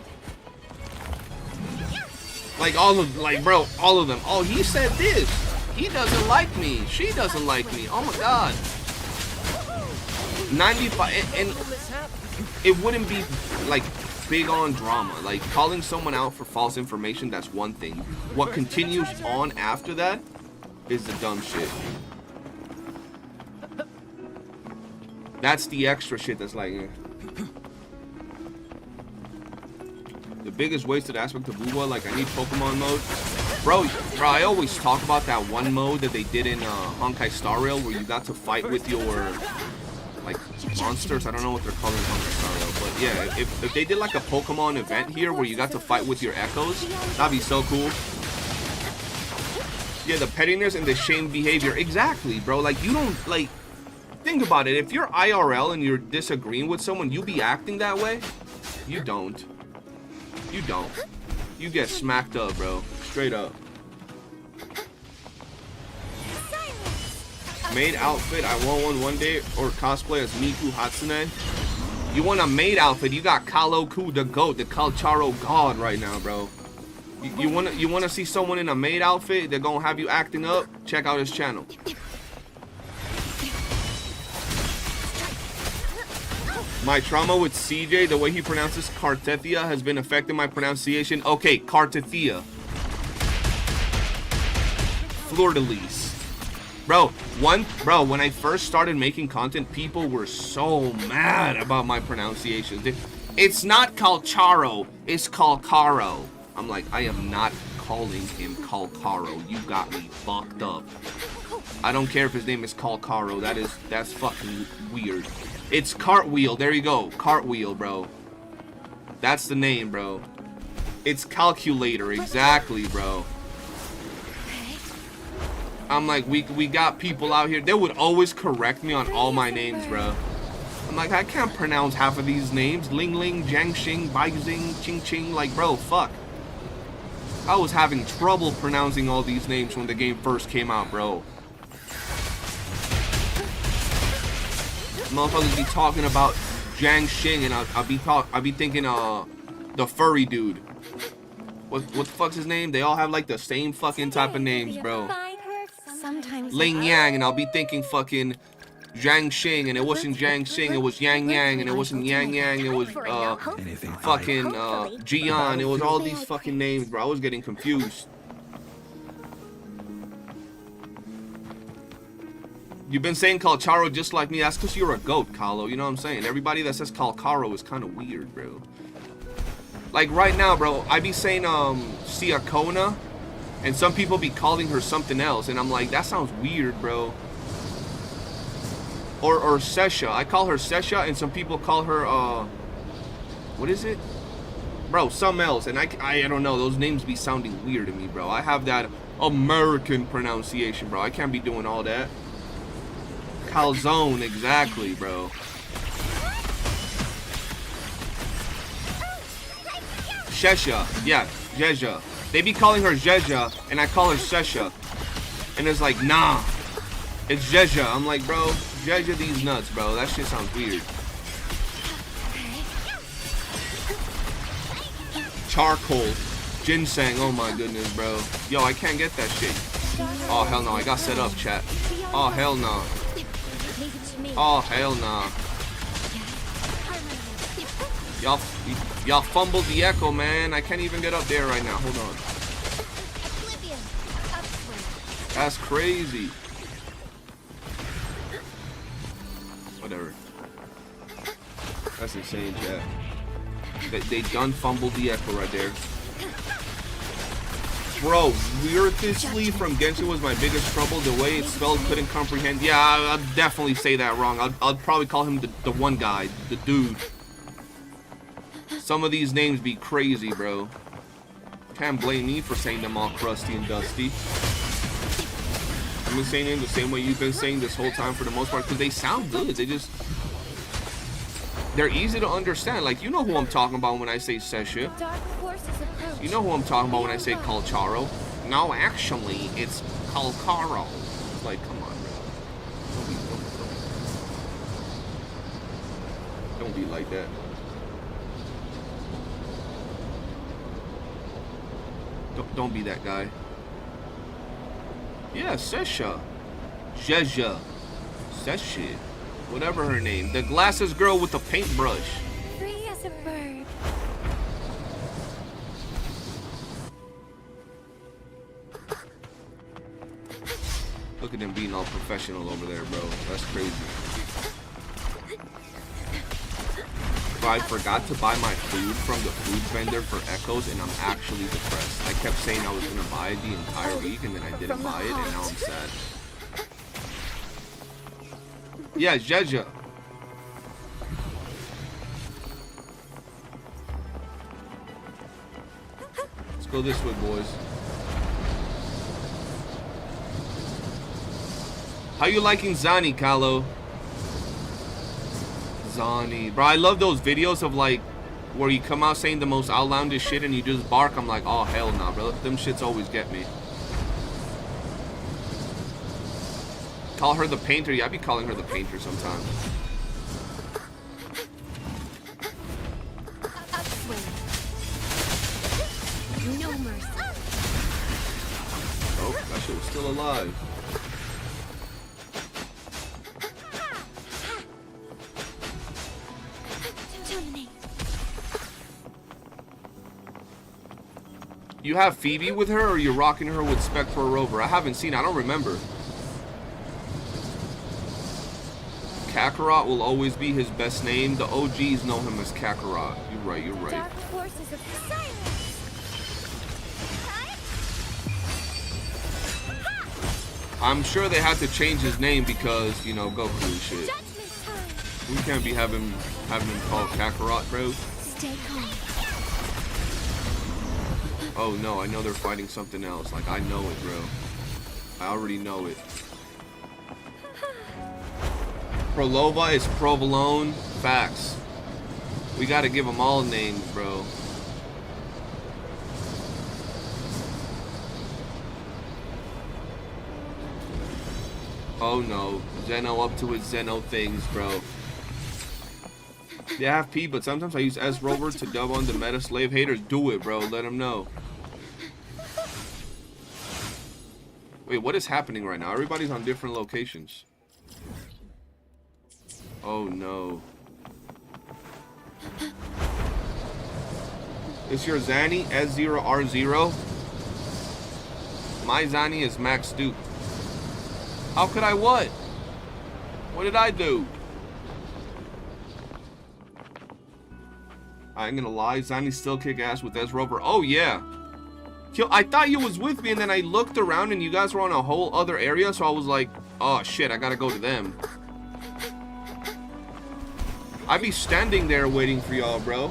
Like all of them. Oh, he said this. He doesn't like me. She doesn't like me. Oh my god. 95, and it wouldn't be like big on drama. Like calling someone out for false information, that's one thing. What continues on after that is the dumb shit. That's the extra shit that's like, the biggest wasted aspect of WUWA, like I need Pokemon mode. Bro, I always talk about that one mode that they did in Honkai Star Rail where you got to fight with your like monsters. I don't know what they're calling Honkai Star Rail, but yeah, if they did like a Pokemon event here where you got to fight with your echoes, that'd be so cool. Yeah, the pettiness and the shame behavior. Exactly, bro. Like, you don't, like, think about it. If you're IRL and you're disagreeing with someone, you be acting that way? You don't. You don't. You get smacked up, bro. Straight up. Maid outfit, I want one day, or cosplay as Miku Hatsune. You want a maid outfit, you got Kaloku the GOAT, the Kalcharo God right now, bro. You wanna see someone in a maid outfit, they're gonna have you acting up? Check out his channel. My trauma with CJ, the way he pronounces Cartethia has been affecting my pronunciation. Okay, Cartethia. Fleur-de-Lis. Bro, when I first started making content, people were so mad about my pronunciation. It's not Calcharo, it's Calcaro. I'm like, I am not calling him Calcaro. You got me fucked up. I don't care if his name is Calcaro. That's fucking weird. It's Cartwheel. There you go. Cartwheel, bro. That's the name, bro. It's Calculator. Exactly, bro. I'm like, we got people out here. They would always correct me on all my names, bro. I'm like, I can't pronounce half of these names. Ling Ling, Jiangxing, Baixing, Ching Ching. Like, bro, fuck. I was having trouble pronouncing all these names when the game first came out, bro. motherfuckers be talking about Zhang Xing, and I'll be thinking the furry dude. What the fuck's his name? They all have like the same fucking type of names, bro. Sometimes Ling Yang, and I'll be thinking fucking Zhang Xing, and it wasn't Zhang Xing, it was Yang Yang, and it wasn't Yang Yang, it was fucking Jian. It was all these fucking names, bro. I was getting confused. You've been saying Calcharo just like me. That's because you're a goat, Kahlo. You know what I'm saying? Everybody that says Calcaro is kind of weird, bro. Like right now, bro, I be saying Siakona, and some people be calling her something else, and I'm like, that sounds weird, bro. Or Sesha. I call her Sesha, and some people call her what is it? Bro, something else. And I don't know, those names be sounding weird to me, bro. I have that American pronunciation, bro. I can't be doing all that. Calzone, exactly, bro. Shesha, yeah, Jeja. They be calling her Jeja, and I call her Sesha. And it's like, nah, it's Jeja. I'm like, bro, Jeja these nuts, bro. That shit sounds weird. Charcoal, ginseng, oh my goodness, bro. Yo, I can't get that shit. Oh, hell no, I got set up, chat. Oh, hell no. Oh, hell nah. Y'all fumbled the echo, man. I can't even get up there right now. Hold on. That's crazy. Whatever. That's insane, chat. They done fumbled the echo right there. Bro, Wirthlessly from Genshin was my biggest trouble. The way it's spelled, couldn't comprehend. Yeah, I'll definitely say that wrong. I'll probably call him the one guy, the dude. Some of these names be crazy, bro. Can't blame me for saying them all crusty and dusty. I've been saying them the same way you've been saying this whole time for the most part, because they sound good. They're easy to understand. Like, you know who I'm talking about when I say Sesha. You know who I'm talking about when I say Calcharo. No, actually, it's Calcaro. Like, come on, bro. Don't be like that. Don't be that guy. Yeah, Sesha. Jeja. Sesha. Whatever her name. The glasses girl with the paintbrush. Free as a bird. Look at them being all professional over there, bro. That's crazy. Bro, I forgot to buy my food from the food vendor for Echoes, and I'm actually depressed. I kept saying I was gonna buy it the entire week, and then I didn't buy it, and now I'm sad. Yeah, Jeja. Let's go this way, boys. How you liking Zani, Kahlo? Zani. Bro, I love those videos of like where you come out saying the most outlandish shit and you just bark. I'm like, oh hell nah, bro. Them shits always get me. Call her the painter. Yeah, I be calling her the painter sometimes. No mercy. Oh, that shit was still alive. You have Phoebe with her, or you're rocking her with Spectre Rover? I haven't seen. I don't remember. Kakarot will always be his best name. The OGs know him as Kakarot. You're right. You're right. Dark forces of silence. I'm sure they had to change his name because, you know, Goku and shit. We can't be having him called Kakarot, bro. Stay calm. Oh no, I know they're fighting something else. Like, I know it, bro. I already know it. Prolova is provolone. Facts. We gotta give them all names, bro. Oh no, Zeno up to his Zeno things, bro. They have P, but sometimes I use S Rover to dub on the meta slave haters. Do it, bro. Let them know. Wait, what is happening right now? Everybody's on different locations. Oh no. Is your Zani S0R0? My Zani is Max Duke. How could I what? What did I do? I ain't gonna lie, Zani still kick ass with S Rover. Oh yeah. I thought you was with me, and then I looked around and you guys were on a whole other area, so I was like, oh shit, I gotta go to them. I be standing there waiting for y'all, bro.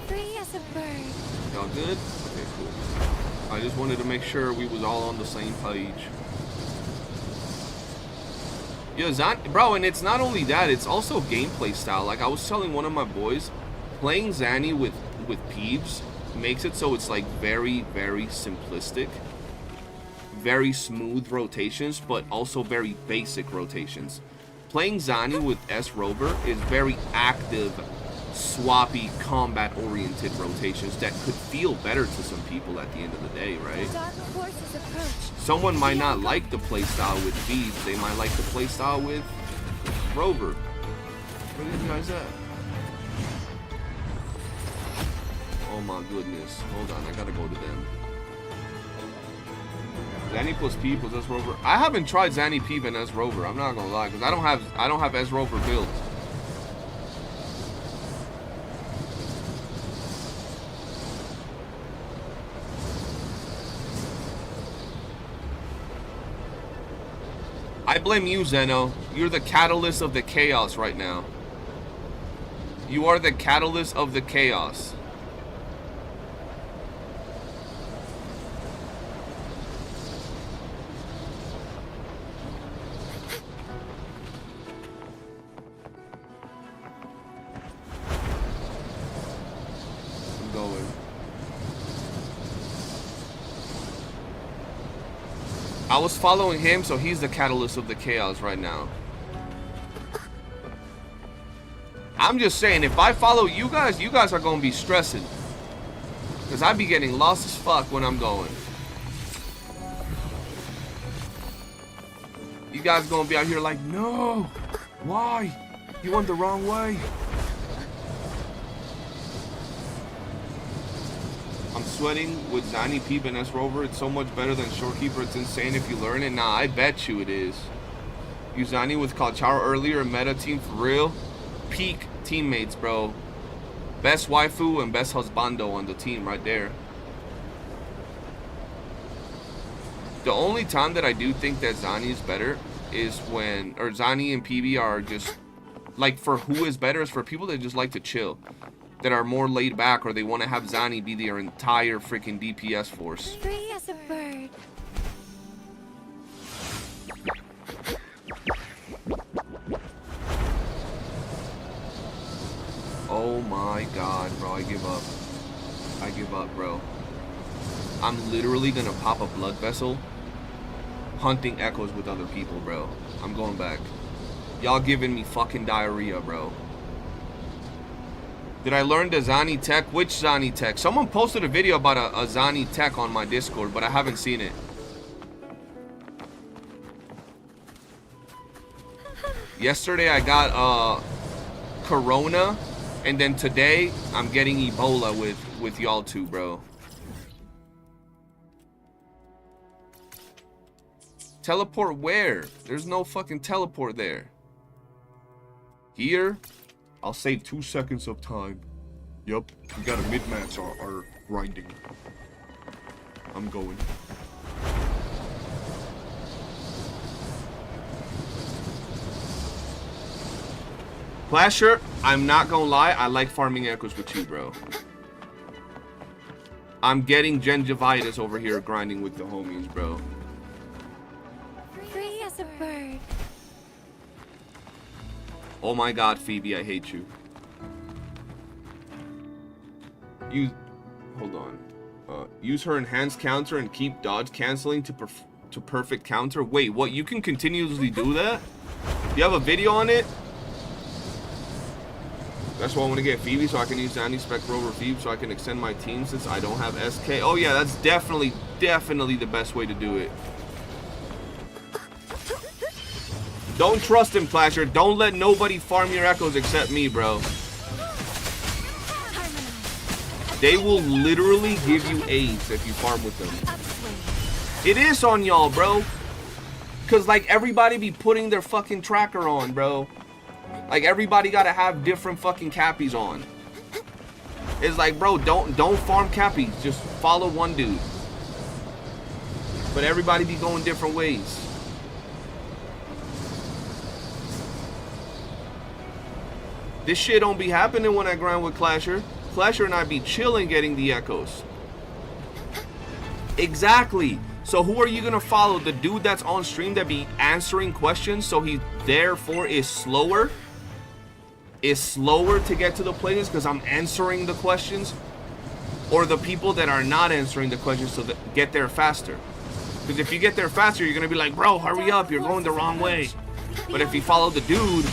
Free as a bird. Y'all good? Okay, cool. I just wanted to make sure we was all on the same page. Yeah, Zani, bro, and it's not only that, it's also gameplay style. Like I was telling one of my boys, playing Zani with Peeves makes it so it's like very, very simplistic. Very smooth rotations, but also very basic rotations. Playing Zani with S Rover is very active, swappy, combat-oriented rotations that could feel better to some people at the end of the day, right? Someone might not like the playstyle with Peeves, they might like the playstyle with Rover. Where are these guys at? Oh my goodness. Hold on, I gotta go to them. Zani plus P plus S Rover. I haven't tried Zani P and S Rover. I'm not gonna lie, because I don't have S Rover built. I blame you, Zeno. You're the catalyst of the chaos right now. You are the catalyst of the chaos. I was following him, so he's the catalyst of the chaos right now. I'm just saying, if I follow you guys are gonna be stressing. Because I be getting lost as fuck when I'm going. You guys gonna be out here like, no! Why? You went the wrong way. I'm sweating with Zani, Peep, and S Rover. It's so much better than Shorekeeper. It's insane if you learn it. Nah, I bet you it is. Use Zani with Kalcharo earlier. Meta team for real. Peak teammates, bro. Best waifu and best husbando on the team right there. The only time that I do think that Zani is better is when, or Zani and PB are just, like, for who is better is for people that just like to chill. That are more laid back, or they want to have Zani be their entire freaking DPS force. Free as a bird. Oh my god, bro, I give up. I give up, bro. I'm literally gonna pop a blood vessel hunting echoes with other people, bro. I'm going back. Y'all giving me fucking diarrhea, bro. Did I learn the Zani tech? Which Zani tech? Someone posted a video about a Zani tech on my Discord, but I haven't seen it. Yesterday I got Corona, and then today I'm getting Ebola with y'all two, bro. Teleport where? There's no fucking teleport there. Here? I'll save 2 seconds of time. Yup, we got a mid-match our grinding. I'm going. Flasher, I'm not gonna lie, I like farming echoes with you, bro. I'm getting gingivitis over here grinding with the homies, bro. Free as a bird. Oh my god, Phoebe, I hate you. You... Hold on. Use her enhanced counter and keep dodge canceling to perfect counter. Wait, what? You can continuously do that? You have a video on it? That's why I want to get Phoebe, so I can use Zani, Spectre over Phoebe, so I can extend my team since I don't have SK. Oh yeah, that's definitely the best way to do it. Don't trust him, Clasher. Don't let nobody farm your echoes except me, bro. They will literally give you AIDS if you farm with them. It is on y'all, bro. Cause like everybody be putting their fucking tracker on, bro. Like everybody gotta have different fucking cappies on. It's like, bro, don't farm cappies. Just follow one dude. But everybody be going different ways. This shit don't be happening when I grind with Clasher. Clasher and I be chilling getting the echoes. Exactly. So who are you gonna follow? The dude that's on stream that be answering questions, so he therefore is slower? Is slower to get to the places because I'm answering the questions? Or the people that are not answering the questions so that get there faster? Because if you get there faster, you're gonna be like, bro, hurry up, you're going the wrong way. But if you follow the dude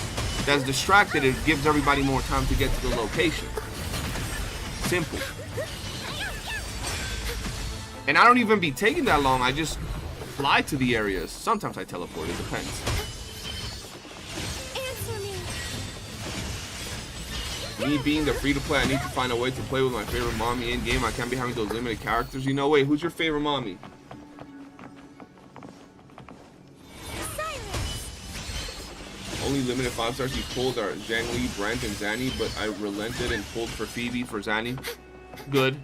that's distracted, it gives everybody more time to get to the location. Simple. And I don't even be taking that long. I just fly to the areas. Sometimes I teleport. It depends. Me being the free-to-play, I need to find a way to play with my favorite mommy in-game. I can't be having those limited characters. You know, wait, who's your favorite mommy? Only limited 5 stars he pulled are Zhangli, Brent, and Zani, but I relented and pulled for Phoebe for Zani. Good.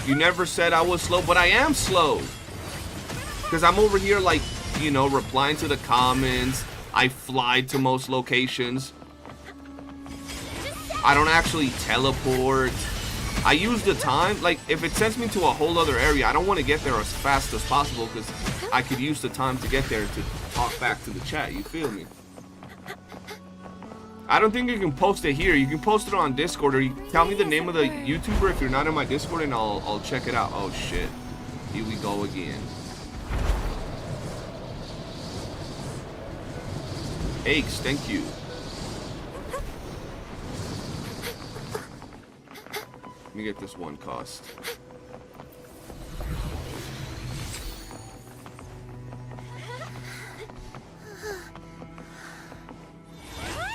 You never said I was slow, but I am slow. Because I'm over here, like, you know, replying to the comments. I fly to most locations. I don't actually teleport. I use the time. Like, if it sends me to a whole other area, I don't want to get there as fast as possible because I could use the time to get there to talk back to the chat. You feel me? I don't think you can post it here. You can post it on Discord, or you tell me the name of the YouTuber if you're not in my Discord, and I'll check it out. Oh shit, here we go again. Aches, thank you. Let me get this one cost.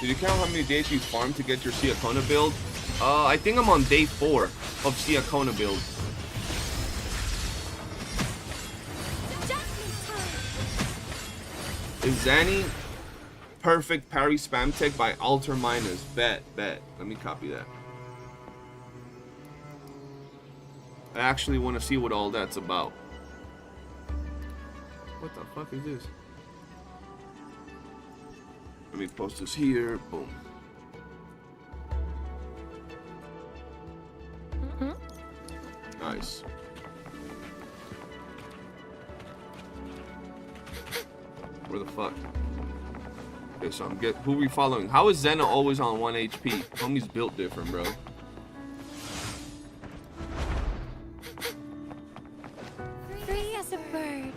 Did you count how many days you farmed to get your Siakona build? I think I'm on day 4 of Siakona build. Is Zani perfect parry spam tech by Alter Minus? Bet. Let me copy that. I actually want to see what all that's about. What the fuck is this? Let me post this here. Boom. Nice. Where the fuck? Okay, so who are we following? How is Zena always on 1 HP? Homie's built different, bro. Free as a bird.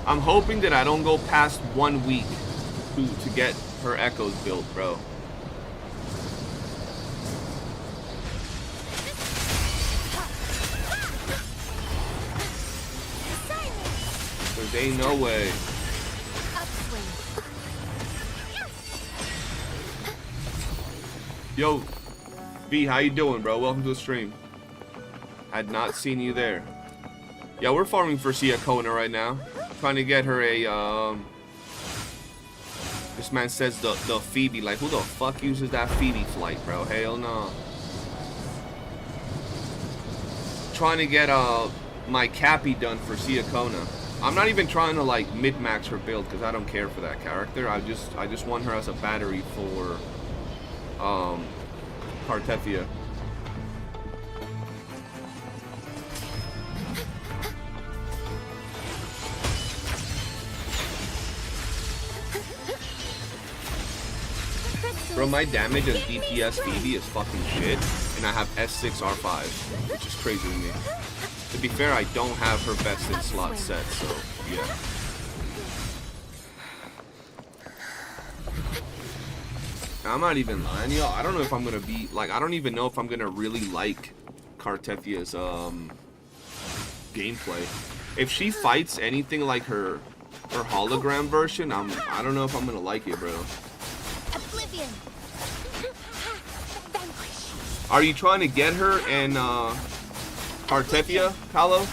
I'm hoping that I don't go past 1 week to get her echoes built, bro. There's ain't no way. Yo, B, how you doing, bro? Welcome to the stream. Had not seen you there. Yeah, we're farming for Siakona right now. Trying to get her a, This man says the Phoebe. Like, who the fuck uses that Phoebe flight, bro? Hell no. Trying to get, my Cappy done for Siakona. I'm not even trying to, like, mid-max her build, because I don't care for that character. I just want her as a battery for, Cartethia. Bro, my damage as DPS Phoebe is fucking shit. and I have S6 R5, which is crazy to me. To be fair, I don't have her best in slot set, so yeah. I'm not even lying, yo. I don't know if I'm gonna be like, I don't even know if I'm gonna really like Cartethia's gameplay. If she fights anything like her hologram version, I don't know if I'm gonna like it, bro. Are you trying to get her in Cartethia, Paolo?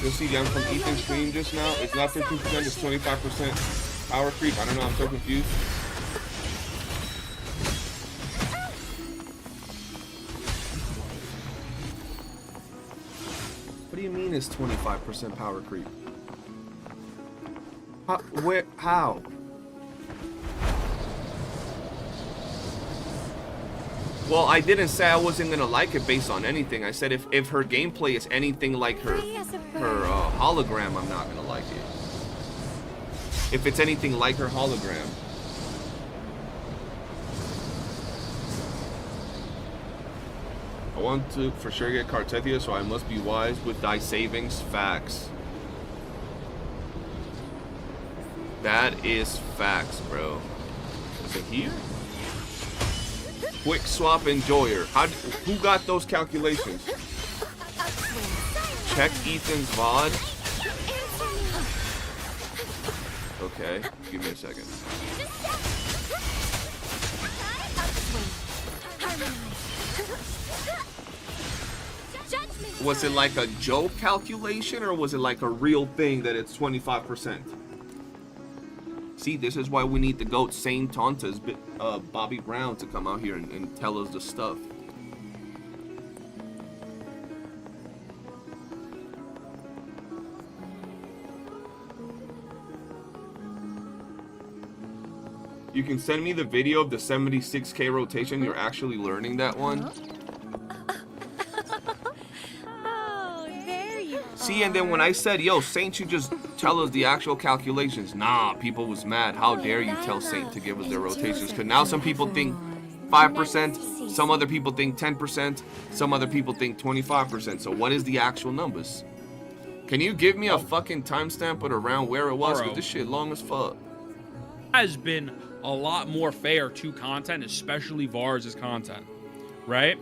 You'll see them from Ethan's stream just now. It's not 13%, it's 25% power creep. I don't know, I'm so confused. What do you mean it's 25% power creep? How? Well, I didn't say I wasn't gonna like it based on anything. I said if her gameplay is anything like her hologram, I'm not gonna like it. If it's anything like her hologram. I want to for sure get Cartethia, so I must be wise with thy savings. Facts. That is facts, bro. Is it here? Quick swap enjoyer. Who got those calculations? Check Ethan's VOD. Okay, give me a second. Was it like a joke calculation, or was it like a real thing that it's 25%? See, this is why we need the GOAT Saint Tontas, Bobby Brown, to come out here and tell us the stuff. You can send me the video of the 76K rotation. You're actually learning that one. See, and then when I said, yo, Saint, you just tell us the actual calculations. Nah, people was mad. How dare you tell Saint to give us their rotations? Because now some people think 5%, some other people think 10%, some other people think 25%. So what is the actual numbers? Can you give me a fucking timestamp but around where it was? Because this shit long as fuck. Has been a lot more fair to content, especially Vars' content, right?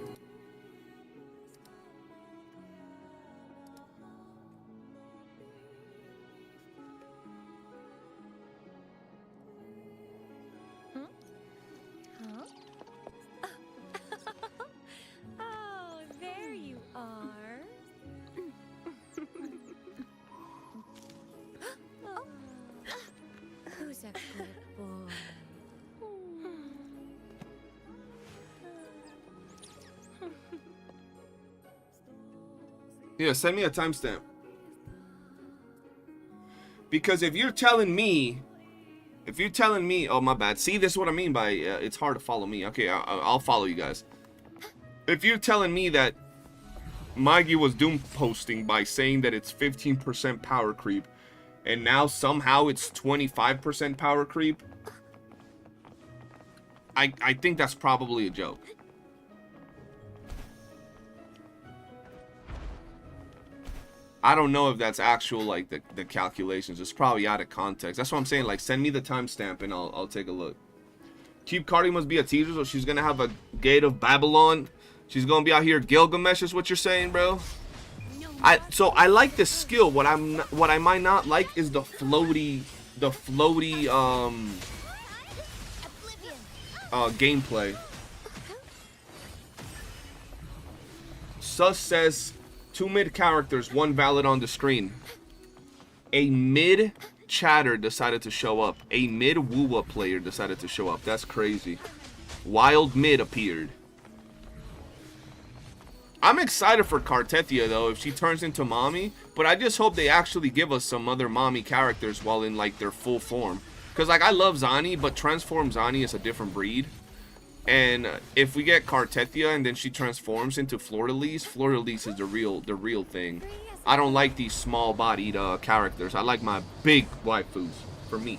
Yeah, send me a timestamp. Because if you're telling me, oh my bad. See, this is what I mean by it's hard to follow me. Okay, I'll follow you guys. If you're telling me that Maggie was doom posting by saying that it's 15% power creep, and now somehow it's 25% power creep, I think that's probably a joke. I don't know if that's actual, like, the calculations. It's probably out of context. That's what I'm saying. Like, send me the timestamp and I'll take a look. Keep Cardi must be a teaser, so she's gonna have a Gate of Babylon. She's gonna be out here Gilgamesh is what you're saying, bro. So I like this skill. What I might not like is the floaty gameplay. Sus says 2 mid characters, 1 valid on the screen. A mid chatter decided to show up. A mid WUWA player decided to show up. That's crazy. Wild mid appeared. I'm excited for Cartethia though, if she turns into mommy, but I just hope they actually give us some other mommy characters while in like their full form. Cause like I love Zani, but transform Zani is a different breed. And if we get Cartethia and then she transforms into Fleur-de-Lis, Fleur-de-Lis is the real thing. I don't like these small-bodied characters. I like my big waifus for me.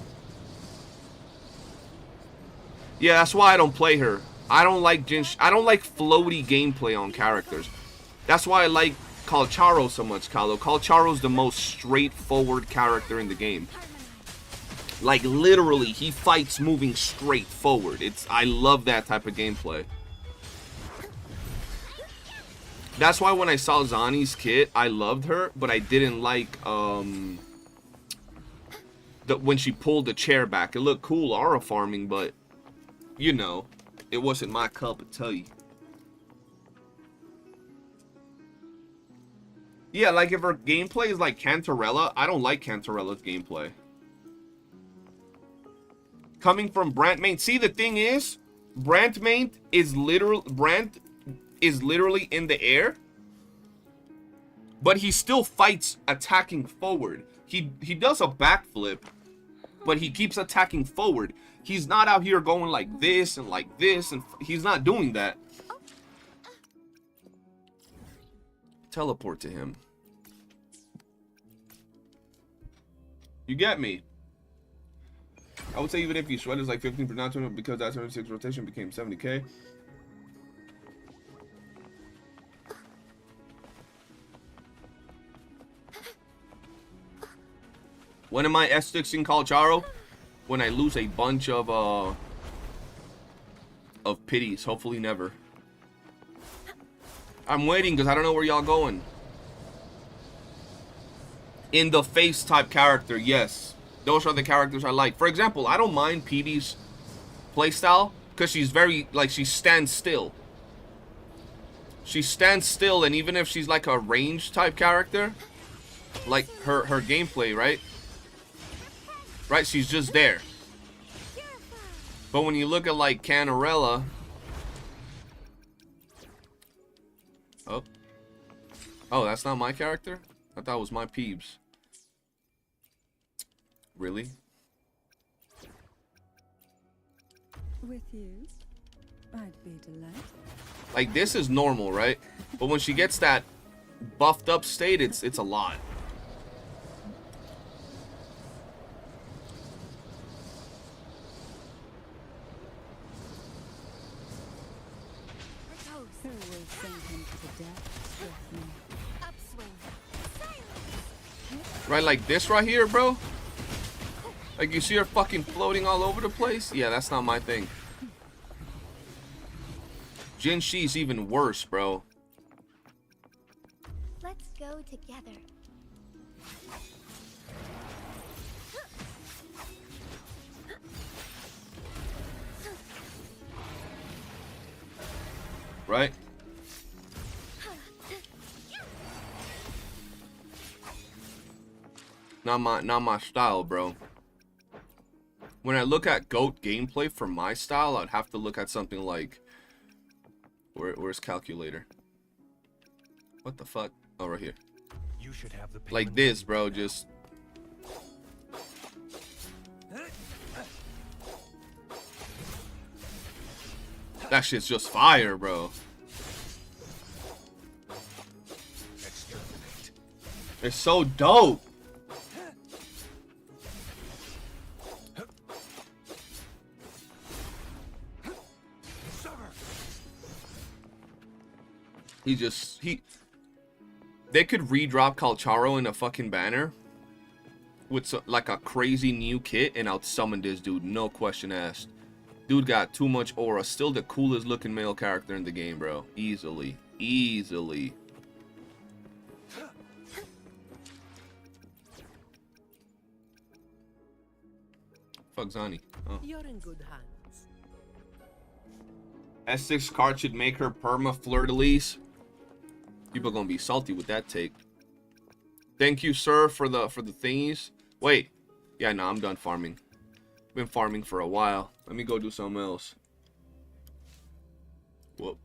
Yeah, that's why I don't play her. I don't like I don't like floaty gameplay on characters. That's why I like Calcharo so much, Kalo. Calcharo's the most straightforward character in the game. Like, literally, he fights moving straight forward. I love that type of gameplay. That's why when I saw Zani's kit, I loved her, but I didn't like, when she pulled the chair back. It looked cool aura farming, but, you know, it wasn't my cup of tea. Yeah, like if her gameplay is like Cantarella, I don't like Cantarella's gameplay. Coming from Brant main. See, the thing is, Brant main is literally in the air, but he still fights attacking forward. He does a backflip, but he keeps attacking forward. He's not out here going like this, and he's not doing that. Teleport to him. You get me? I would say even if you shred is like 15% because that 76 rotation became 70k. When am I S6ing Calcharo? When I lose a bunch of pities. Hopefully never. I'm waiting because I don't know where y'all going. In the face type character, yes. Those are the characters I like. For example, I don't mind Petey's playstyle because she's very, like, she stands still. She stands still, and even if she's like a range type character, like her gameplay, right? Right, she's just there. But when you look at like Canarella, oh, that's not my character? I thought it was my Peebs. Really? With you, I'd be delighted. Like, this is normal, right? But when she gets that buffed up state, it's a lot. Who will send him to the depths with me? Right, like this right here, bro? Like, you see her fucking floating all over the place? Yeah, that's not my thing. Jin Shi's even worse, bro. Let's go together. Right? Not my style, bro. When I look at GOAT gameplay for my style, I'd have to look at something like... Where's calculator? What the fuck? Oh, right here. You should have the like this, bro, just... That shit's just fire, bro. It's so dope. They could redrop Calcharo in a fucking banner with like a crazy new kit and outsummon this dude, no question asked. Dude got too much aura. Still the coolest looking male character in the game, bro. Easily. Easily. Fuck Zani. Oh. You're in good hands. S6 card should make her perma fleur-de-lis. People are gonna be salty with that take. Thank you, sir, for the thingies. Wait. Yeah, no, I'm done farming. Been farming for a while. Let me go do something else. Whoop.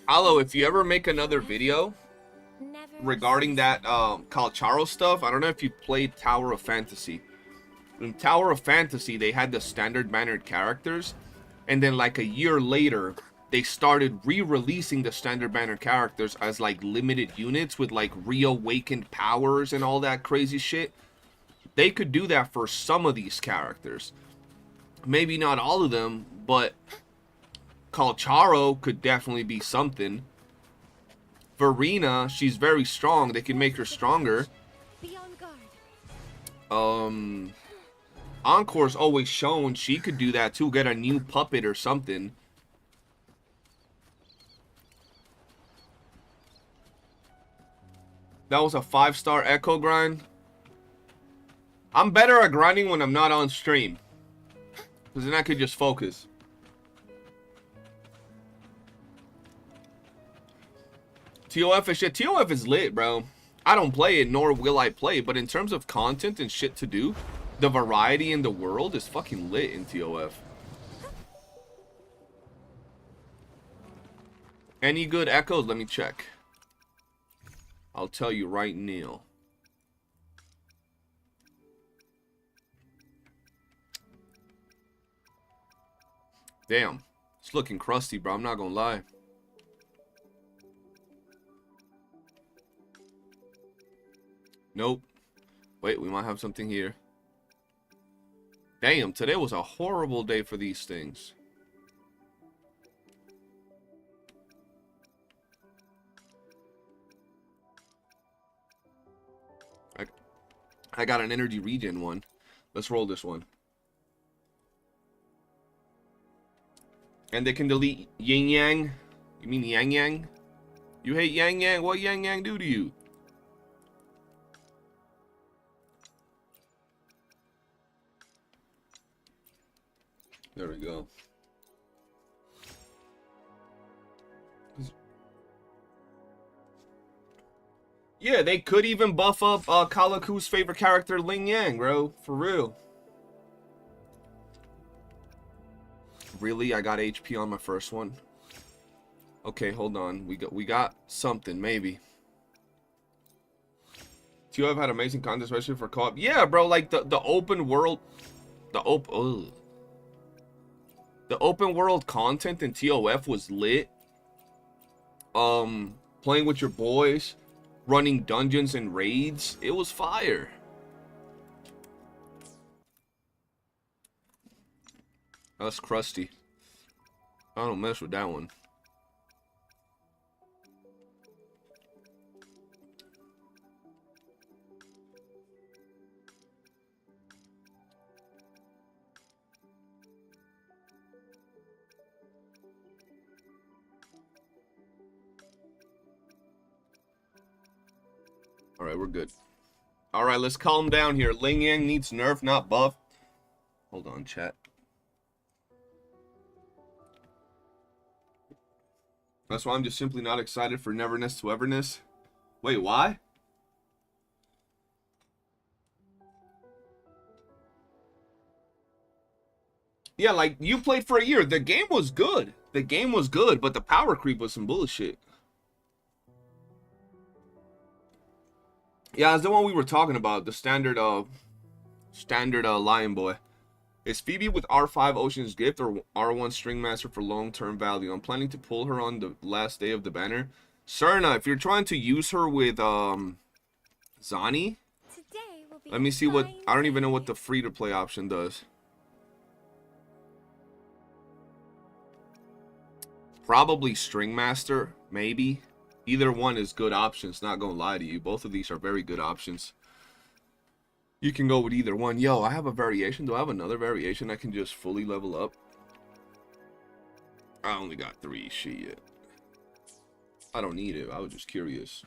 Alo, if you ever make another video regarding that Calcharo stuff, I don't know if you played Tower of Fantasy. In Tower of Fantasy, they had the standard bannered characters, and then like a year later, they started re-releasing the standard banner characters as like limited units with like reawakened powers and all that crazy shit. They could do that for some of these characters. Maybe not all of them, but Calcharo could definitely be something. Verena, she's very strong. They can make her stronger. Encore's always shown she could do that too. Get a new puppet or something. That was a 5-star Echo grind. I'm better at grinding when I'm not on stream, because then I could just focus. TOF is shit. TOF is lit, bro. I don't play it, nor will I play, but in terms of content and shit to do, the variety in the world is fucking lit in TOF. Any good echoes? Let me check. I'll tell you right now. Damn. It's looking crusty, bro. I'm not gonna lie. Nope. Wait, we might have something here. Damn, today was a horrible day for these things. I got an energy regen one. Let's roll this one. And they can delete yin yang. You mean yang yang? You hate yang yang? What yang yang do to you? There we go. Yeah, they could even buff up Kalaku's favorite character, Ling Yang, bro. For real. Really? I got HP on my first one. Okay, hold on. We got something, maybe. TOF had amazing content, especially for co-op. Yeah, bro, like the open world, the open world content in TOF was lit. Playing with your boys, running dungeons and raids, it was fire. That's crusty. I don't mess with that one. Alright, we're good. Alright, let's calm down here. Ling Yang needs nerf, not buff. Hold on, chat. That's why I'm just simply not excited for Neverness to Everness. Wait, why? Yeah, like, you played for a year. The game was good. The game was good, but the power creep was some bullshit. Yeah, it's the one we were talking about. The standard Lion Boy. Is Phoebe with R5 Ocean's Gift or R1 String Master for long-term value? I'm planning to pull her on the last day of the banner. Serna, if you're trying to use her with Zani, let me see what... I don't even know what the free-to-play option does. Probably String Master, maybe. Either one is good options, not gonna lie to you. Both of these are very good options. You can go with either one. Yo, I have a variation. Do I have another variation I can just fully level up? I only got 3. Shit. I don't need it. I was just curious.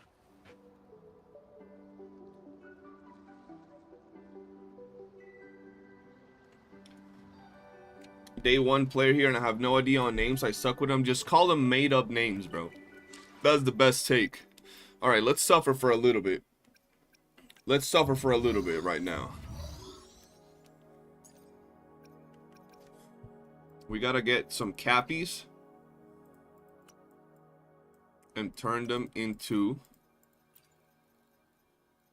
Day 1 player here and I have no idea on names. I suck with them. Just call them made up names, bro. That's the best take. Alright, let's suffer for a little bit. Let's suffer for a little bit right now. We gotta get some cappies. and turn them into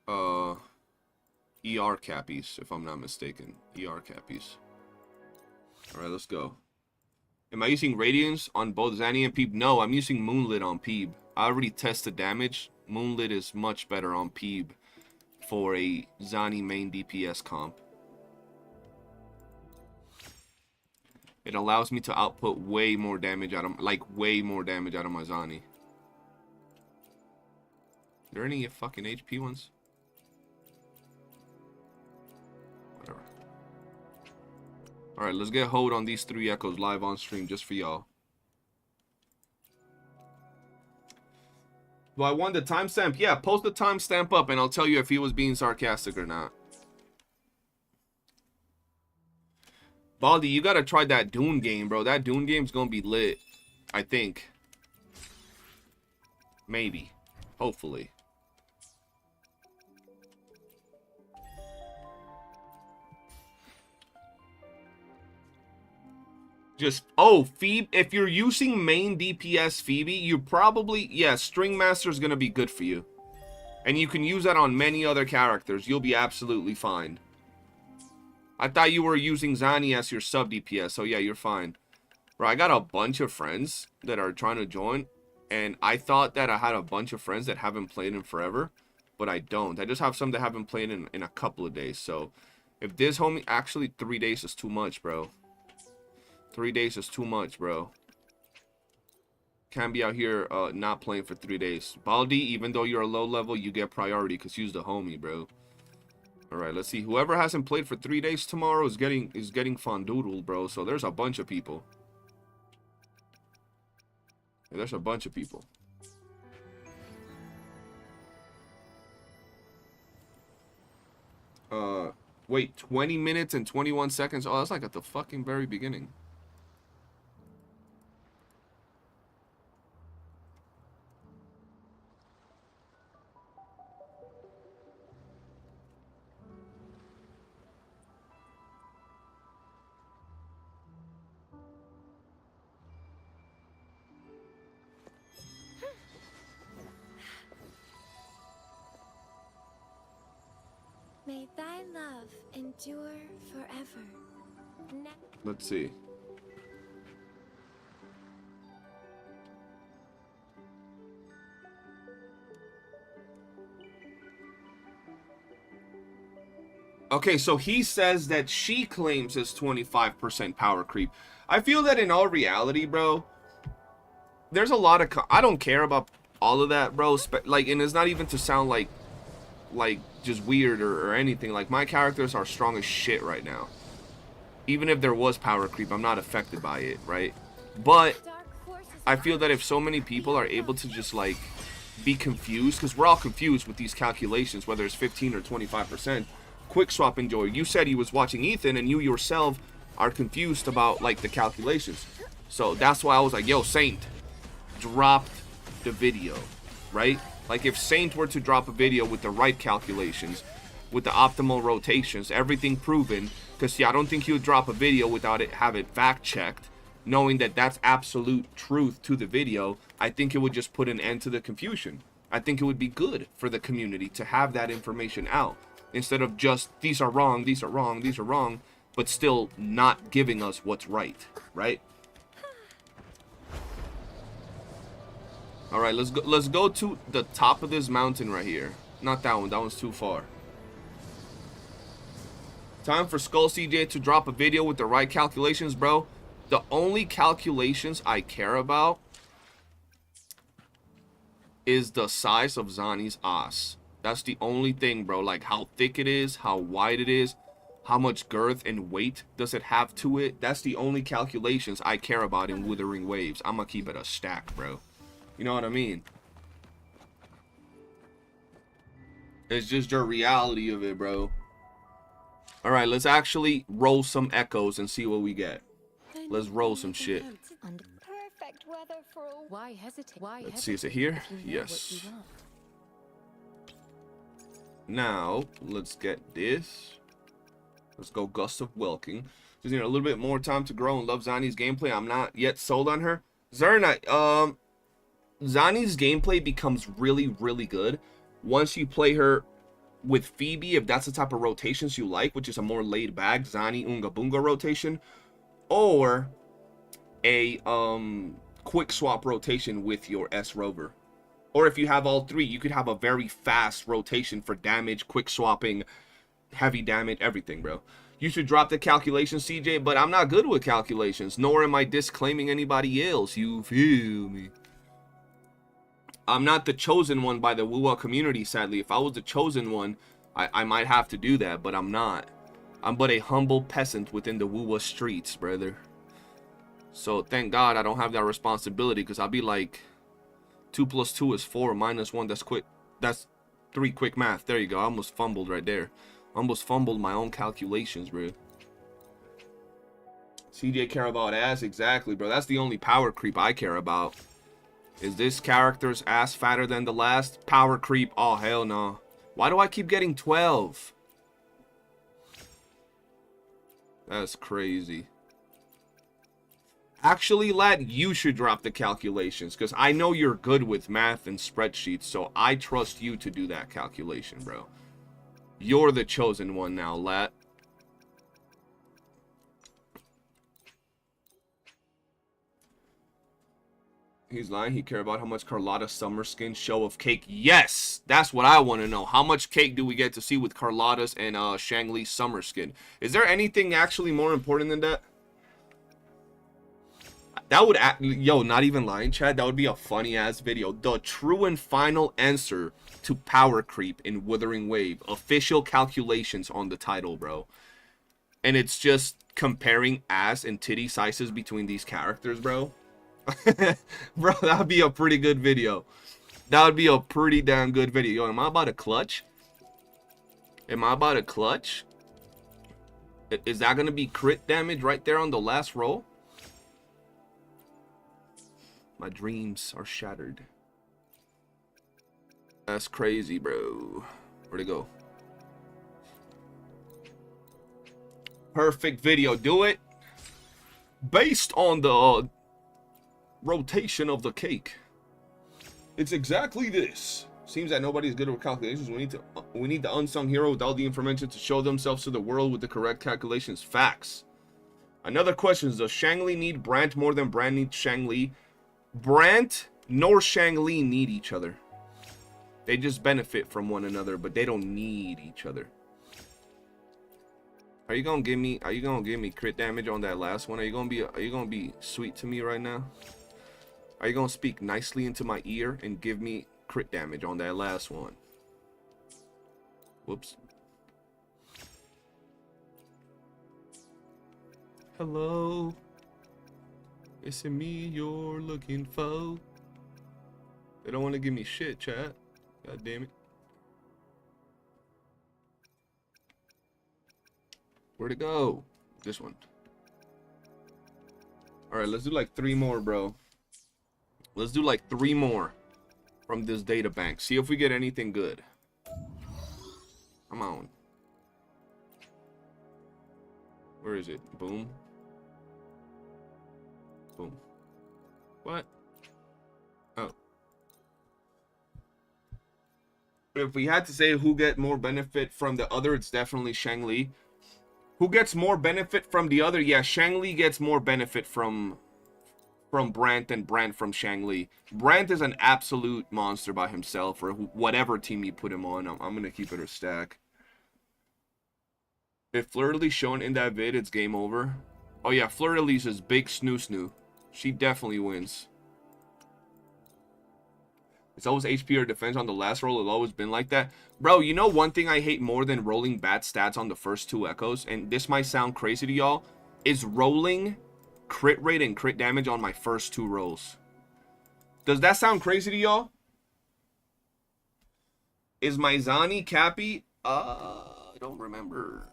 ER cappies, if I'm not mistaken. ER cappies. Alright, let's go. Am I using Radiance on both Zani and Peeb? No, I'm using Moonlit on Peeb. I already tested damage. Moonlit is much better on Peeb for a Zani main DPS comp. It allows me to output way more damage out of, like, way more damage out of my Zani. Are there any fucking HP ones? Whatever. Alright, let's get hold on these 3 echoes live on stream just for y'all. Do I want the timestamp? Yeah, post the timestamp up and I'll tell you if he was being sarcastic or not. Baldi, you gotta try that Dune game, bro. That Dune game's gonna be lit. I think. Maybe. Hopefully. Just, oh, Phoebe, if you're using main DPS Phoebe, you probably, yeah, String Master is going to be good for you. And you can use that on many other characters. You'll be absolutely fine. I thought you were using Zani as your sub DPS, so yeah, you're fine. Bro, I got a bunch of friends that are trying to join, and I thought that I had a bunch of friends that haven't played in forever, but I don't. I just have some that haven't played in a couple of days, so if this homie, actually 3 days is too much, bro. 3 days is too much, bro. Can't be out here not playing for 3 days. Baldi, even though you're a low level, you get priority because you's the homie, bro. Alright, let's see. Whoever hasn't played for 3 days tomorrow is getting fondoodled, bro. So there's a bunch of people. Yeah, there's a bunch of people. Wait, 20 minutes and 21 seconds? Oh, that's like at the fucking very beginning. May thy love endure forever. Let's see. Okay, so he says that she claims it's 25% power creep. I feel that in all reality, bro, there's a lot of... I don't care about all of that, bro. Like, and it's not even to sound like just weird or anything. Like, my characters are strong as shit right now. Even if there was power creep, I'm not affected by it, right? But I feel that if so many people are able to just, like, be confused, because we're all confused with these calculations, whether it's 15 or 25%. Quick Swap Enjoy, you said he was watching Ethan, and you yourself are confused about, like, the calculations. So that's why I was like, yo, Saint dropped the video, right? Like, if Saint were to drop a video with the right calculations, with the optimal rotations, everything proven, because, see, I don't think he would drop a video without it have it fact-checked, knowing that that's absolute truth to the video. I think it would just put an end to the confusion. I think it would be good for the community to have that information out, instead of just, these are wrong, these are wrong, these are wrong, but still not giving us what's right, right? All right, let's go to the top of this mountain right here. Not that one, that one's too far. Time for Skull CJ to drop a video with the right calculations, bro. The only calculations I care about is the size of Zani's ass. That's the only thing, bro. Like, how thick it is, how wide it is, how much girth and weight does it have to it. That's the only calculations I care about in Withering Waves. I'm gonna keep it a stack, bro. You know what I mean? It's just your reality of it, bro. All right, let's actually roll some echoes and see what we get. Let's roll some shit. Perfect weather for a... Why hesitate? Let's see, is it here? Yes. Now, let's get this. Let's go Gust of Welking. Just need a little bit more time to grow and love Zani's gameplay. I'm not yet sold on her. Zerna, Zani's gameplay becomes really, really good once you play her with Phoebe, if that's the type of rotations you like, which is a more laid back Zani Unga Bunga rotation, or a quick swap rotation with your S Rover. Or if you have all three, you could have a very fast rotation for damage, quick swapping, heavy damage, everything, bro. You should drop the calculations, CJ, but I'm not good with calculations, nor am I disclaiming anybody else, you feel me? I'm not the chosen one by the WUWA community, sadly. If I was the chosen one, I might have to do that, but I'm not. I'm but a humble peasant within the WUWA streets, brother. So thank God I don't have that responsibility, because I'll be like, 2 + 2 is 4, -1, that's quick. That's 3 quick math. There you go. I almost fumbled right there. I almost fumbled my own calculations, bro. CJ care about ass? Exactly, bro. That's the only power creep I care about. Is this character's ass fatter than the last? Power creep? Oh, hell no. Why do I keep getting 12? That's crazy. Actually, lad, you should drop the calculations, because I know you're good with math and spreadsheets, so I trust you to do that calculation, bro. You're the chosen one now, lad. He's lying. He care about how much Carlotta's summer skin show of cake. Yes, that's what I want to know. How much cake do we get to see with Carlotta's and Shangli's summer skin? Is there anything actually more important than that? That would, yo, not even lying, Chad. That would be a funny ass video. The true and final answer to Power Creep in Withering Wave. Official calculations on the title, bro. And it's just comparing ass and titty sizes between these characters, bro. Bro, that would be a pretty good video. That would be a pretty damn good video. Yo, am I about to clutch? Am I about to clutch? Is that going to be crit damage right there on the last roll? My dreams are shattered. That's crazy, bro. Where'd it go? Perfect video. Do it based on the rotation of the cake. It's exactly this. Seems that nobody's good with calculations. We need the unsung hero with all the information to show themselves to the world with the correct calculations. Facts. Another question is, does Shangli need Brant more than Brant needs Shangli? Brant nor Shangli need each other. They just benefit from one another, but they don't need each other. Are you gonna give me crit damage on that last one? Are you gonna be sweet to me right now? Are you gonna speak nicely into my ear and give me crit damage on that last one? Whoops. Hello. It's me you're looking for. They don't want to give me shit, chat. God damn it. Where'd it go? This one. Alright, let's do like 3 more, bro. Let's do like 3 more from this data bank. See if we get anything good. Come on. Where is it? Boom. Boom. What? Oh. If we had to say who get more benefit from the other, it's definitely Shangli. Who gets more benefit from the other? Yeah, Shangli gets more benefit from Brant than Brant from Shangli. Brant is an absolute monster by himself, or whatever team you put him on. I'm gonna keep it a stack. If Fleur-de-Lis shown in that vid, it's game over. Oh yeah, Fleur-de-Lis is big snoo. She definitely wins. It's always HP or defense on the last roll. It's always been like that. Bro, you know one thing I hate more than rolling bad stats on the first 2 echoes, and this might sound crazy to y'all, is rolling crit rate and crit damage on my first 2 rolls. Does that sound crazy to y'all? Is my Zani Cappy? I don't remember.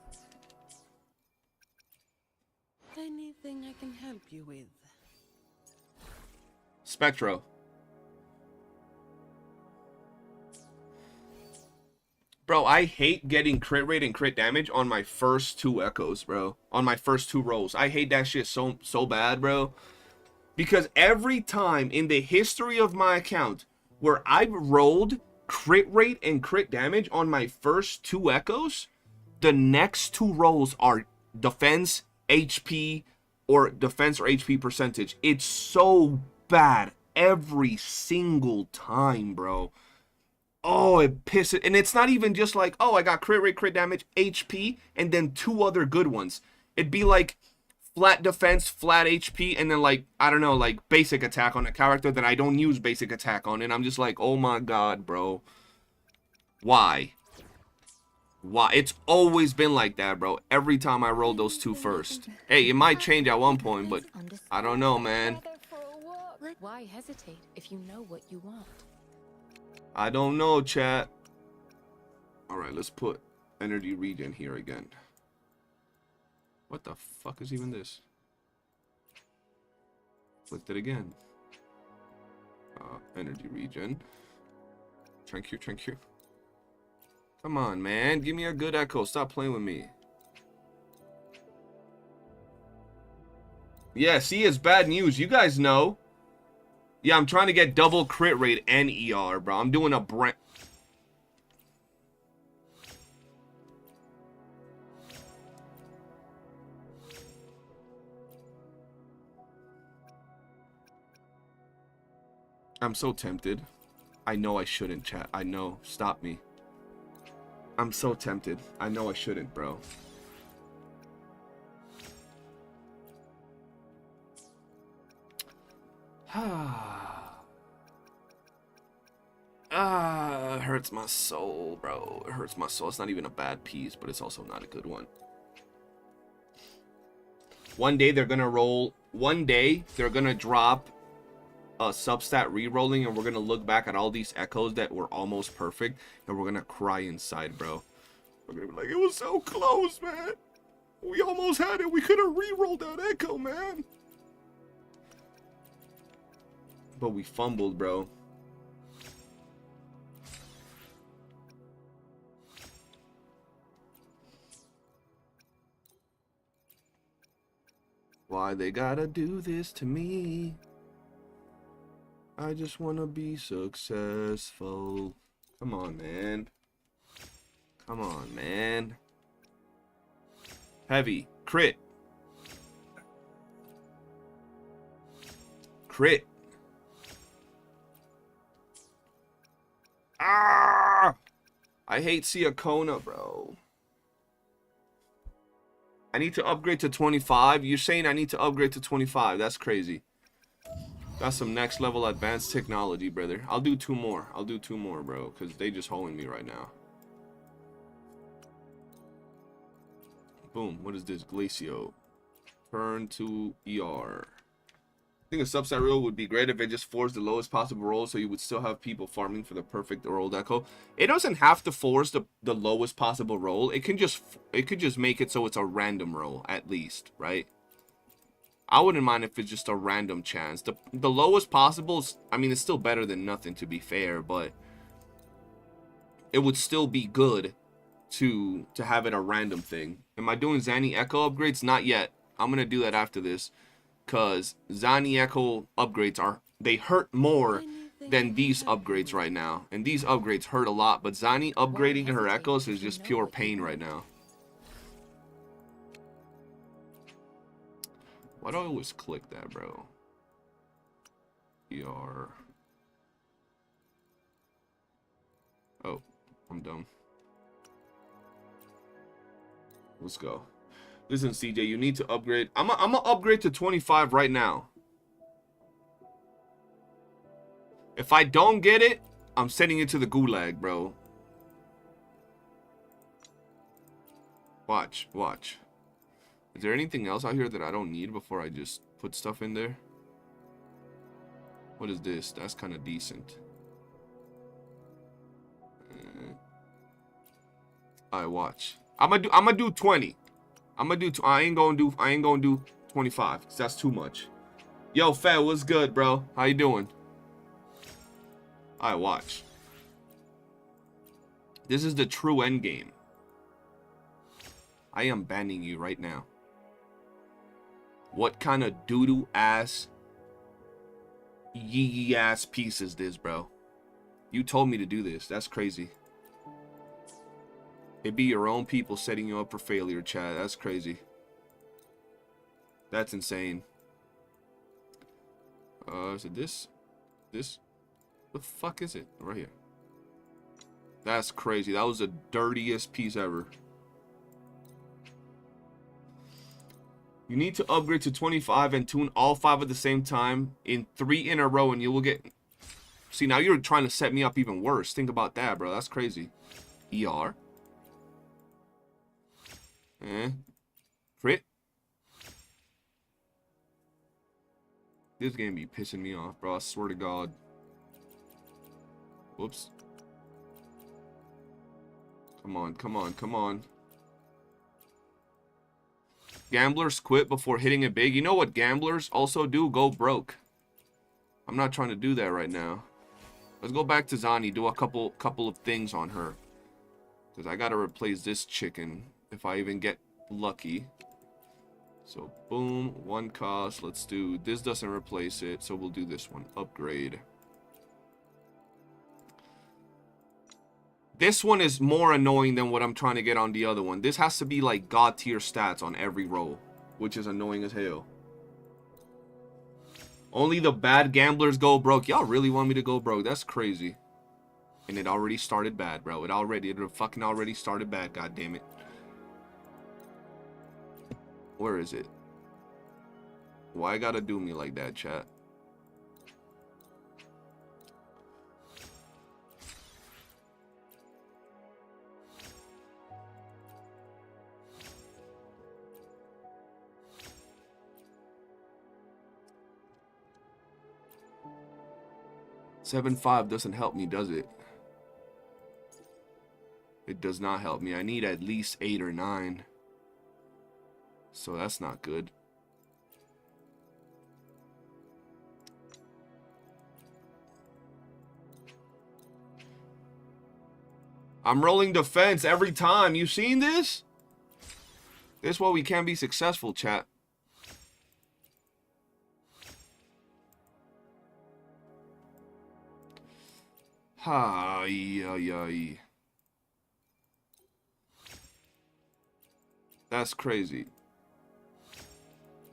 Anything I can help you with? Spectro. Bro, I hate getting crit rate and crit damage on my first 2 echoes, bro. On my first 2 rolls. I hate that shit so bad, bro. Because every time in the history of my account where I've rolled crit rate and crit damage on my first 2 echoes, the next 2 rolls are defense, HP, or defense or HP percentage. It's so bad every single time, bro. Oh, it pisses. And it's not even just like, oh, I got crit rate, crit damage, HP, and then 2 other good ones. It'd be like flat defense, flat HP, and then like, I don't know, like basic attack on a character that I don't use basic attack on. And I'm just like, oh my god, bro. Why? Why? It's always been like that, bro. Every time I roll those 2 first. Hey, it might change at one point, but I don't know, man. Why hesitate if you know what you want? I don't know, chat. Alright, let's put energy regen here again. What the fuck is even this? Clicked it again. Energy regen. Thank you, thank you. Come on, man. Give me a good echo. Stop playing with me. Yeah, see, it's bad news. You guys know. Yeah, I'm trying to get double crit rate and ER, bro. I'm doing a brand. I'm so tempted. I know I shouldn't, chat. I know. Stop me. I'm so tempted. I know I shouldn't, bro. It hurts my soul, bro. It hurts my soul. It's not even a bad piece, but it's also not a good one. One day they're gonna roll. One day they're gonna drop a substat re-rolling, and we're gonna look back at all these echoes that were almost perfect, and we're gonna cry inside, bro. We're gonna be like, it was so close, man. We almost had it. We could have re-rolled that echo, man. But we fumbled, bro. Why they gotta do this to me? I just wanna be successful. Come on, man. Come on, man. Heavy. Crit. Crit. Ah! I hate Siakona, bro. I need to upgrade to 25. You're saying I need to upgrade to 25. That's crazy. That's some next level advanced technology, brother. I'll do 2 more. I'll do 2 more, bro. Because they just holding me right now. Boom. What is this? Glacio. Turn to ER. I think a substat rule would be great if it just forced the lowest possible roll, so you would still have people farming for the perfect rolled echo. It doesn't have to force the lowest possible roll. It could just make it so it's a random roll at least, right? I wouldn't mind if it's just a random chance. The lowest possible, I mean, it's still better than nothing, to be fair, but it would still be good to have it a random thing. Am I doing Zani echo upgrades? Not yet. I'm gonna do that after this. Because Zani Echo upgrades they hurt more than these upgrades right now. And these upgrades hurt a lot. But Zani upgrading her echoes is just pure pain right now. Why do I always click that, bro? ER. Oh, I'm dumb. Let's go. Listen, CJ, you need to upgrade. I'm gonna upgrade to 25 right now. If I don't get it, I'm sending it to the gulag, bro. Watch, watch. Is there anything else out here that I don't need before I just put stuff in there? What is this? That's kind of decent. Alright, watch. I'm gonna do 20. I ain't gonna do 25. 'Cause that's too much. Yo, Fat, what's good, bro? How you doing? Alright, watch. This is the true end game. I am banning you right now. What kind of doo-doo ass yee ass piece is this, bro? You told me to do this. That's crazy. It be your own people setting you up for failure, Chad. That's crazy. That's insane. Is it this? This? What the fuck is it? Right here. That's crazy. That was the dirtiest piece ever. You need to upgrade to 25 and tune all 5 at the same time in 3 in a row and you will get... See, now you're trying to set me up even worse. Think about that, bro. That's crazy. ER. Crit. This game be pissing me off, bro. I swear to God. Whoops. Come on, come on, come on. Gamblers quit before hitting it big. You know what gamblers also do? Go broke. I'm not trying to do that right now. Let's go back to Zani. Do a couple of things on her. Because I got to replace this chicken if I even get lucky. So, boom. 1 cost. Let's do... This doesn't replace it. So, we'll do this one. Upgrade. This one is more annoying than what I'm trying to get on the other one. This has to be like God tier stats on every roll, which is annoying as hell. Only the bad gamblers go broke. Y'all really want me to go broke? That's crazy. And it already started bad, bro. It fucking already started bad. God damn it. Where is it? Why gotta do me like that, chat? $7.5 doesn't help me, does it? It does not help me. I need at least 8 or 9. So that's not good. I'm rolling defense every time. You seen this? This is why we can't be successful, chat. Hi. That's crazy.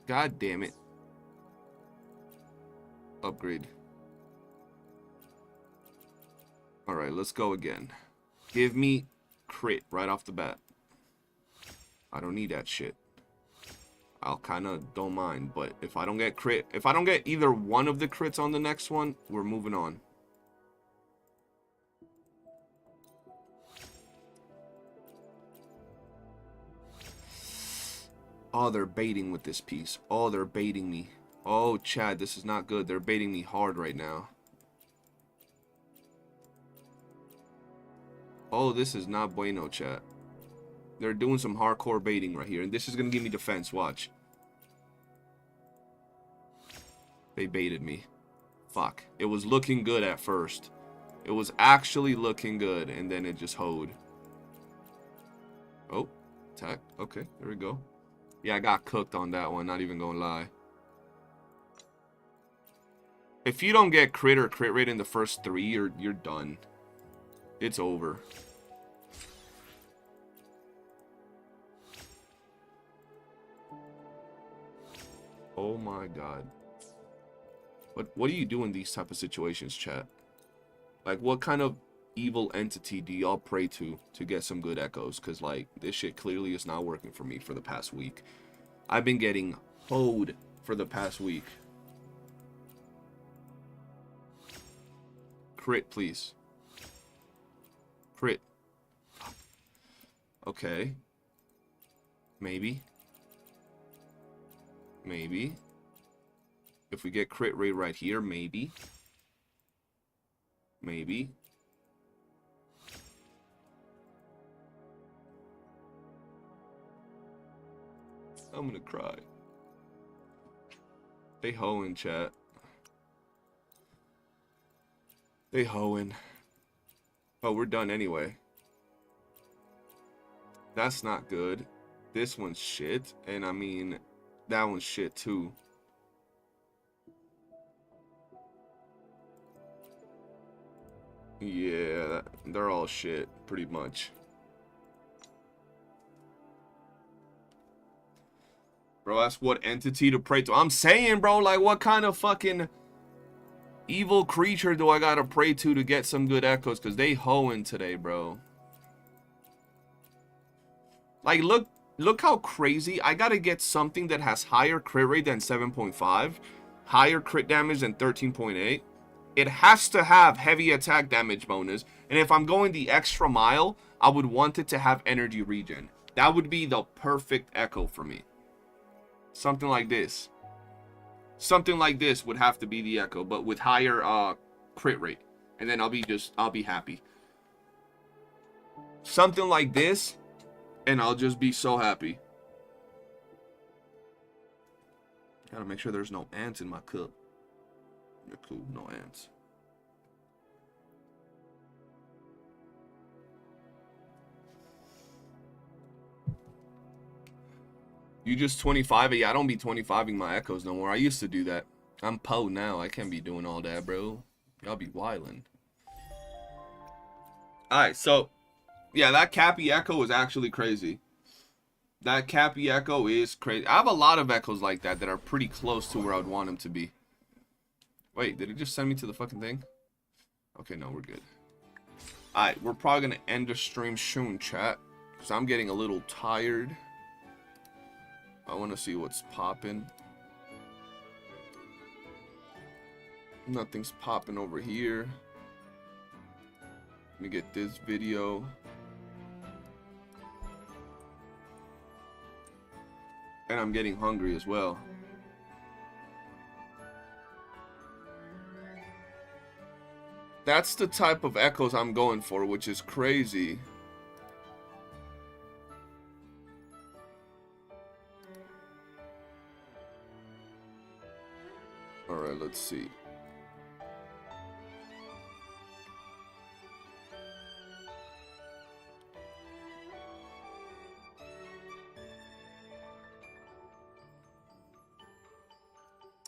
God damn it. Upgrade. Alright, let's go again. Give me crit right off the bat. I don't need that shit. I'll kind of don't mind, but if I don't get crit, if I don't get either one of the crits on the next one, we're moving on. Oh, they're baiting with this piece. Oh, they're baiting me. Oh, Chad, this is not good. They're baiting me hard right now. Oh, this is not bueno, chat. They're doing some hardcore baiting right here. And this is going to give me defense. Watch. They baited me. Fuck. It was looking good at first. It was actually looking good. And then it just hoed. Oh. Attack. Okay. There we go. Yeah, I got cooked on that one. Not even gonna lie. If you don't get crit or crit rate in the first 3, you're done. It's over. Oh my god. What do you do in these type of situations, chat? Like, what kind of evil entity do y'all pray to get some good echoes? Because, like, this shit clearly is not working for me for the past week. I've been getting hoed for the past week. Crit, please. Crit. Okay. Maybe. Maybe. If we get crit rate right here, maybe. Maybe. I'm gonna cry. They hoeing, chat. They hoeing. Oh, we're done anyway. That's not good. This one's shit. And I mean, that one's shit too. Yeah, they're all shit, pretty much. Bro, that's what entity to pray to. I'm saying, bro, like, what kind of fucking evil creature do I gotta pray to get some good echoes? Because they hoeing today, bro. Like, look how crazy. I gotta get something that has higher crit rate than 7.5, higher crit damage than 13.8. It has to have heavy attack damage bonus. And if I'm going the extra mile, I would want it to have energy regen. That would be the perfect echo for me. Something like this. Something like this would have to be the echo, but with higher crit rate. And then I'll be happy. Something like this, and I'll just be so happy. Gotta make sure there's no ants in my cup. Yeah, cool, no ants. You just 25? Yeah, I don't be 25ing my echoes no more. I used to do that. I'm Poe now. I can't be doing all that, bro. Y'all be wildin'. Alright, so yeah, that Cappy echo is actually crazy. That Cappy echo is crazy. I have a lot of echoes like that that are pretty close to where I would want them to be. Wait, did it just send me to the fucking thing? Okay, no, we're good. Alright, we're probably gonna end the stream soon, chat. Because I'm getting a little tired. I want to see what's popping. Nothing's popping over here. Let me get this video. And I'm getting hungry as well. That's the type of echoes I'm going for, which is crazy. Alright, let's see.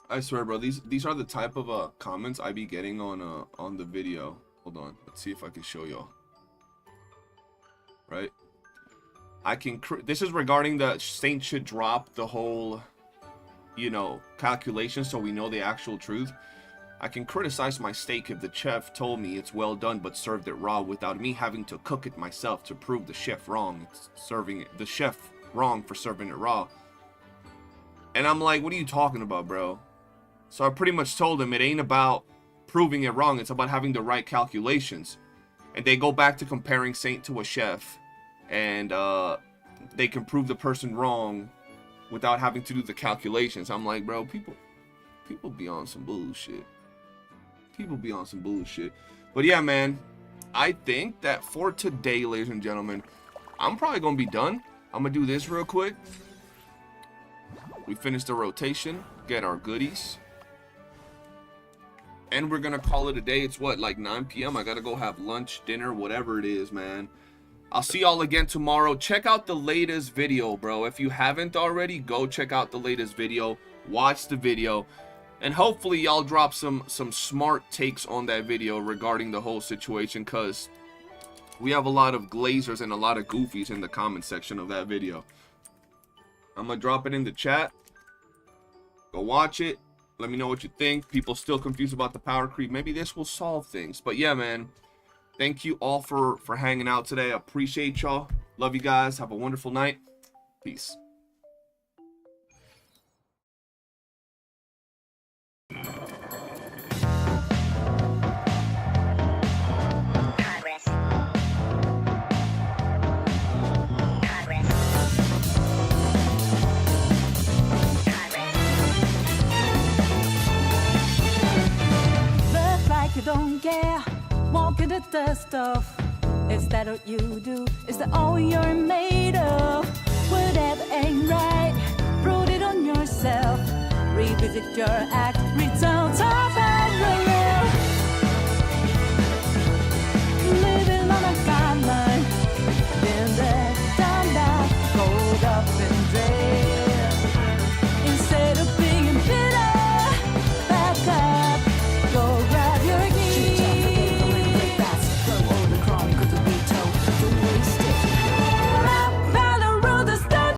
I swear, bro, these are the type of comments I be getting on the video. Hold on, let's see if I can show y'all. Right? This is regarding the Saint should drop the whole, you know, calculation so we know the actual truth. I can criticize my steak if the chef told me it's well done but served it raw without me having to cook it myself to prove the chef wrong. It's serving the chef wrong for serving it raw. And I'm like, what are you talking about, bro? So I pretty much told him it ain't about proving it wrong, it's about having the right calculations. And they go back to comparing Saint to a chef, and they can prove the person wrong without having to do the calculations. I'm like, bro, people be on some bullshit. People be on some bullshit. But yeah, man, I think that for today, ladies and gentlemen, I'm probably gonna be done. I'm gonna do this real quick. We finish the rotation, get our goodies, and we're gonna call it a day. It's what, like 9 p.m. I gotta go have lunch, dinner, whatever it is, man. I'll see y'all again tomorrow. Check out the latest video, bro. If you haven't already, go check out the latest video. Watch the video. And hopefully y'all drop some smart takes on that video regarding the whole situation, because we have a lot of glazers and a lot of goofies in the comment section of that video. I'm gonna drop it in the chat. Go watch it. Let me know what you think. People still confused about the power creep. Maybe this will solve things. But yeah, man. Thank you all for hanging out today. I appreciate y'all. Love you guys. Have a wonderful night. Peace. You don't care, walking the dust off. Is that what you do? Is that all you're made?